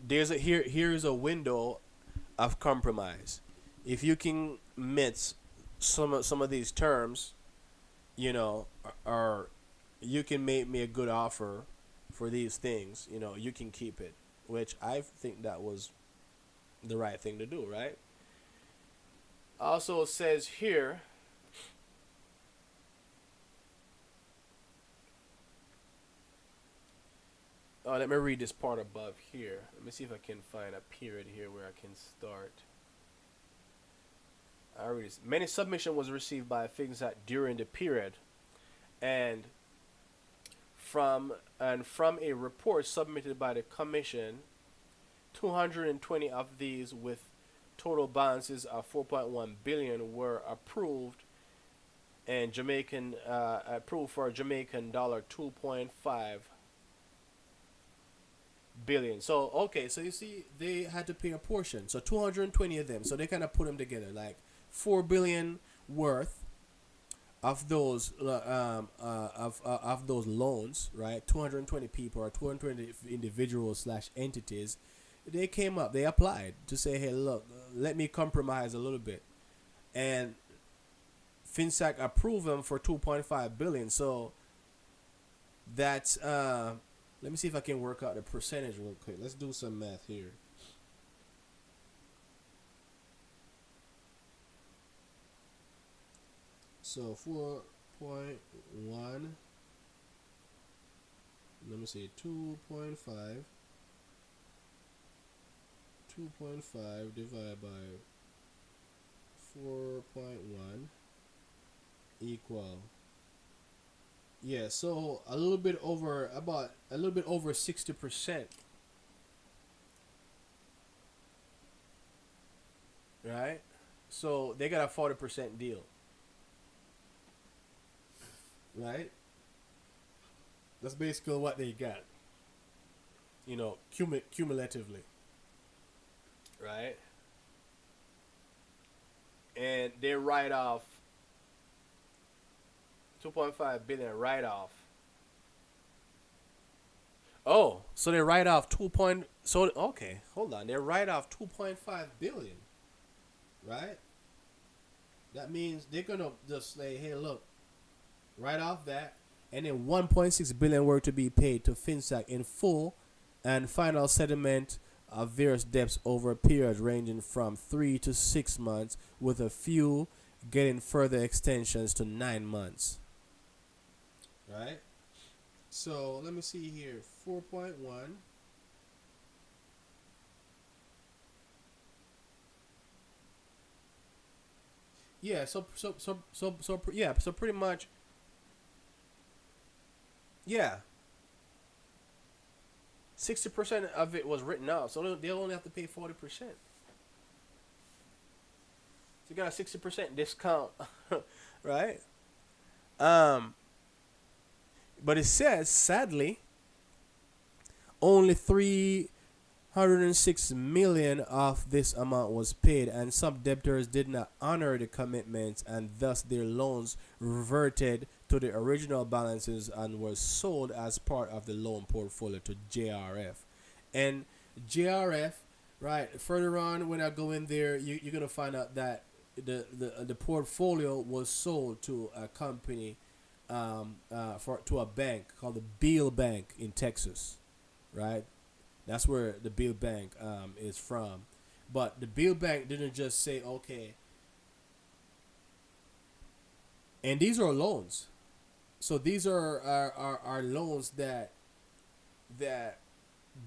Speaker 1: here's a window of compromise. If you can meet some of these terms, you know, or you can make me a good offer for these things, you know, you can keep it, which I think that was the right thing to do, right? Also says here, let me read this part above here. Let me see if I can find a period here where I can start. Many submission was received by Finsac during the period, and from a report submitted by the commission, 220 of these with total balances of 4.1 billion were approved, and approved for Jamaican dollar 2.5 billion. So okay, so you see they had to pay a portion. So 220 of them. So they kind of put them together, like 4 billion worth of those of those loans, right? 220 people or 220 individuals / entities. They came up, they applied to say, hey, look, let me compromise a little bit, and Finsac approved them for 2.5 billion. So that's let me see if I can work out the percentage real quick. Let's do some math here. So 4.1, let me see, 2.5 divided by 4.1 equal, yeah, so a little bit over 60%, right? So they got a 40% deal, right? That's basically what they got, you know, cumulatively, right? And they write off 2.5 billion write-off. Oh, so they write off okay, hold on. They write off 2.5 billion, right? That means they're gonna just say, hey, look, write off that, and then 1.6 billion were to be paid to Finsac in full, and final settlement of various debts over a period ranging from 3 to 6 months, with a few getting further extensions to 9 months. Right? So let me see here. 4.1. Yeah, so pretty much, yeah, 60% of it was written off, so they only have to pay 40%. So you got a 60% discount, right? But it says, sadly, only 306 million of this amount was paid, and some debtors did not honor the commitments, and thus their loans reverted to the original balances and were sold as part of the loan portfolio to JRF. And JRF, right? Further on, when I go in there, you're gonna find out that the portfolio was sold to a company, to a bank called the Beale Bank in Texas, right? That's where the Beale Bank is from. But the Beale Bank didn't just say, okay, and these are loans. So these are loans that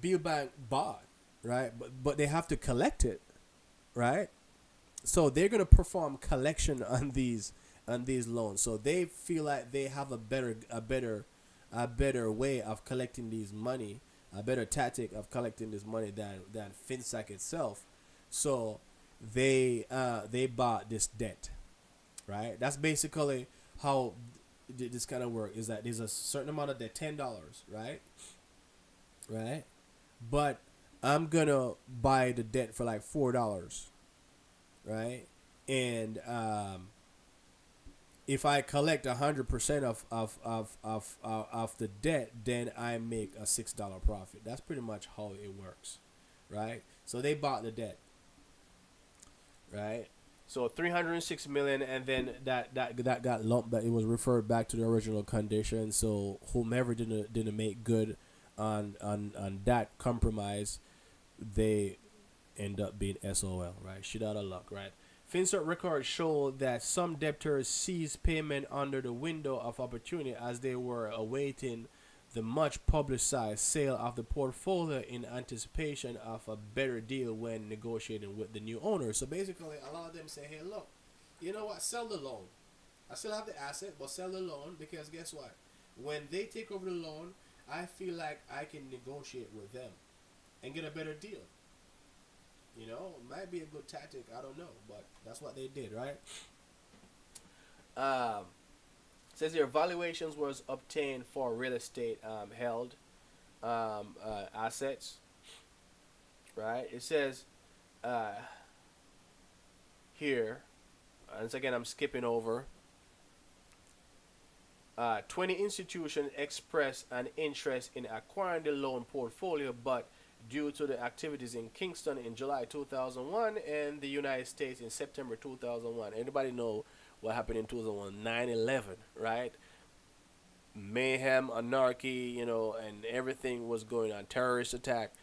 Speaker 1: Beale Bank bought, right? But they have to collect it, right? So they're gonna perform collection on these loans. So they feel like they have a better way of collecting these money, a better tactic of collecting this money than Finsac itself. So they bought this debt, right? That's basically how this kind of work, is that there's a certain amount of debt, $10, right? Right? But I'm gonna buy the debt for like $4, right? And if I collect 100% of the debt, then I make a $6 profit. That's pretty much how it works, right? So they bought the debt, right? So 306 million, and then that got lumped. That it was referred back to the original condition. So whomever didn't make good on that compromise, they end up being SOL, right? Shit out of luck, right? Finsac records show that some debtors ceased payment under the window of opportunity as they were awaiting the much publicized sale of the portfolio in anticipation of a better deal when negotiating with the new owner. So basically, a lot of them say, hey, look, you know what, sell the loan. I still have the asset, but sell the loan, because guess what? When they take over the loan, I feel like I can negotiate with them and get a better deal. You know, it might be a good tactic, I don't know, but that's what they did, right? Says here, valuations was obtained for real estate held assets, right? It says here, once again, I'm skipping over. 20 institutions expressed an interest in acquiring the loan portfolio, but due to the activities in Kingston in July 2001 and the United States in September 2001. Anybody know what happened in 2001? 9/11, right? Mayhem, anarchy, you know, and everything was going on. Terrorist attack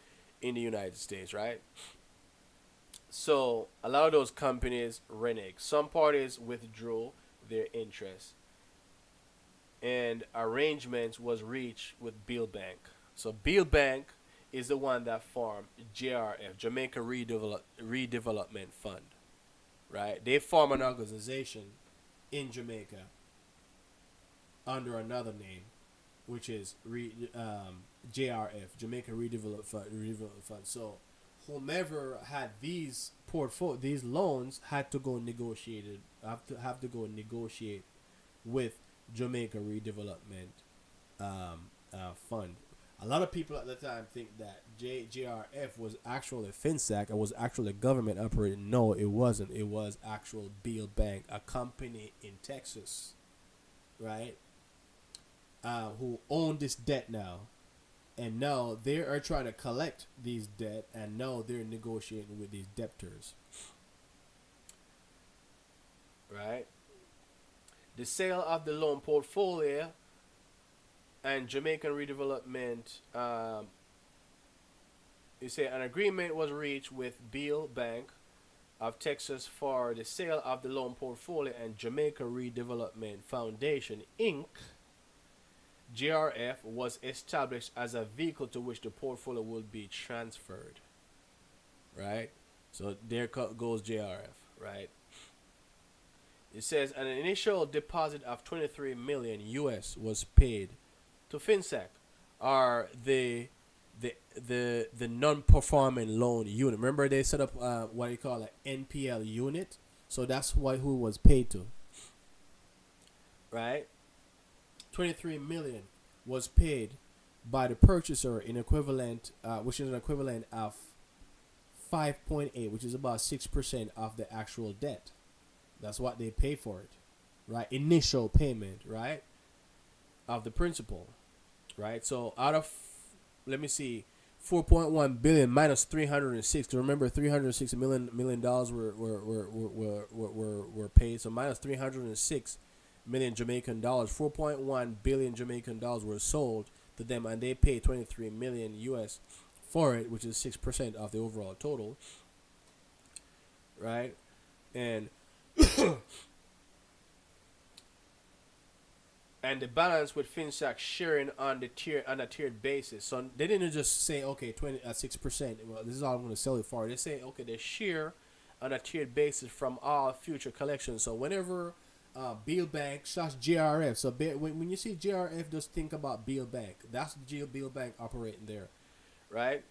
Speaker 1: in the United States, right? So a lot of those companies reneged. Some parties withdrew their interest, and arrangements was reached with Beale Bank. So Beale Bank is the one that formed JRF, Jamaica Redevelopment Fund, right? They form an organization in Jamaica under another name, which is JRF, Jamaica Redevelopment Fund. So whomever had these loans had to go have to go negotiate with Jamaica Redevelopment Fund. A lot of people at the time think that JRF was actually Finsac and was actually government operated. No, it wasn't. It was actual Beale Bank, a company in Texas, right? Who own this debt now. And now they are trying to collect these debt, and now they're negotiating with these debtors. Right? The sale of the loan portfolio and Jamaican redevelopment, you say an agreement was reached with Beale Bank of Texas for the sale of the loan portfolio and Jamaica Redevelopment Foundation, Inc. JRF was established as a vehicle to which the portfolio will be transferred. Right? So there goes JRF, right? It says an initial deposit of 23 million US was paid to Finsac, or the non-performing loan unit. Remember, they set up what you call an NPL unit. So that's who was paid to. Right? 23 million was paid by the purchaser in equivalent, which is an equivalent of 5.8, which is about 6% of the actual debt. That's what they pay for it, right? Initial payment, right, of the principal, right? So out of, let me see, 4.1 billion minus 306. Remember, 360 million dollars were paid. So minus 306 million Jamaican dollars. 4.1 billion Jamaican dollars were sold to them, and they paid 23 million US for it, which is 6% of the overall total. Right, and and the balance with Finsac sharing on a tiered basis. So they didn't just say, okay, 6%. Well, this is all I'm going to sell it for. They say, okay, they share on a tiered basis from all future collections. So whenever Beal Bank, slash JRF. So when you see JRF, just think about Beal Bank. That's the Beal Bank operating there, right?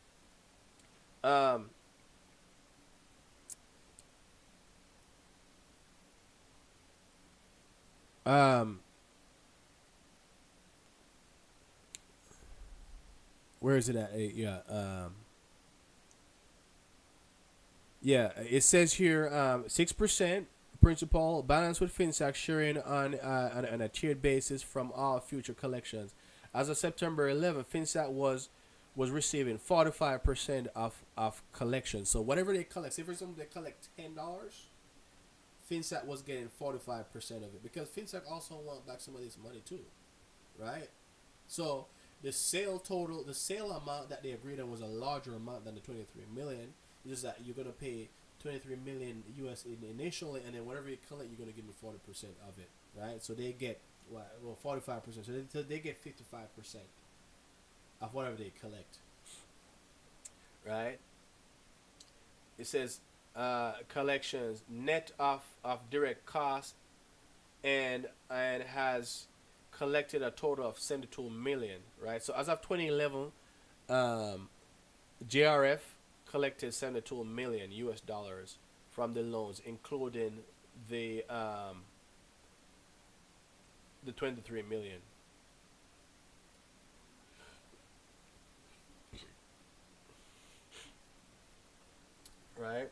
Speaker 1: Where is it at? Yeah, it says here 6% principal balance with Finsac sharing on a tiered basis from all future collections. As of September 11, Finsac was receiving 45% of collections. So whatever they collect, say for example they collect $10, Finsac was getting 45% of it, because Finsac also want back some of this money too, right? So the sale amount that they agreed on was a larger amount than the 23 million. It's just that you're gonna pay 23 million US initially, and then whatever you collect, you're gonna give me 40% of it, right? So they get 45%. So they get 55% of whatever they collect, right? It says collections net of direct costs, and has collected a total of 72 million, right? So as of 2011, JRF collected 72 million US dollars from the loans, including the 23 million. Right?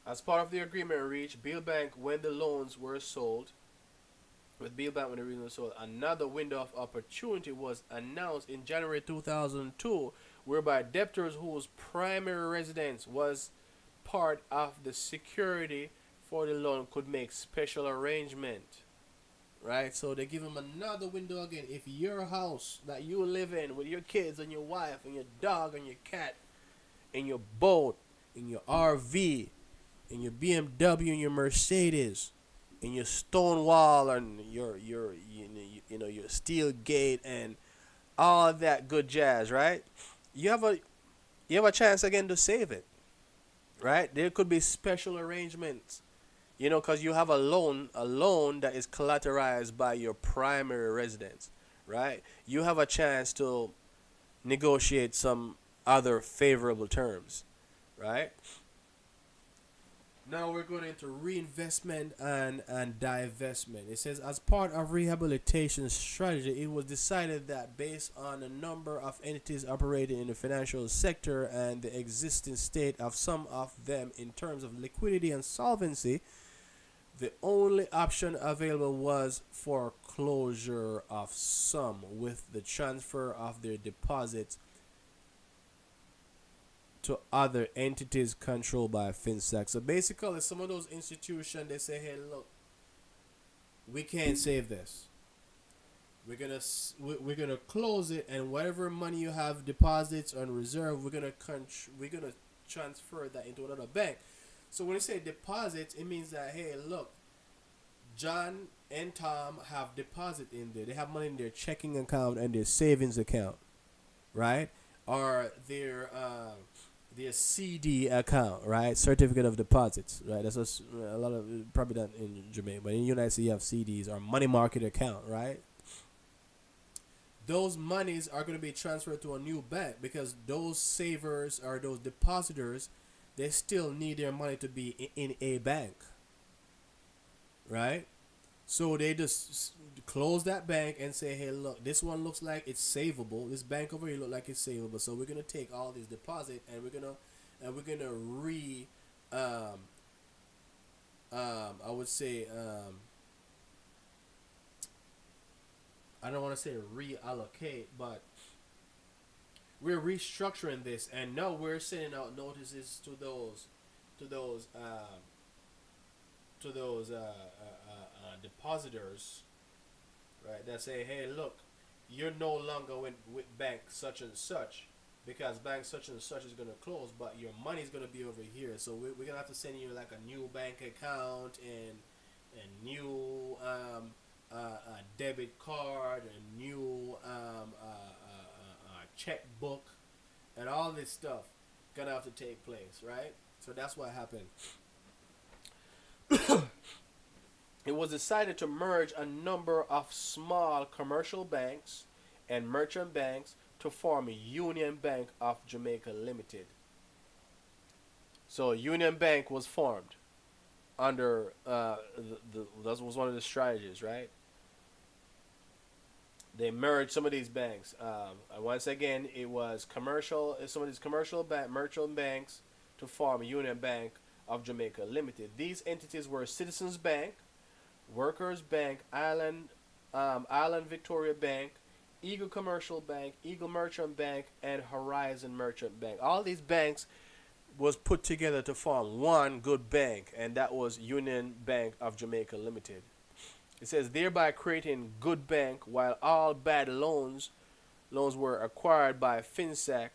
Speaker 1: As part of the agreement reached, Beal Bank, when the loans were sold, another window of opportunity was announced in January 2002, whereby debtors whose primary residence was part of the security for the loan could make special arrangement. Right? So they give them another window again. If your house that you live in with your kids and your wife and your dog and your cat and your boat and your RV and your BMW and your Mercedes and your stone wall and your steel gate and all that good jazz, right? You have a chance again to save it, right? There could be special arrangements, because you have a loan that is collateralized by your primary residence, right? You have a chance to negotiate some other favorable terms, right? Now we're going into reinvestment and divestment. It says, as part of rehabilitation strategy, it was decided that based on a number of entities operating in the financial sector and the existing state of some of them in terms of liquidity and solvency, the only option available was foreclosure of some, with the transfer of their deposits to other entities controlled by Finsac. So basically, some of those institutions, they say, hey, look, we can't save this. We're gonna close it, and whatever money you have deposits on reserve, we're gonna transfer that into another bank. So when you say deposits, it means that, hey, look, John and Tom have deposit in there. They have money in their checking account and their savings account, right? Or their CD account, right? Certificate of deposits, right? That's a lot of, probably not in Jamaica, but in the United States you have CDs or money market account, right? Those monies are going to be transferred to a new bank, because those savers or those depositors, they still need their money to be in a bank, right? So they just close that bank and say, hey, look, this one looks like it's savable. This bank over here look like it's savable. So we're gonna take all these deposit and we're gonna I would say I don't want to say reallocate, but we're restructuring this, and now we're sending out notices to those to those depositors, right? That say, hey, look, you're no longer with bank such and such, because bank such and such is going to close, but your money's going to be over here. So we're going to have to send you like a new bank account and a new debit card, a new checkbook, and all this stuff going to have to take place, right? So that's what happened. It was decided to merge a number of small commercial banks and merchant banks to form Union Bank of Jamaica Limited. So Union Bank was formed under that was one of the strategies, right? They merged some of these banks. Once again, it was some of these merchant banks to form Union Bank of Jamaica Limited. These entities were Citizens Bank, Workers Bank, Island Victoria Bank, Eagle Commercial Bank, Eagle Merchant Bank, and Horizon Merchant Bank. All these banks was put together to form one good bank, and that was Union Bank of Jamaica Limited. It says, thereby creating good bank, while all bad loans were acquired by Finsac.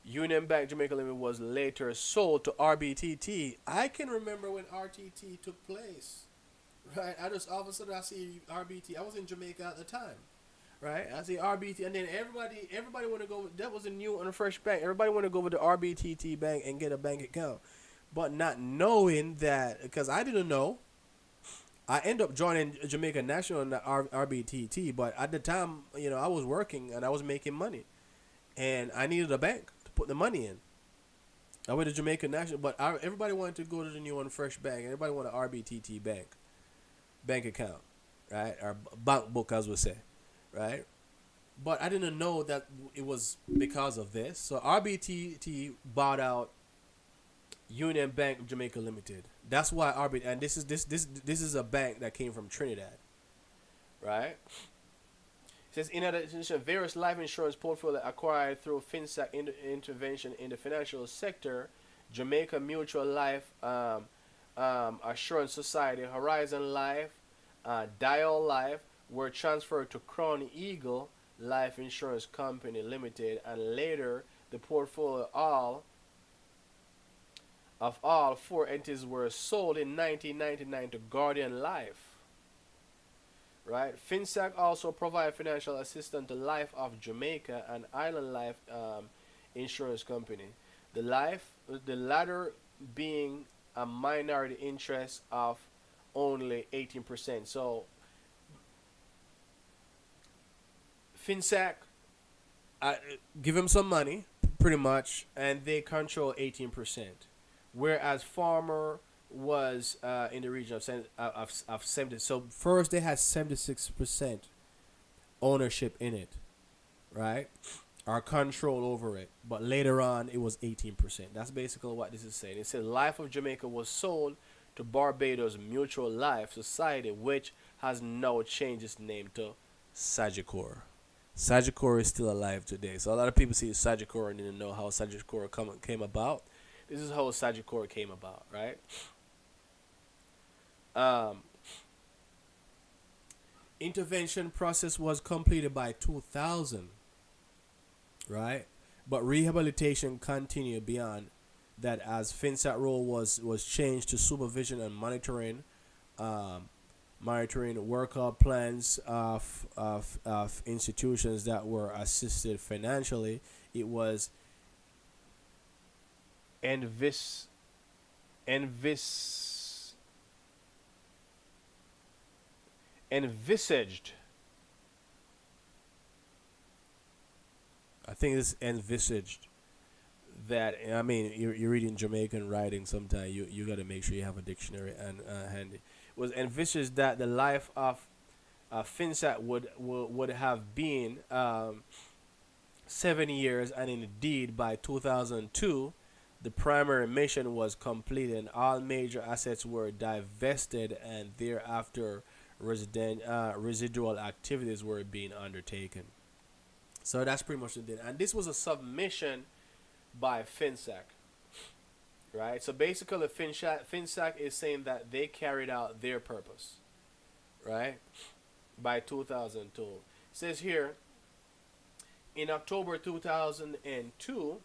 Speaker 1: Union Bank Jamaica Limited was later sold to RBTT. I can remember when RTT took place, right? I just all of a sudden I see RBT. I was in Jamaica at the time, right? I see RBT, and then everybody want to go. That was a new and a fresh bank. Everybody want to go over to RBTT Bank and get a bank account, but not knowing that, because I didn't know. I ended up joining Jamaica National and the RBTT, but at the time, I was working and I was making money, and I needed a bank to put the money in. I went to Jamaica National, but everybody wanted to go to the new and fresh bank. Everybody wanted RBTT bank account, right? Or bank book, as we say, right? But I didn't know that it was because of this. So RBTT bought out Union Bank of Jamaica Limited. That's why and this is a bank that came from Trinidad, right? It says, in addition, various life insurance portfolio acquired through Finsac intervention in the financial sector, Jamaica Mutual Life Assurance Society, Horizon Life, Dial Life were transferred to Crown Eagle Life Insurance Company Limited, and later the portfolio of all four entities were sold in 1999 to Guardian Life. Right? Finsac also provided financial assistance to Life of Jamaica and Island Life Insurance Company. The latter being a minority interest of only 18%. So Finsac give them some money, pretty much, and they control 18%. Whereas Farmer was in the region of 70. So first they had 76% ownership in it, right? Or control over it. But later on it was 18%. That's basically what this is saying. It said Life of Jamaica was sold to Barbados Mutual Life Society, which has now changed its name to Sagicor. Sagicor is still alive today. So a lot of people see Sagicor and didn't know how Sagicor came about. This is how Sagicor came about, right? Intervention process was completed by 2000, right? But rehabilitation continued beyond that, as Finsac role was changed to supervision and monitoring workout plans of institutions that were assisted financially. It was envisaged I think it's envisaged that, I mean, you're reading Jamaican writing sometimes, you got to make sure you have a dictionary and handy. It was envisaged that the life of Finsac would have been 7 years, and indeed by 2002 the primary mission was completed and all major assets were divested, and thereafter residual activities were being undertaken. So that's pretty much it. And this was a submission by Finsac, right? So basically, Finsac is saying that they carried out their purpose, right? By 2002. It says here, in October 2002,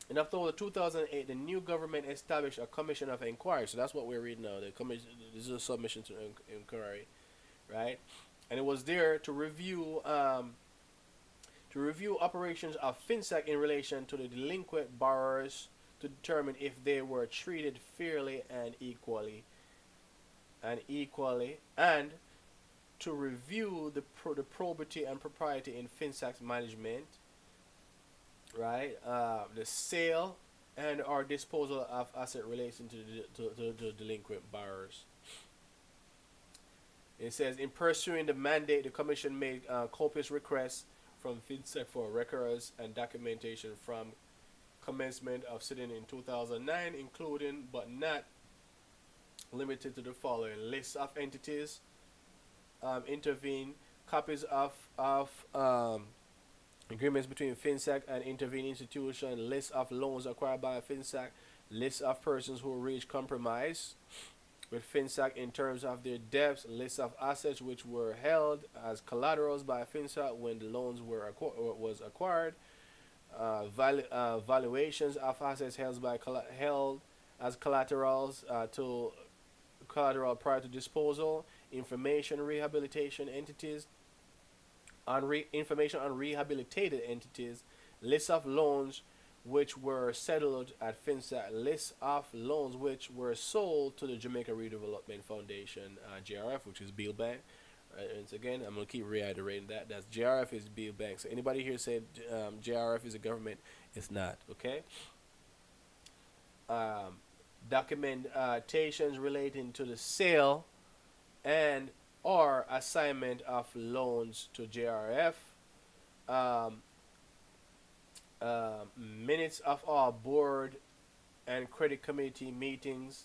Speaker 1: in October 2008, the new government established a commission of inquiry. So that's what we're reading now. The commission, this is a submission to inquiry, right? And it was there to review operations of Finsac in relation to the delinquent borrowers to determine if they were treated fairly and equally, and to review the probity and propriety in Finsac's management, right? The sale and or disposal of asset relating to the delinquent borrowers. It says, in pursuing the mandate, the commission made copious requests from Finsac for records and documentation from commencement of sitting in 2009, including but not limited to the following: lists of entities intervened, copies of agreements between Finsac and intervening institution, lists of loans acquired by Finsac, lists of persons who reached compromise with Finsac in terms of their debts, lists of assets which were held as collaterals by Finsac when the loans were was acquired, valuations of assets held as collaterals to collateral prior to disposal, information rehabilitation entities, information on rehabilitated entities, lists of loans which were settled at Finsac, lists of loans which were sold to the Jamaica Redevelopment Foundation, JRF, which is Beal Bank. Once again, I'm going to keep reiterating that. That's JRF is Beal Bank. So anybody here said JRF is a government? It's not, okay? Documentations relating to the sale and or assignment of loans to JRF. Minutes of all board and credit committee meetings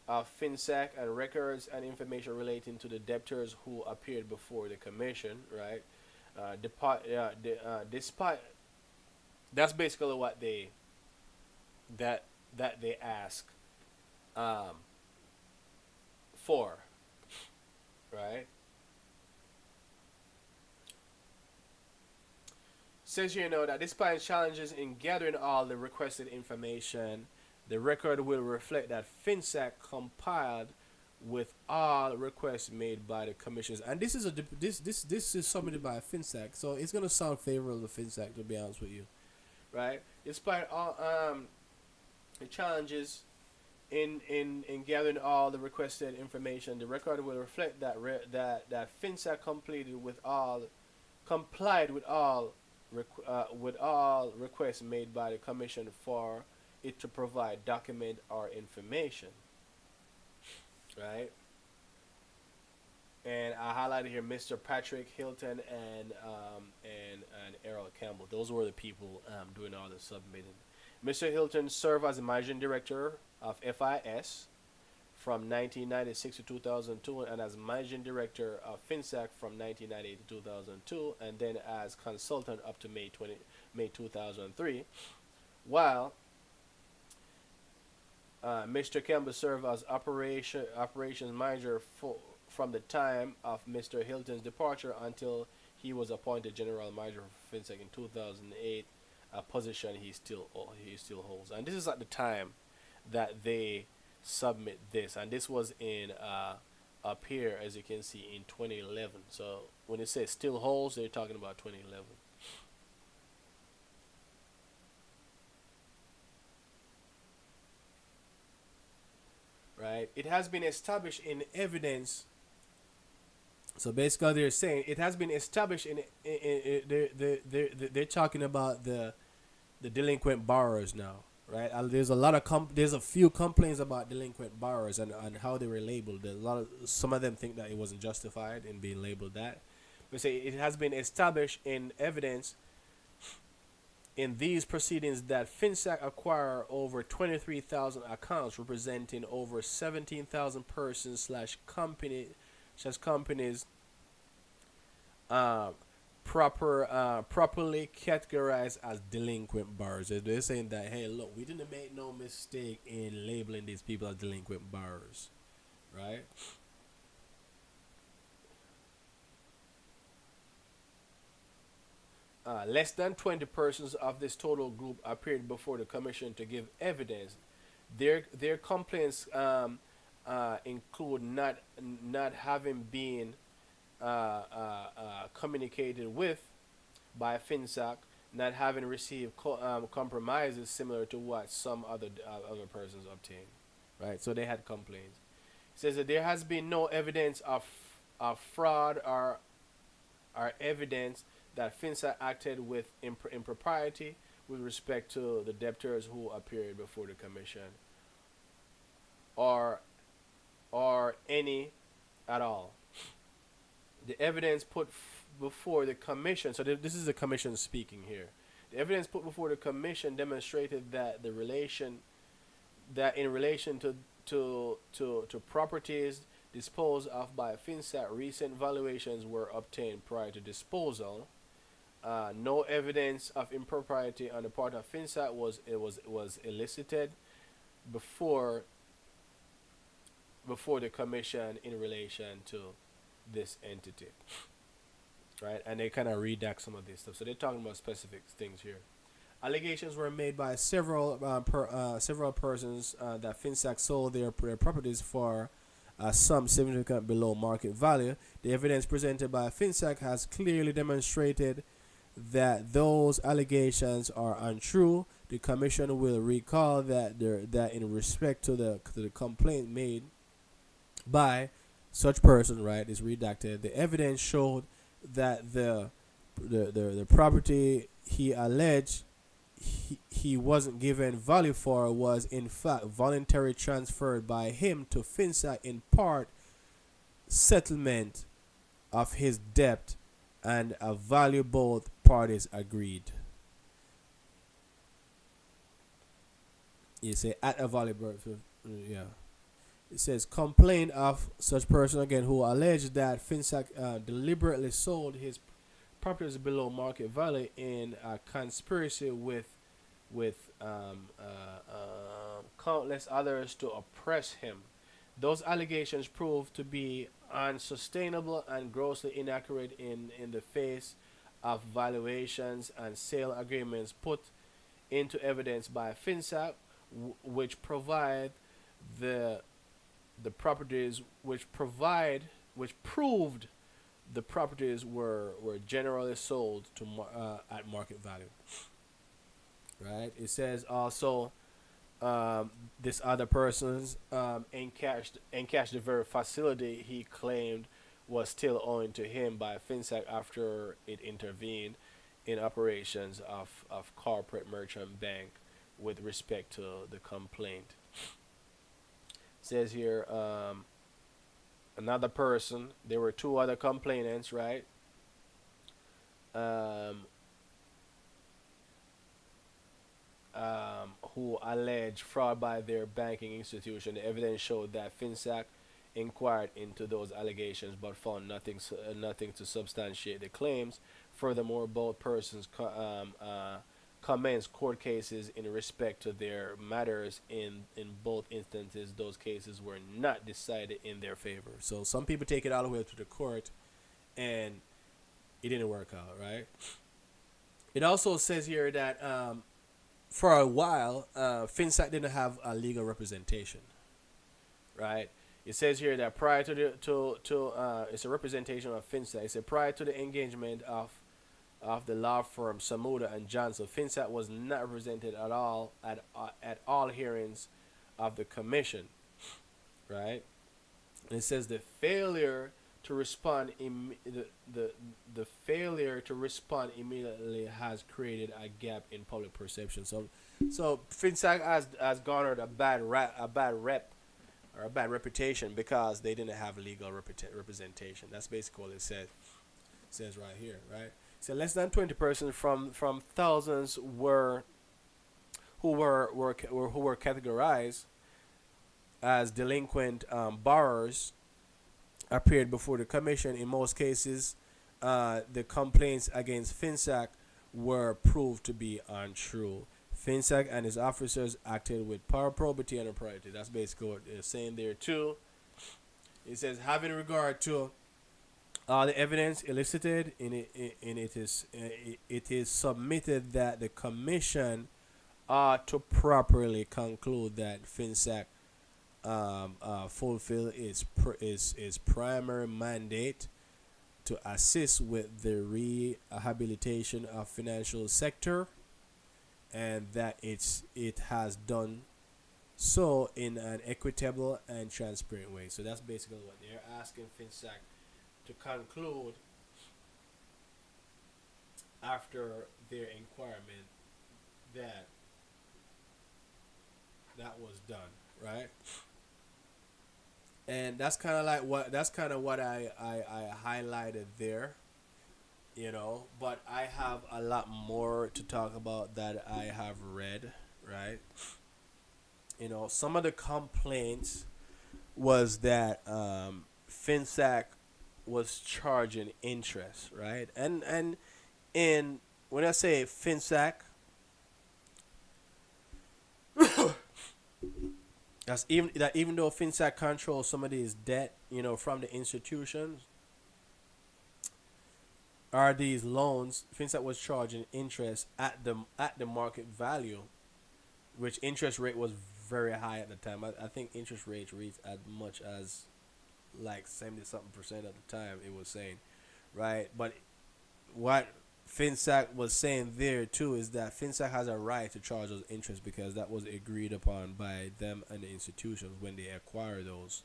Speaker 1: of Finsac, and records and information relating to the debtors who appeared before the commission, right? Despite that's basically what they they ask for, right? Says you know that despite challenges in gathering all the requested information, the record will reflect that Finsac complied with all requests made by the commissioners. And this is this is submitted by Finsac, so it's gonna sound favorable to Finsac, to be honest with you, right? Despite all the challenges in gathering all the requested information, the record will reflect that that Finsac complied with all requests made by the commission for it to provide document or information, right? And I highlighted here Mr. Patrick Hilton and Errol Campbell. Those were the people doing all the submitting. Mr. Hilton served as the managing director of FIS from 1996 to 2002, and as managing director of Finsac from 1998 to 2002, and then as consultant up to May 2003, while Mr. Campbell served as operations manager from the time of Mr. Hilton's departure until he was appointed general manager for Finsac in 2008, a position he still holds. And this is at the time that they submit this, and this was in up here, as you can see, in 2011. So when it says still holds, they're talking about 2011. Right? It has been established in evidence. So basically, they're saying it has been established in they're talking about the delinquent borrowers now, right? There's a lot of there's a few complaints about delinquent borrowers and how they were labeled. Some of them think that it wasn't justified in being labeled that. But say it has been established in evidence in these proceedings that Finsac acquired over 23,000 accounts representing over 17,000 persons / companies properly categorized as delinquent borrowers. They're saying that, hey, look, we didn't make no mistake in labeling these people as delinquent borrowers, right? Less than 20 persons of this total group appeared before the commission to give evidence. Their complaints include not having been communicated with by Finsac, not having received compromises similar to what some other persons obtained. Right, so they had complaints. It says that there has been no evidence of fraud or evidence that Finsac acted with impropriety with respect to the debtors who appeared before the commission, or any at all. The evidence put before the commission, so this is the commission speaking here. The evidence put before the commission demonstrated that in relation to properties disposed of by Finsac, recent valuations were obtained prior to disposal. No evidence of impropriety on the part of Finsac was elicited before the commission in relation to this entity, right? And they kind of redact some of this stuff, so they're talking about specific things here. Allegations were made by several persons that Finsac sold their properties for a sum significant below market value. The evidence presented by Finsac has clearly demonstrated that those allegations are untrue. The commission will recall that in respect to the complaint made by such person, right, is redacted. The evidence showed that the property he alleged he wasn't given value for was in fact voluntarily transferred by him to Finsac in part settlement of his debt and a value both parties agreed. You say at a value both, yeah. It says complaint of such person again who alleged that Finsac deliberately sold his properties below market value in a conspiracy with countless others to oppress him. Those allegations proved to be unsustainable and grossly inaccurate in the face of valuations and sale agreements put into evidence by Finsac, which provide the properties which proved the properties were generally sold to at market value. Right. It says also this other person's encashed the very facility he claimed was still owing to him by Finsac after it intervened in operations of corporate merchant bank with respect to the complaint. It says here another person, there were two other complainants, right? Who alleged fraud by their banking institution. The evidence showed that Finsac inquired into those allegations but found nothing to substantiate the claims. Furthermore, both persons commenced court cases in respect to their matters. In both instances, those cases were not decided in their favor. So some people take it all the way to the court, and it didn't work out, right? It also says here that for a while, Finsac didn't have a legal representation, right? It says here that prior to it's a representation of Finsac. It said prior to the engagement of the law firm Samuda and Johnson, Finsac was not represented at all at all hearings of the commission, right? And it says the failure to respond the failure to respond immediately has created a gap in public perception. So Finsac has garnered a bad reputation because they didn't have legal representation. That's basically what it says right here, right? So less than 20 persons from thousands who were categorized as delinquent borrowers appeared before the commission. In most cases, the complaints against Finsac were proved to be untrue. Finsac and his officers acted with power, probity, and propriety. That's basically what they're saying there too. It says, having regard to the evidence elicited it is submitted that the commission ought to properly conclude that Finsac fulfill its primary mandate to assist with the rehabilitation of financial sector, and that it has done so in an equitable and transparent way. So that's basically what they're asking Finsac to conclude after their inquirement that was done, right? And that's kind of what I highlighted there, you know. But I have a lot more to talk about that I have read, right? You know, some of the complaints was that Finsac was charging interest, right? And when I say Finsac, even though Finsac controls some of these debt, you know, from the institutions, are these loans, Finsac was charging interest at the market value, which interest rate was very high at the time. I think interest rates reached as much as like 70-something% at the time, it was saying, right? But what Finsac was saying there too is that Finsac has a right to charge those interest because that was agreed upon by them and the institutions when they acquire those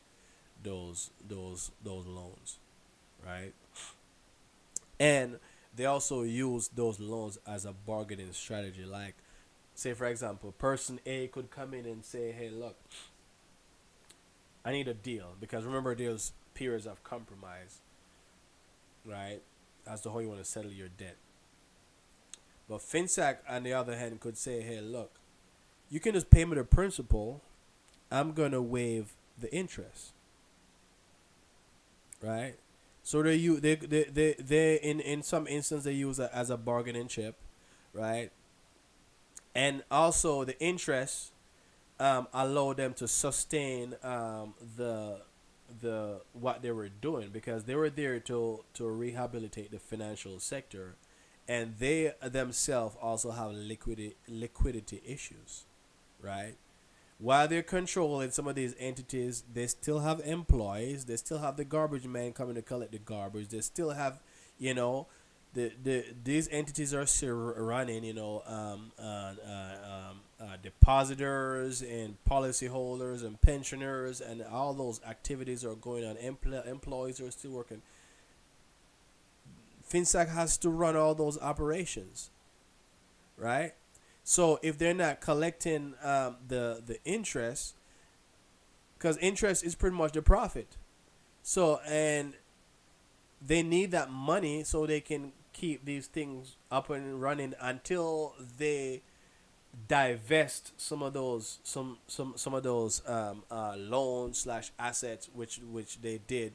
Speaker 1: loans, right? And they also use those loans as a bargaining strategy. Like, say for example, person A could come in and say, hey, look, I need a deal, because remember there's periods of compromise, right, as to how you want to settle your debt. But Finsac, on the other hand, could say, hey, look, you can just pay me the principal, I'm going to waive the interest, right? So they in some instances they use it as a bargaining chip, right? And also the interest allow them to sustain the what they were doing, because they were there to rehabilitate the financial sector, and they themselves also have liquidity issues, right? While they're controlling some of these entities, they still have employees. They still have the garbage man coming to collect the garbage. They still have, you know, these entities are still running, you know, depositors and policyholders and pensioners, and all those activities are going on. Employees are still working. Finsac has to run all those operations, right? So if they're not collecting the interest, because interest is pretty much the profit, so, and they need that money so they can keep these things up and running until they divest some of those loans slash assets which they did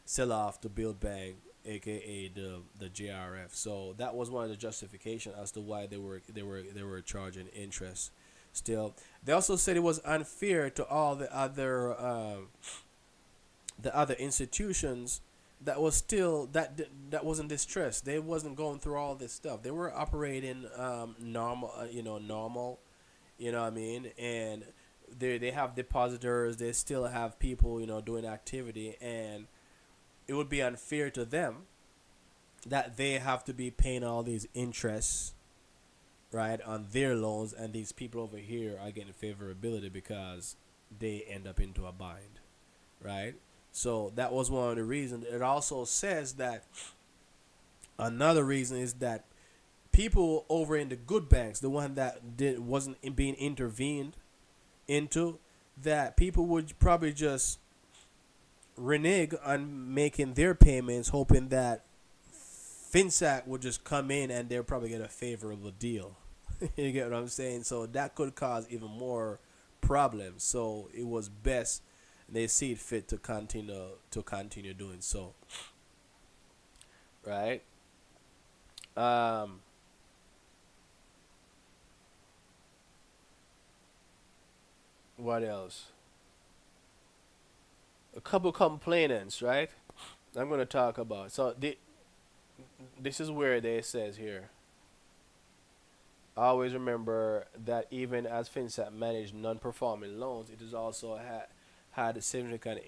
Speaker 1: sell off to Build Bank, aka the JRF. So that was one of the justification as to why they were charging interest. Still, they also said it was unfair to all the other institutions that was still that wasn't distressed. They wasn't going through all this stuff. They were operating normal, normal, you know what I mean? And they have depositors. They still have people, you know, doing activity, and it would be unfair to them that they have to be paying all these interests, right, on their loans, and these people over here are getting favorability because they end up into a bind, right? So that was one of the reasons. It also says that another reason is that people over in the good banks, the one that wasn't being intervened into, that people would probably just renege on making their payments, hoping that Finsac would just come in and they'll probably get a favorable deal. You get what I'm saying? So that could cause even more problems. So it was best, they see it fit to continue doing so. right? What else? A couple complainants, right? I'm going to talk about. So this is where they says here. Always remember that even as FinSat managed non-performing loans, it has also had a significant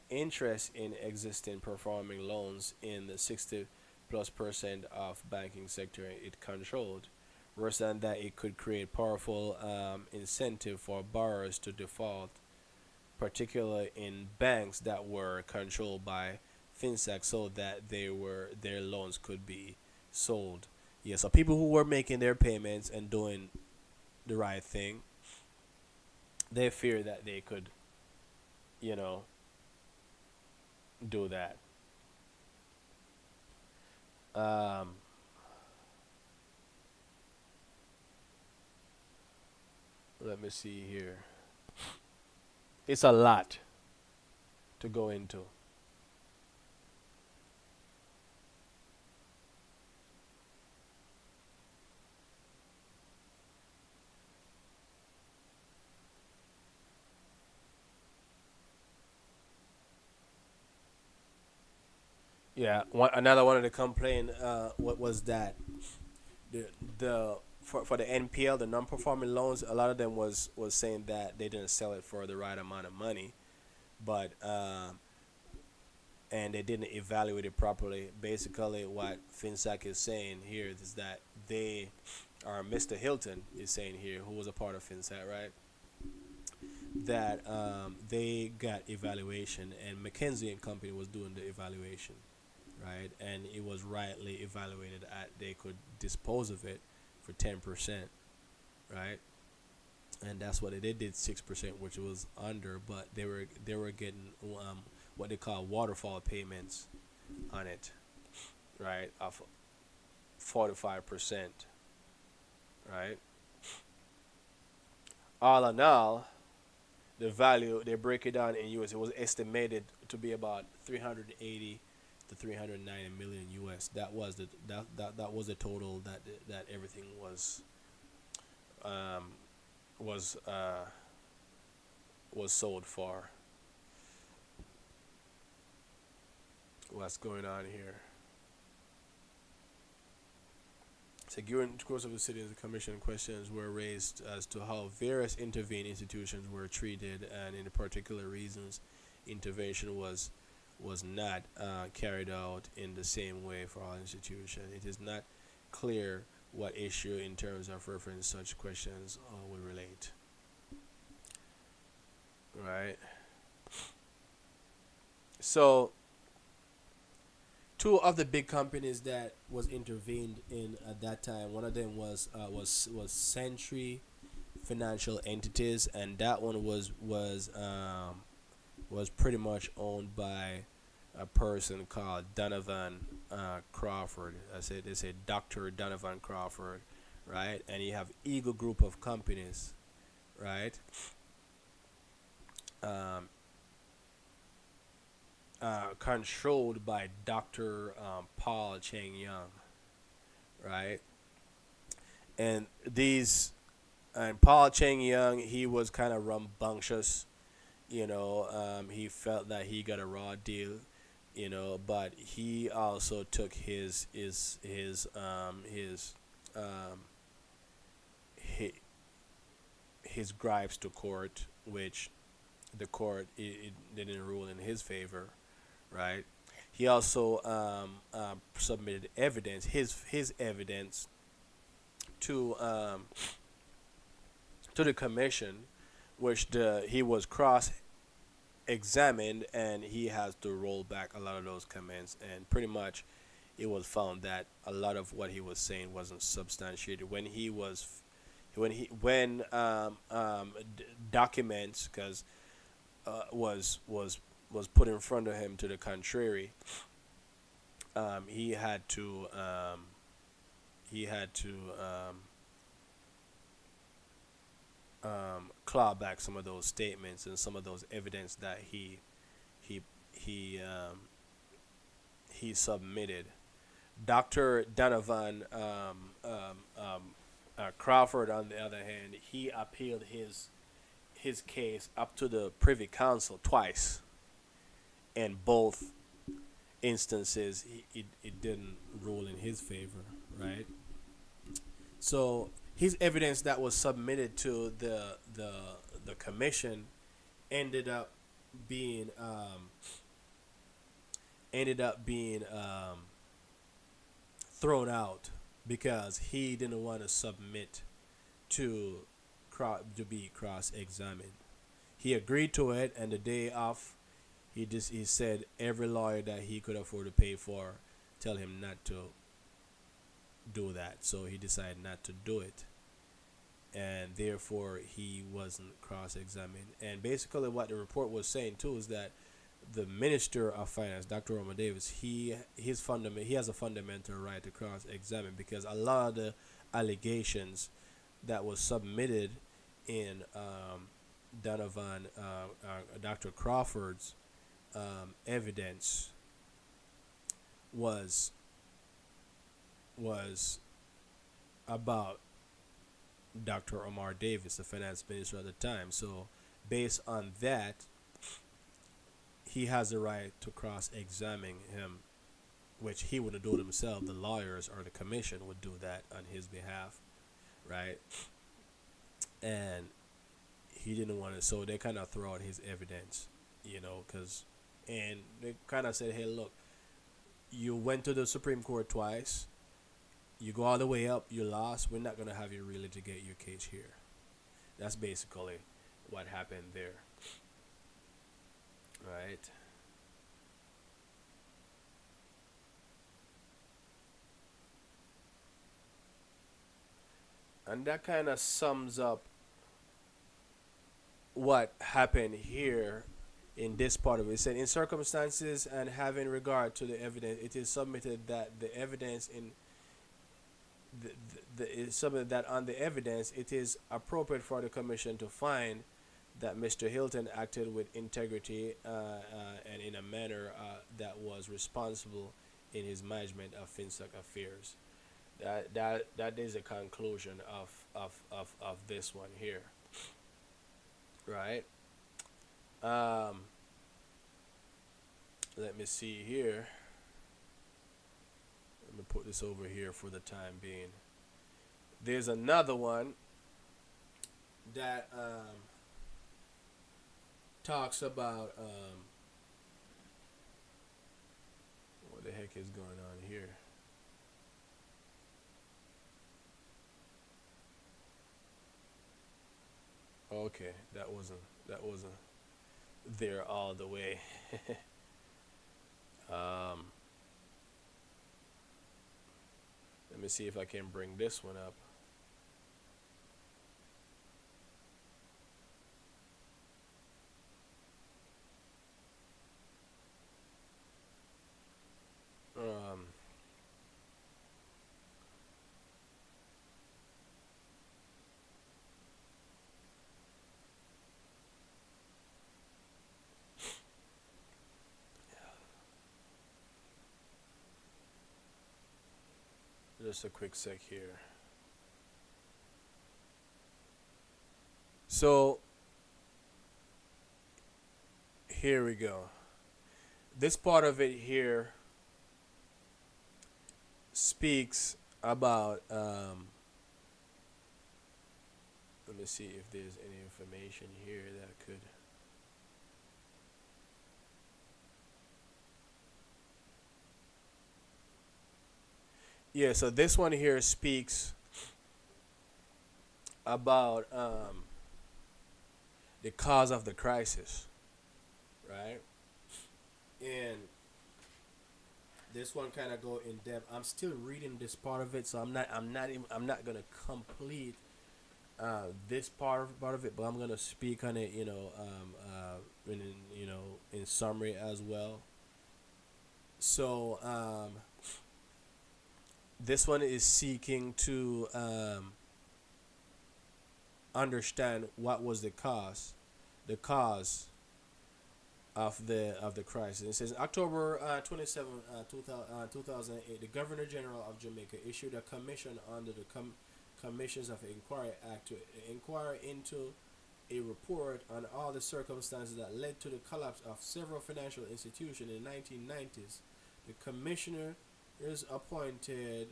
Speaker 1: interest in existing performing loans in the 60+% of banking sector it controlled. Worse than that, it could create powerful incentive for borrowers to default, particularly in banks that were controlled by FinSec, so that their loans could be sold. Yeah, so people who were making their payments and doing the right thing, they fear that they could, you know, do that. Let me see here. It's a lot to go into. Yeah, another one of the complaint what was that the for the NPL, the non-performing loans, a lot of them was saying that they didn't sell it for the right amount of money, but and they didn't evaluate it properly. Basically, what FinSac is saying here is that they, or Mr. Hilton is saying here, who was a part of FinSac, right? That they got evaluation, and McKinsey and Company was doing the evaluation, right? And it was rightly evaluated at they could dispose of it for 10%, right? And that's what they did 6%, which was under, but they were getting what they call waterfall payments on it, right? Of 45%, right? All in all, the value, they break it down in US. It was estimated to be about 380 to 390 million US. That was that was the total that everything was sold for. What's going on here? So during the course of the sitting, the commission questions were raised as to how various intervened institutions were treated, and in particular reasons intervention was not carried out in the same way for all institutions. It is not clear what issue in terms of reference such questions will relate. Right. So two of the big companies that was intervened in at that time, one of them was Century Financial Entities, and that one was pretty much owned by a person called Donovan Crawford. They say Dr. Donovan Crawford, right? And you have Eagle Group of companies, right? Controlled by Dr. Paul Cheng Young, right? And Paul Cheng Young, he was kind of rambunctious, you know. He felt that he got a raw deal, you know, but he also took his gripes to court, which the court it didn't rule in his favor, right? He also submitted evidence, his evidence to the commission, which he was cross-examined, and he has to roll back a lot of those comments, and pretty much it was found that a lot of what he was saying wasn't substantiated when documents, because was put in front of him to the contrary. He had to claw back some of those statements and some of those evidence that he submitted, Dr. Donovan Crawford, on the other hand, he appealed his case up to the Privy Council twice. In both instances, it didn't rule in his favor, right? So his evidence that was submitted to the commission ended up being thrown out because he didn't want to submit to be cross-examined. He agreed to it, and the day off, he said every lawyer that he could afford to pay for tell him not to do that. So he decided not to do it, and therefore he wasn't cross-examined. And basically what the report was saying too is that the Minister of Finance, Dr. Roman Davis, he has a fundamental right to cross-examine, because a lot of the allegations that was submitted in Dr. Crawford's evidence was about Dr. Omar Davis, the finance minister at the time. So based on that, he has the right to cross-examine him, which he wouldn't do it himself. The lawyers or the commission would do that on his behalf, right? And he didn't want to, so they kind of throw out his evidence, and they kind of said, hey, look, you went to the Supreme Court twice, you go all the way up, you lost, we're not going to have you really to get your case here. That's basically what happened there. Right. And that kind of sums up what happened here in this part of it. It said, in circumstances and having regard to the evidence, it is submitted that the evidence in it's submitted that on the evidence, it is appropriate for the commission to find that Mr. Hilton acted with integrity and in a manner that was responsible in his management of Finsac affairs. That is a conclusion of this one here, right? Let me see here. Let me put this over here for the time being. There's another one that talks about what the heck is going on here. Okay, that wasn't there all the way. Let me see if I can bring this one up. Just a quick sec here. So here we go. This part of it here speaks about let me see if there's any information here that could so this one here speaks about the cause of the crisis, right? And this one kind of go in depth. I'm still reading this part of it, so I'm not gonna complete this part of it, but I'm gonna speak on it, in summary as well. So this one is seeking to understand what was the cause of the crisis. It says October 27, 2008, the Governor General of Jamaica issued a commission under the Commissions of Inquiry Act to inquire into a report on all the circumstances that led to the collapse of several financial institutions in the 1990s. The commissioners appointed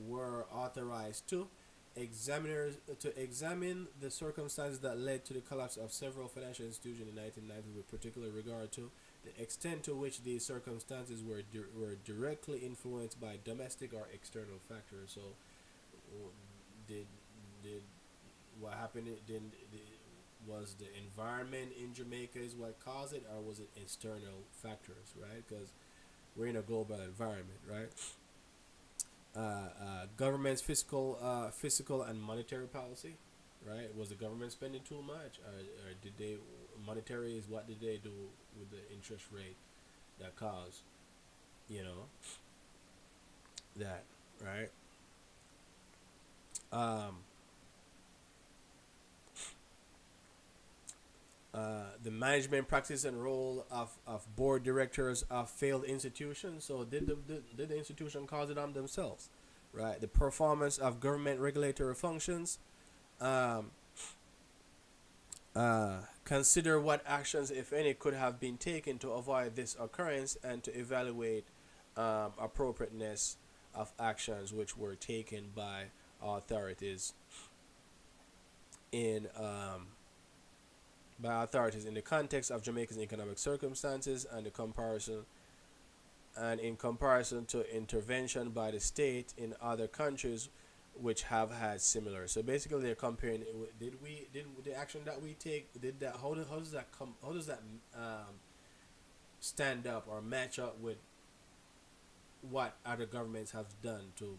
Speaker 1: were authorized to examine the circumstances that led to the collapse of several financial institutions in the 1990s, with particular regard to the extent to which these circumstances were directly influenced by domestic or external factors. So, did what happened? Was the environment in Jamaica is what caused it, or was it external factors? Right, because we're in a global environment, right? Government's fiscal and monetary policy, right? Was the government spending too much, or did they monetary is what did they do with the interest rate that caused, that, right? The management practice and role of board directors of failed institutions. So did the institution cause it on themselves, right? The performance of government regulatory functions. Consider what actions, if any, could have been taken to avoid this occurrence, and to evaluate appropriateness of actions which were taken by authorities in the context of Jamaica's economic circumstances, and in comparison to intervention by the state in other countries which have had similar. So basically, they're comparing. Did the action that we take? How does that stand up or match up with what other governments have done to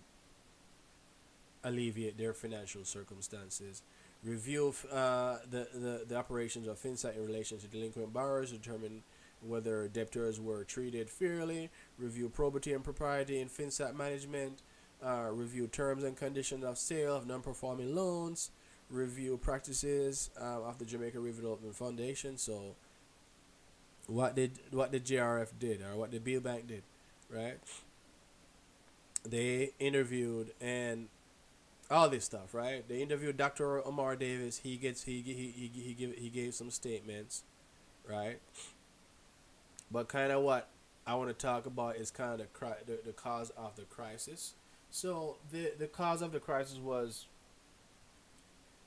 Speaker 1: alleviate their financial circumstances? Review the operations of Finsac in relation to delinquent borrowers, determine whether debtors were treated fairly, review probity and propriety in Finsac management, review terms and conditions of sale of non-performing loans, review practices of the Jamaica Redevelopment Foundation. So what did JRF did, or what the Bill Bank did, right? They interviewed and all this stuff, right? They interviewed Dr. Omar Davis. He gave some statements, right? But kind of what I want to talk about is kind of the cause of the crisis. So the cause of the crisis was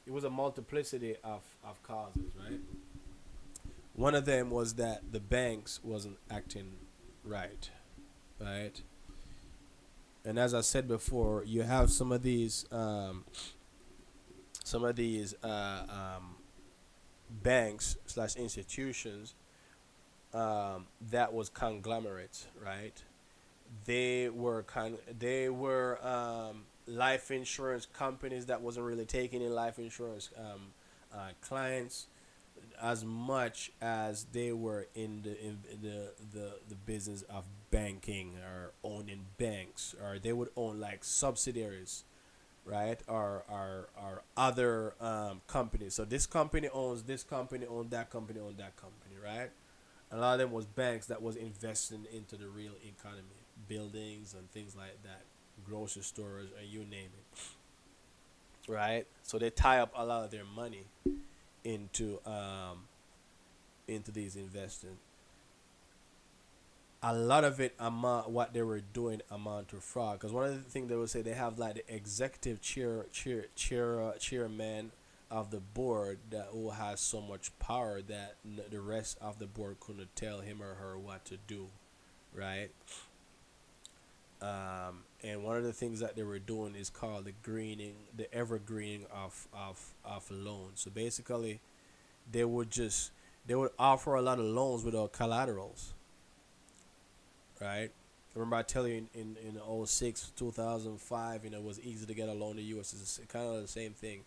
Speaker 1: a multiplicity of causes, right? One of them was that the banks wasn't acting right. And as I said before, you have some of these banks / institutions that was conglomerates, right? They were life insurance companies that wasn't really taking in life insurance clients as much as they were in the business of banking or owning banks, or they would own like subsidiaries, right? Or other companies. So this company owns this company, owns that company, right? A lot of them was banks that was investing into the real economy, buildings and things like that, grocery stores, and you name it, right? So they tie up a lot of their money into these investments. A lot of it what they were doing amount to fraud, because one of the things they would say, they have like the executive chairman of the board who has so much power that the rest of the board couldn't tell him or her what to do, right? And one of the things that they were doing is called the evergreening of loans. So basically, they would offer a lot of loans without collaterals, right? Remember I tell you in 06, 2005, it was easy to get a loan in the U.S. It's kind of the same thing.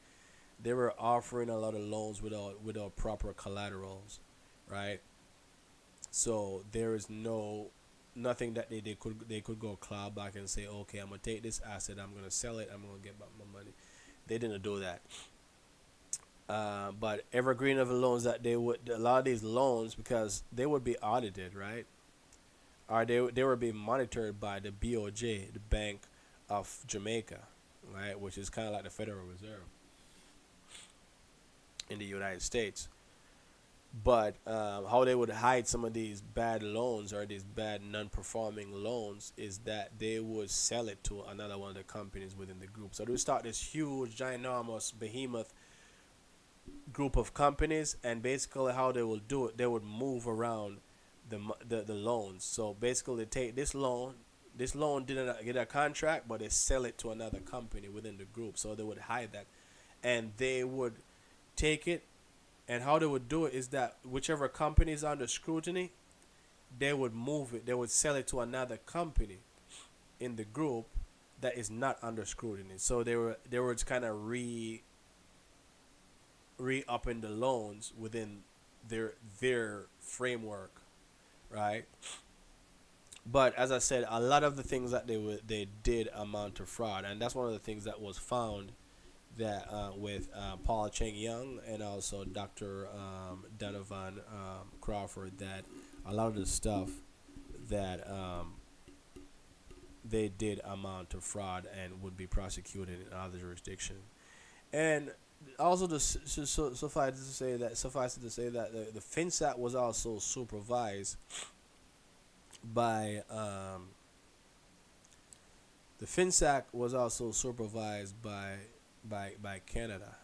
Speaker 1: They were offering a lot of loans without proper collaterals, right? So there is nothing that they could go claw back and say, okay, I'm gonna take this asset, I'm gonna sell it, I'm gonna get back my money. They didn't do that. But evergreen of the loans that they would, a lot of these loans, because they would be audited, right? Or they were being monitored by the BOJ, the Bank of Jamaica, right, which is kind of like the Federal Reserve in the United States. But how they would hide some of these bad loans or these bad non-performing loans is that they would sell it to another one of the companies within the group. So they would start this huge, ginormous, behemoth group of companies, and basically how they will do it, they would move around the loans. So basically, they take this loan didn't get a contract, but they sell it to another company within the group. So they would hide that, and they would take it. And how they would do it is that whichever company is under scrutiny, they would move it. They would sell it to another company in the group that is not under scrutiny. So they were kind of re-upping the loans within their framework, right? But as I said, a lot of the things that they did amount to fraud, and that's one of the things that was found that with Paul Cheng Young and also Dr. Donovan Crawford, that a lot of the stuff that they did amount to fraud and would be prosecuted in other jurisdictions. And also, suffice it to say that the Finsac was also supervised by by Canada,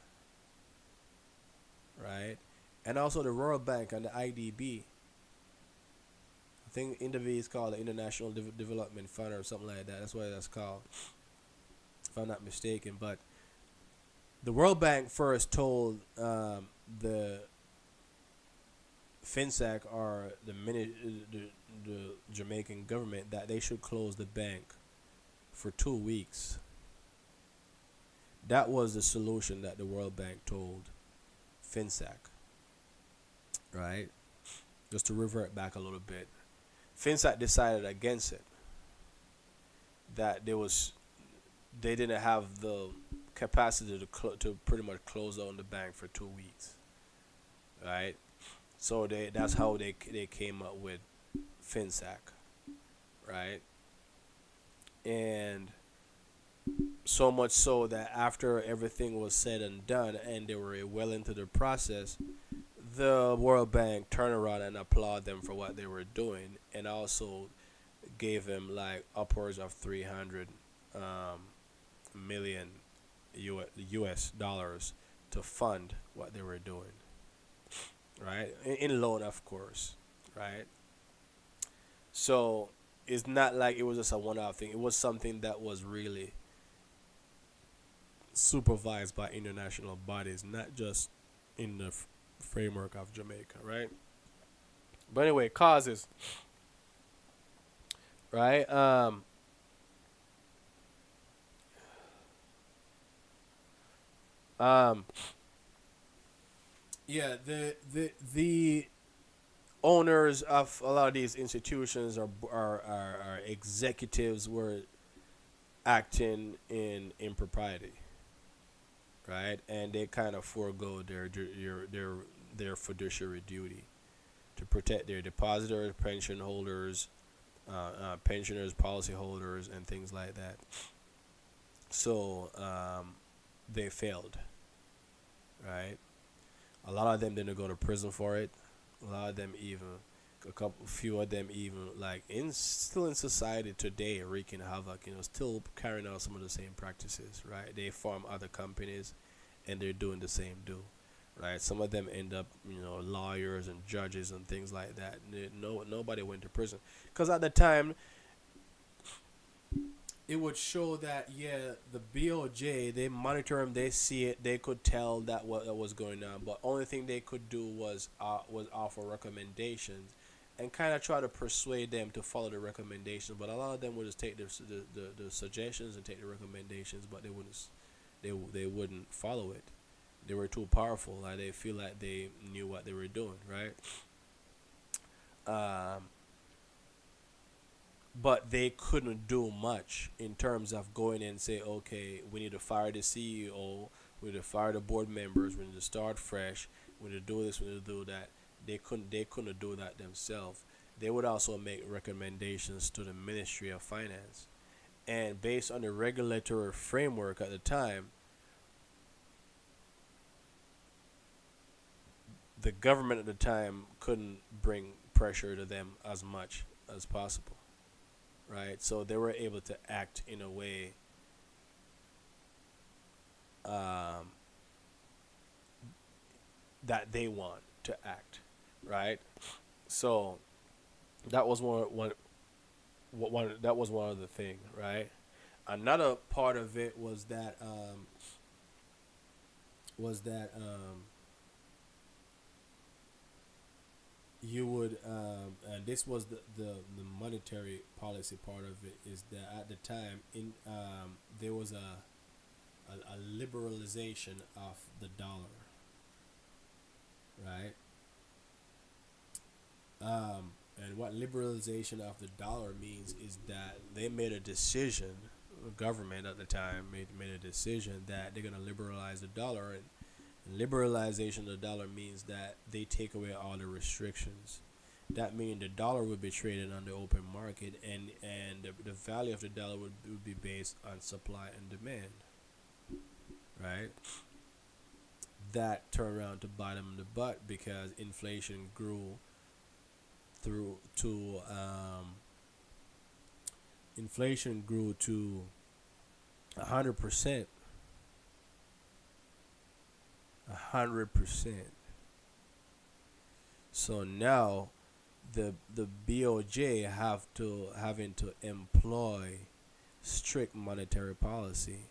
Speaker 1: right? And also the Royal Bank and the IDB. I think INDV is called the International Development Fund or something like that. That's what that's called, if I'm not mistaken. But the World Bank first told the Finsac or the Jamaican government that they should close the bank for 2 weeks. That was the solution that the World Bank told Finsac, right? Just to revert back a little bit, Finsac decided against it. That they didn't have the capacity to pretty much close down the bank for 2 weeks, right? So that's how they came up with Finsac, right? And so much so that after everything was said and done and they were well into the process, the World Bank turned around and applauded them for what they were doing, and also gave them like upwards of 300 million US dollars to fund what they were doing, right? In loan, of course, right? So it's not like it was just a one-off thing. It was something that was really supervised by international bodies, not just in the framework of Jamaica, right? But anyway, causes, right? Yeah, the owners of a lot of these institutions are executives were acting in impropriety, right? And they kind of forego their fiduciary duty to protect their depositors, pension holders, pensioners, policy holders, and things like that. So they failed, right? A lot of them didn't go to prison for it. A lot of them few of them even like still in society today, wreaking havoc. Still carrying out some of the same practices, right? They form other companies, and they're doing the same right? Some of them end up, lawyers and judges and things like that. Nobody went to prison because at the time it would show that the BOJ, they monitor them, they see it, they could tell that what was going on, but only thing they could do was offer recommendations and kind of try to persuade them to follow the recommendations. But a lot of them would just take the suggestions and take the recommendations, but they wouldn't follow it. They were too powerful. Like they feel like they knew what they were doing, right? But they couldn't do much in terms of going and say, okay, we need to fire the CEO, We need to fire the board members. We need to start fresh. We need to do this. We need to do that. They couldn't do that themselves. They would also make recommendations to the Ministry of Finance, and based on the regulatory framework at the time, the government at the time couldn't bring pressure to them as much as possible, right? So they were able to act in a way that they want to act, right? So that was one of the thing, right? Another part of it was that you would and this was the monetary policy part of it, is that at the time there was a liberalization of the dollar, right? And what liberalization of the dollar means is that they made a decision, the government at the time made a decision that they're going to liberalize the dollar, and liberalization of the dollar means that they take away all the restrictions. That means the dollar would be traded on the open market, and the value of the dollar would be based on supply and demand, right? That turned around to bite them in the butt, because inflation grew to 100%. 100%. So now the BOJ having to employ strict monetary policy,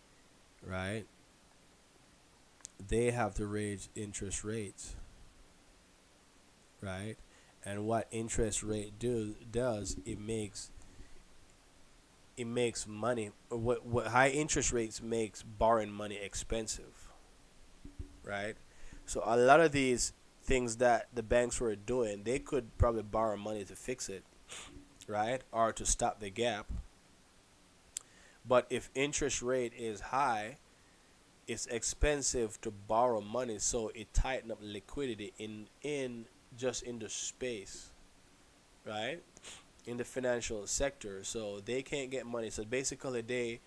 Speaker 1: right? They have to raise interest rates, right? And what interest rate does it makes money. What high interest rates makes borrowing money expensive, right? So a lot of these things that the banks were doing, they could probably borrow money to fix it, right? Or to stop the gap. But if interest rate is high, it's expensive to borrow money, so it tighten up liquidity in the space, right? In the financial sector. So they can't get money. So basically they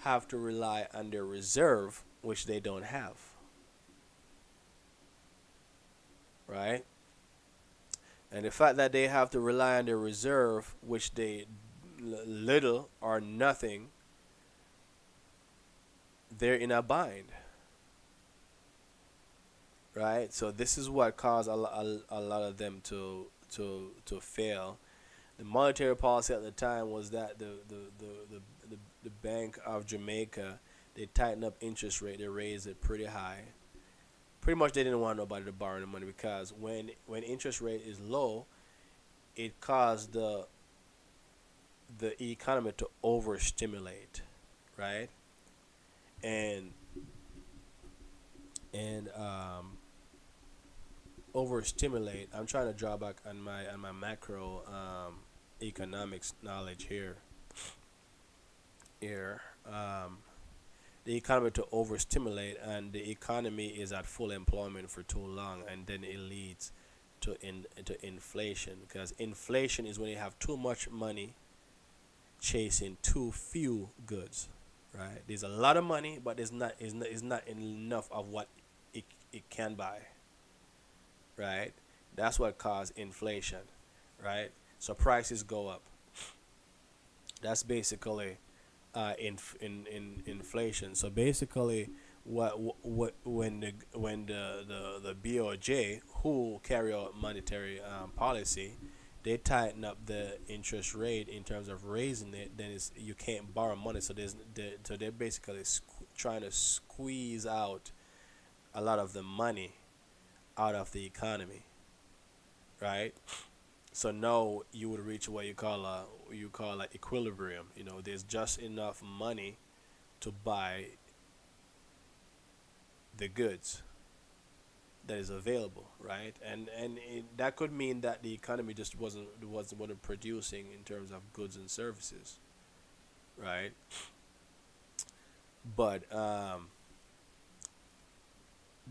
Speaker 1: have to rely on their reserve, which they don't have, right? And the fact that they have to rely on their reserve, which they little or nothing, they're in a bind, right? So this is what caused a lot of them to fail. The monetary policy at the time was that the Bank of Jamaica, they tightened up interest rate, they raised it pretty high. Pretty much they didn't want nobody to borrow the money, because when interest rate is low, it caused the economy to overstimulate, right? And overstimulate. I'm trying to draw back on my macro economics knowledge here. The economy to overstimulate, and the economy is at full employment for too long, and then it leads to inflation, because inflation is when you have too much money chasing too few goods, right? There's a lot of money, but there's not enough of what it can buy, right? That's what caused inflation, right? So prices go up. That's basically inflation. So basically, when the BOJ, who carry out monetary policy, they tighten up the interest rate in terms of raising it, then you can't borrow money. So they're basically trying to squeeze out a lot of the money out of the economy, right? So now you would reach what you call equilibrium. You know, there's just enough money to buy the goods that is available, right? And that could mean that the economy just wasn't producing in terms of goods and services, right? But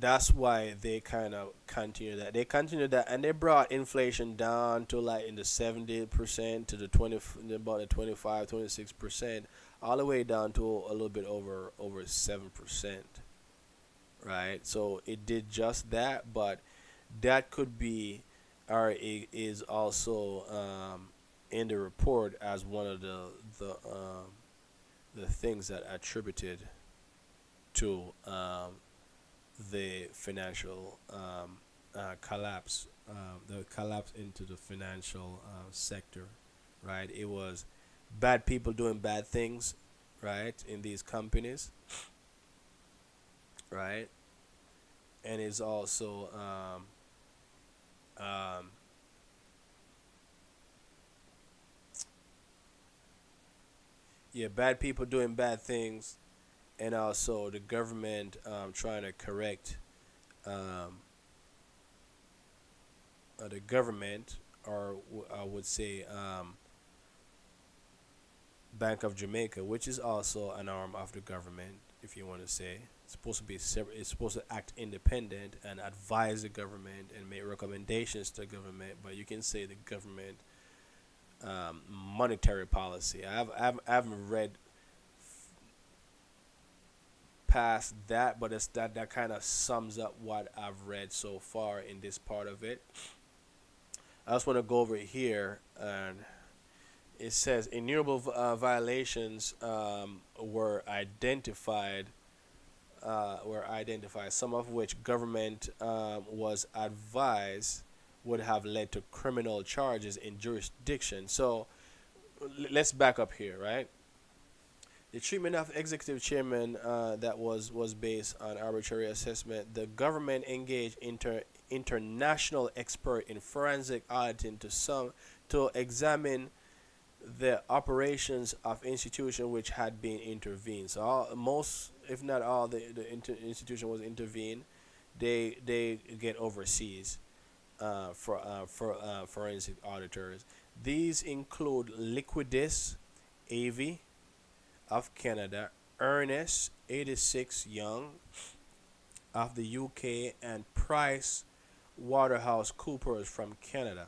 Speaker 1: that's why they kind of continue that. They continue that, and they brought inflation down to like in the 70% to the 20, about the 25, 26%, all the way down to a little bit over 7%. Right? So it did just that, but that could be, or it is also in the report as one of the things that attributed to the financial collapse, the collapse into the financial sector, right? It was bad people doing bad things, right, in these companies, right? And it's also yeah, bad people doing bad things, and also the government trying to correct the government, or I would say Bank of Jamaica, which is also an arm of the government, if you want to say. It's supposed to be it's supposed to act independent and advise the government and make recommendations to the government, but you can say the government monetary policy. I haven't read past that, but it's that kind of sums up what I've read so far in this part of it. I just want to go over here, and it says innumerable violations were identified. Some of which government was advised would have led to criminal charges in jurisdiction. So let's back up here, right? The treatment of executive chairman that was based on arbitrary assessment. The government engaged international expert in forensic auditing to examine the operations of institution which had been intervened. So most, if not all, the institution was intervened. They get overseas for forensic auditors. These include Liquidis, AV of Canada, Ernest 86 Young of the UK, and Price Waterhouse Coopers from Canada.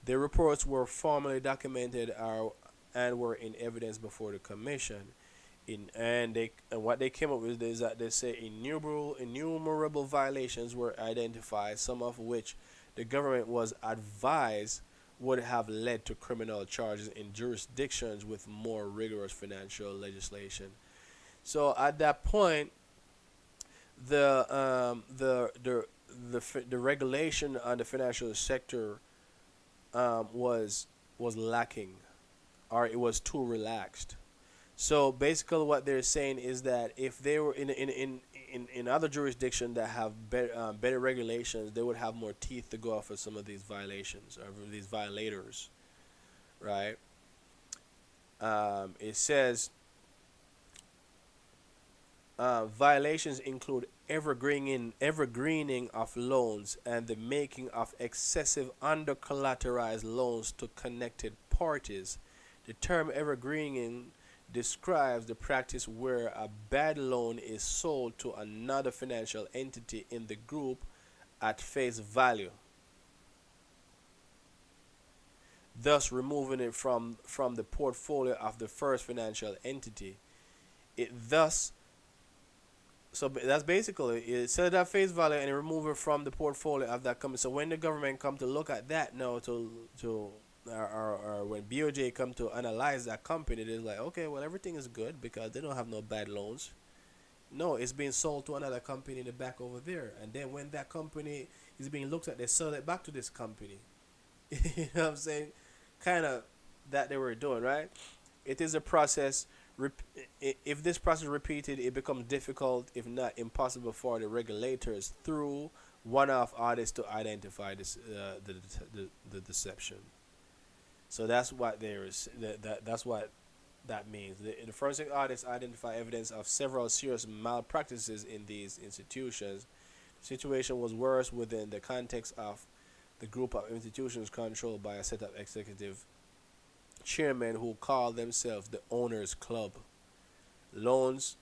Speaker 1: The reports were formally documented and were in evidence before the commission. And what they came up with is that they say innumerable violations were identified, some of which the government was advised would have led to criminal charges in jurisdictions with more rigorous financial legislation. So at that point, the regulation on the financial sector was lacking, or it was too relaxed. So basically, what they're saying is that if they were in other jurisdictions that have better regulations, they would have more teeth to go after some of these violations or these violators, right? It says violations include evergreening of loans and the making of excessive under-collateralized loans to connected parties. The term evergreening describes the practice where a bad loan is sold to another financial entity in the group at face value, thus removing it from the portfolio of the first financial entity. So that's basically it. Set at face value and remove it from the portfolio of that company. So when the government come to look at that now, or when BOJ come to analyze that company, they're like, okay, well, everything is good because they don't have no bad loans. No, it's being sold to another company in the back over there, and then when that company is being looked at, they sell it back to this company. You know what I'm saying? Kind of that they were doing, right? It is a process. If this process is repeated, it becomes difficult, if not impossible, for the regulators through one-off audits to identify this, the deception. So that's what that's what that means. The forensic audits identify evidence of several serious malpractices in these institutions. The situation was worse within the context of the group of institutions controlled by a set of executive chairmen who call themselves the Owners Club. Loans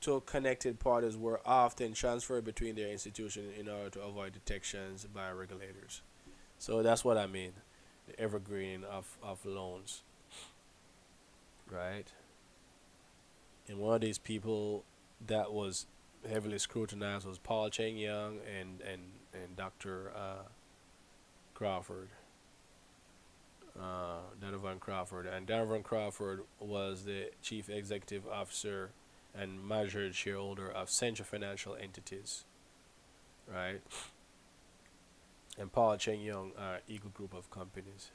Speaker 1: to connected parties were often transferred between their institutions in order to avoid detections by regulators. So that's what I mean, the evergreen of loans, right? And one of these people that was heavily scrutinized was Paul Cheng Young and Dr. Crawford. Donovan Crawford. And Donovan Crawford was the chief executive officer and major shareholder of Central Financial Entities, right? And Paul Cheng Young, Eagle Group of Companies.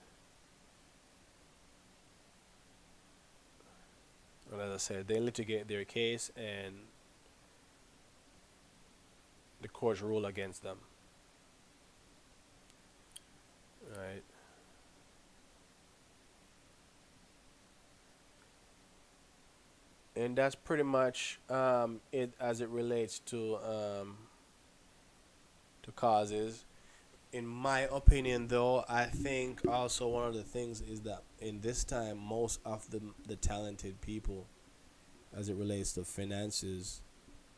Speaker 1: And as I said, they litigate their case, and the courts rule against them, right? And that's pretty much it as it relates to causes. In my opinion, though, I think also one of the things is that in this time, most of the talented people, as it relates to finances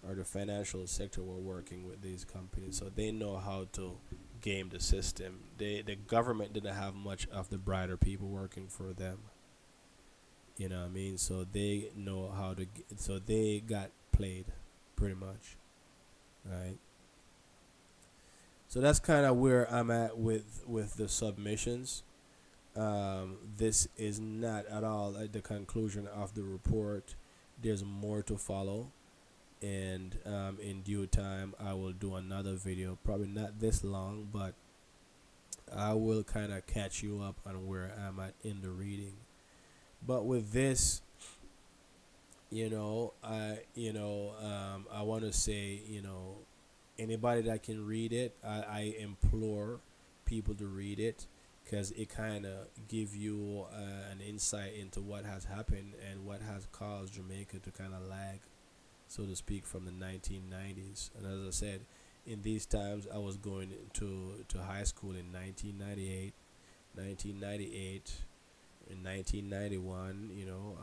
Speaker 1: or the financial sector, were working with these companies, so they know how to game the system. The government didn't have much of the brighter people working for them. You know what I mean? So they know how to. So they got played, pretty much, right? So that's kind of where I'm at with the submissions. This is not at all at the conclusion of the report. There's more to follow, and in due time I will do another video. Probably not this long, but I will kind of catch you up on where I'm at in the reading. But with this, I want to say, anybody that can read it, I implore people to read it, because it kind of give you an insight into what has happened and what has caused Jamaica to kind of lag, so to speak, from the 1990s. And as I said, in these times, I was going to high school in 1998, in 1991,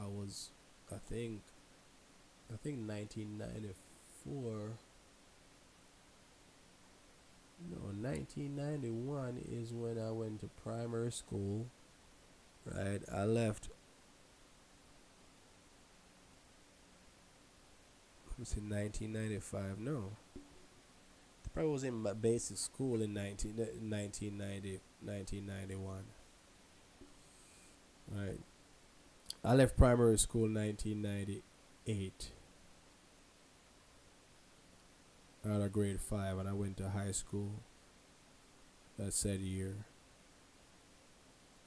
Speaker 1: I was, I think 1994. No, 1991 is when I went to primary school, right? I left, was it 1995? No. I probably was in my basic school in 1991. Right. I left primary school in 1998. Out of grade 5, and I went to high school that said year.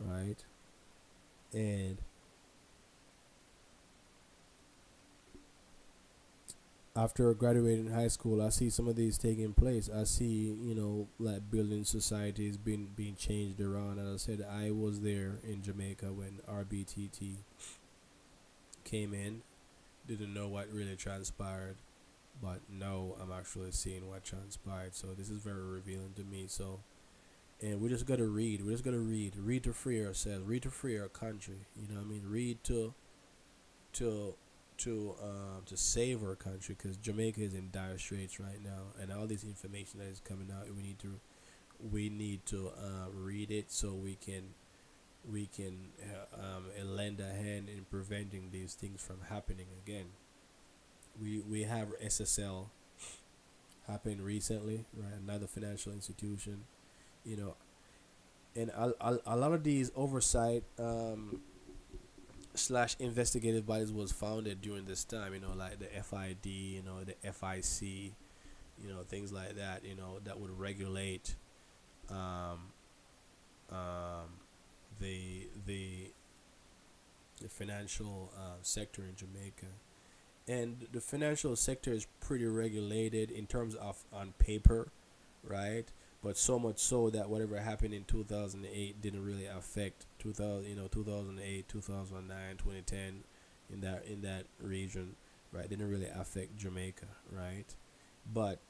Speaker 1: Right. And after graduating high school, I see some of these taking place. I see, like building societies being changed around. And I said, I was there in Jamaica when RBTT came in. Didn't know what really transpired, but now I'm actually seeing what transpired. So this is very revealing to me. So, and we just gotta read. We just gotta read. Read to free ourselves. Read to free our country. You know what I mean? Read to save our country, because Jamaica is in dire straits right now, and all this information that is coming out, we need to read it, so we can lend a hand in preventing these things from happening again. We have SSL happened recently, right? Another financial institution, and a lot of these oversight / investigative bodies was founded during this time, like the FID, the FIC, things like that, that would regulate the financial sector in Jamaica. And the financial sector is pretty regulated in terms of on paper, right? But so much so that whatever happened in 2008 didn't really affect 2008, 2009, 2010 in that region, right? Didn't really affect Jamaica, right? But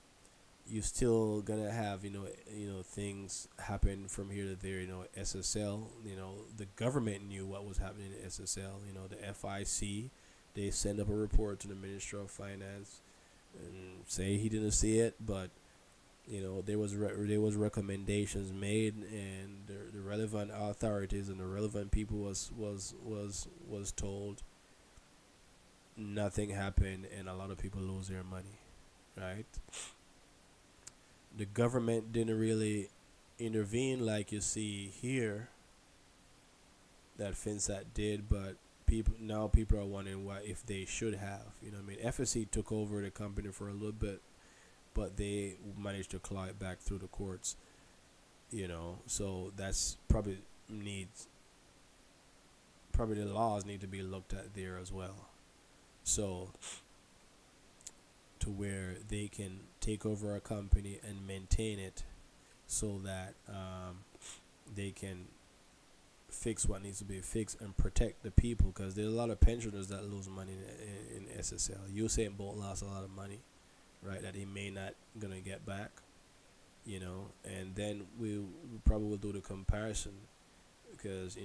Speaker 1: you still gonna have things happen from here to there. SSL, the government knew what was happening in SSL. The FIC they send up a report to the Minister of Finance and say he didn't see it, but there was recommendations made, and the relevant authorities and the relevant people was told nothing happened, and a lot of people lose their money, right? The government didn't really intervene like you see here that Finsac did, but people are wondering why, if they should have. FSC took over the company for a little bit, but they managed to claw it back through the courts. So that's probably the laws need to be looked at there as well. So to where they can take over a company and maintain it so that they can fix what needs to be fixed and protect the people, because there's a lot of pensioners that lose money in SSL. Usain Bolt lost a lot of money, right, that he may not gonna get back, and then we probably will do the comparison, because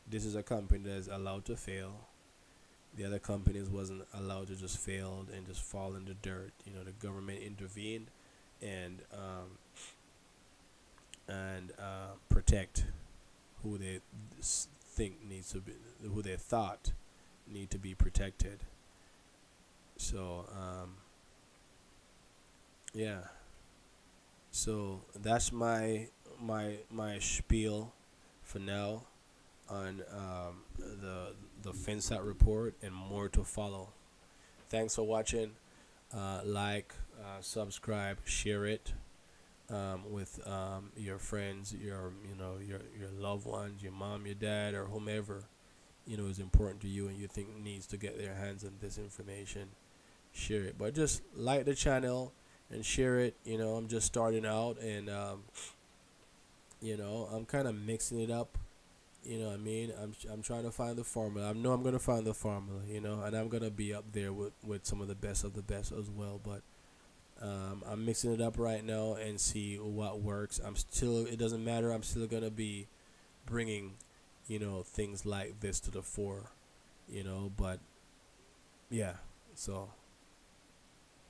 Speaker 1: this is a company that is allowed to fail. The other companies wasn't allowed to just fail and just fall in the dirt. The government intervened and protect who they think needs to be, who they thought need to be protected. So yeah. So that's my spiel for now on the Finsac Report, and more to follow. Thanks for watching. Like, subscribe, share it with your friends, your loved ones, your mom, your dad, or whomever is important to you and you think needs to get their hands on this information. Share it, but just like the channel and share it. I'm just starting out, and I'm kind of mixing it up. I'm trying to find the formula. I know I'm gonna find the formula, and I'm gonna be up there with some of the best as well. But I'm mixing it up right now and see what works. It doesn't matter. I'm still gonna be bringing, things like this to the fore, but yeah. So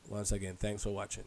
Speaker 1: once again, thanks for watching.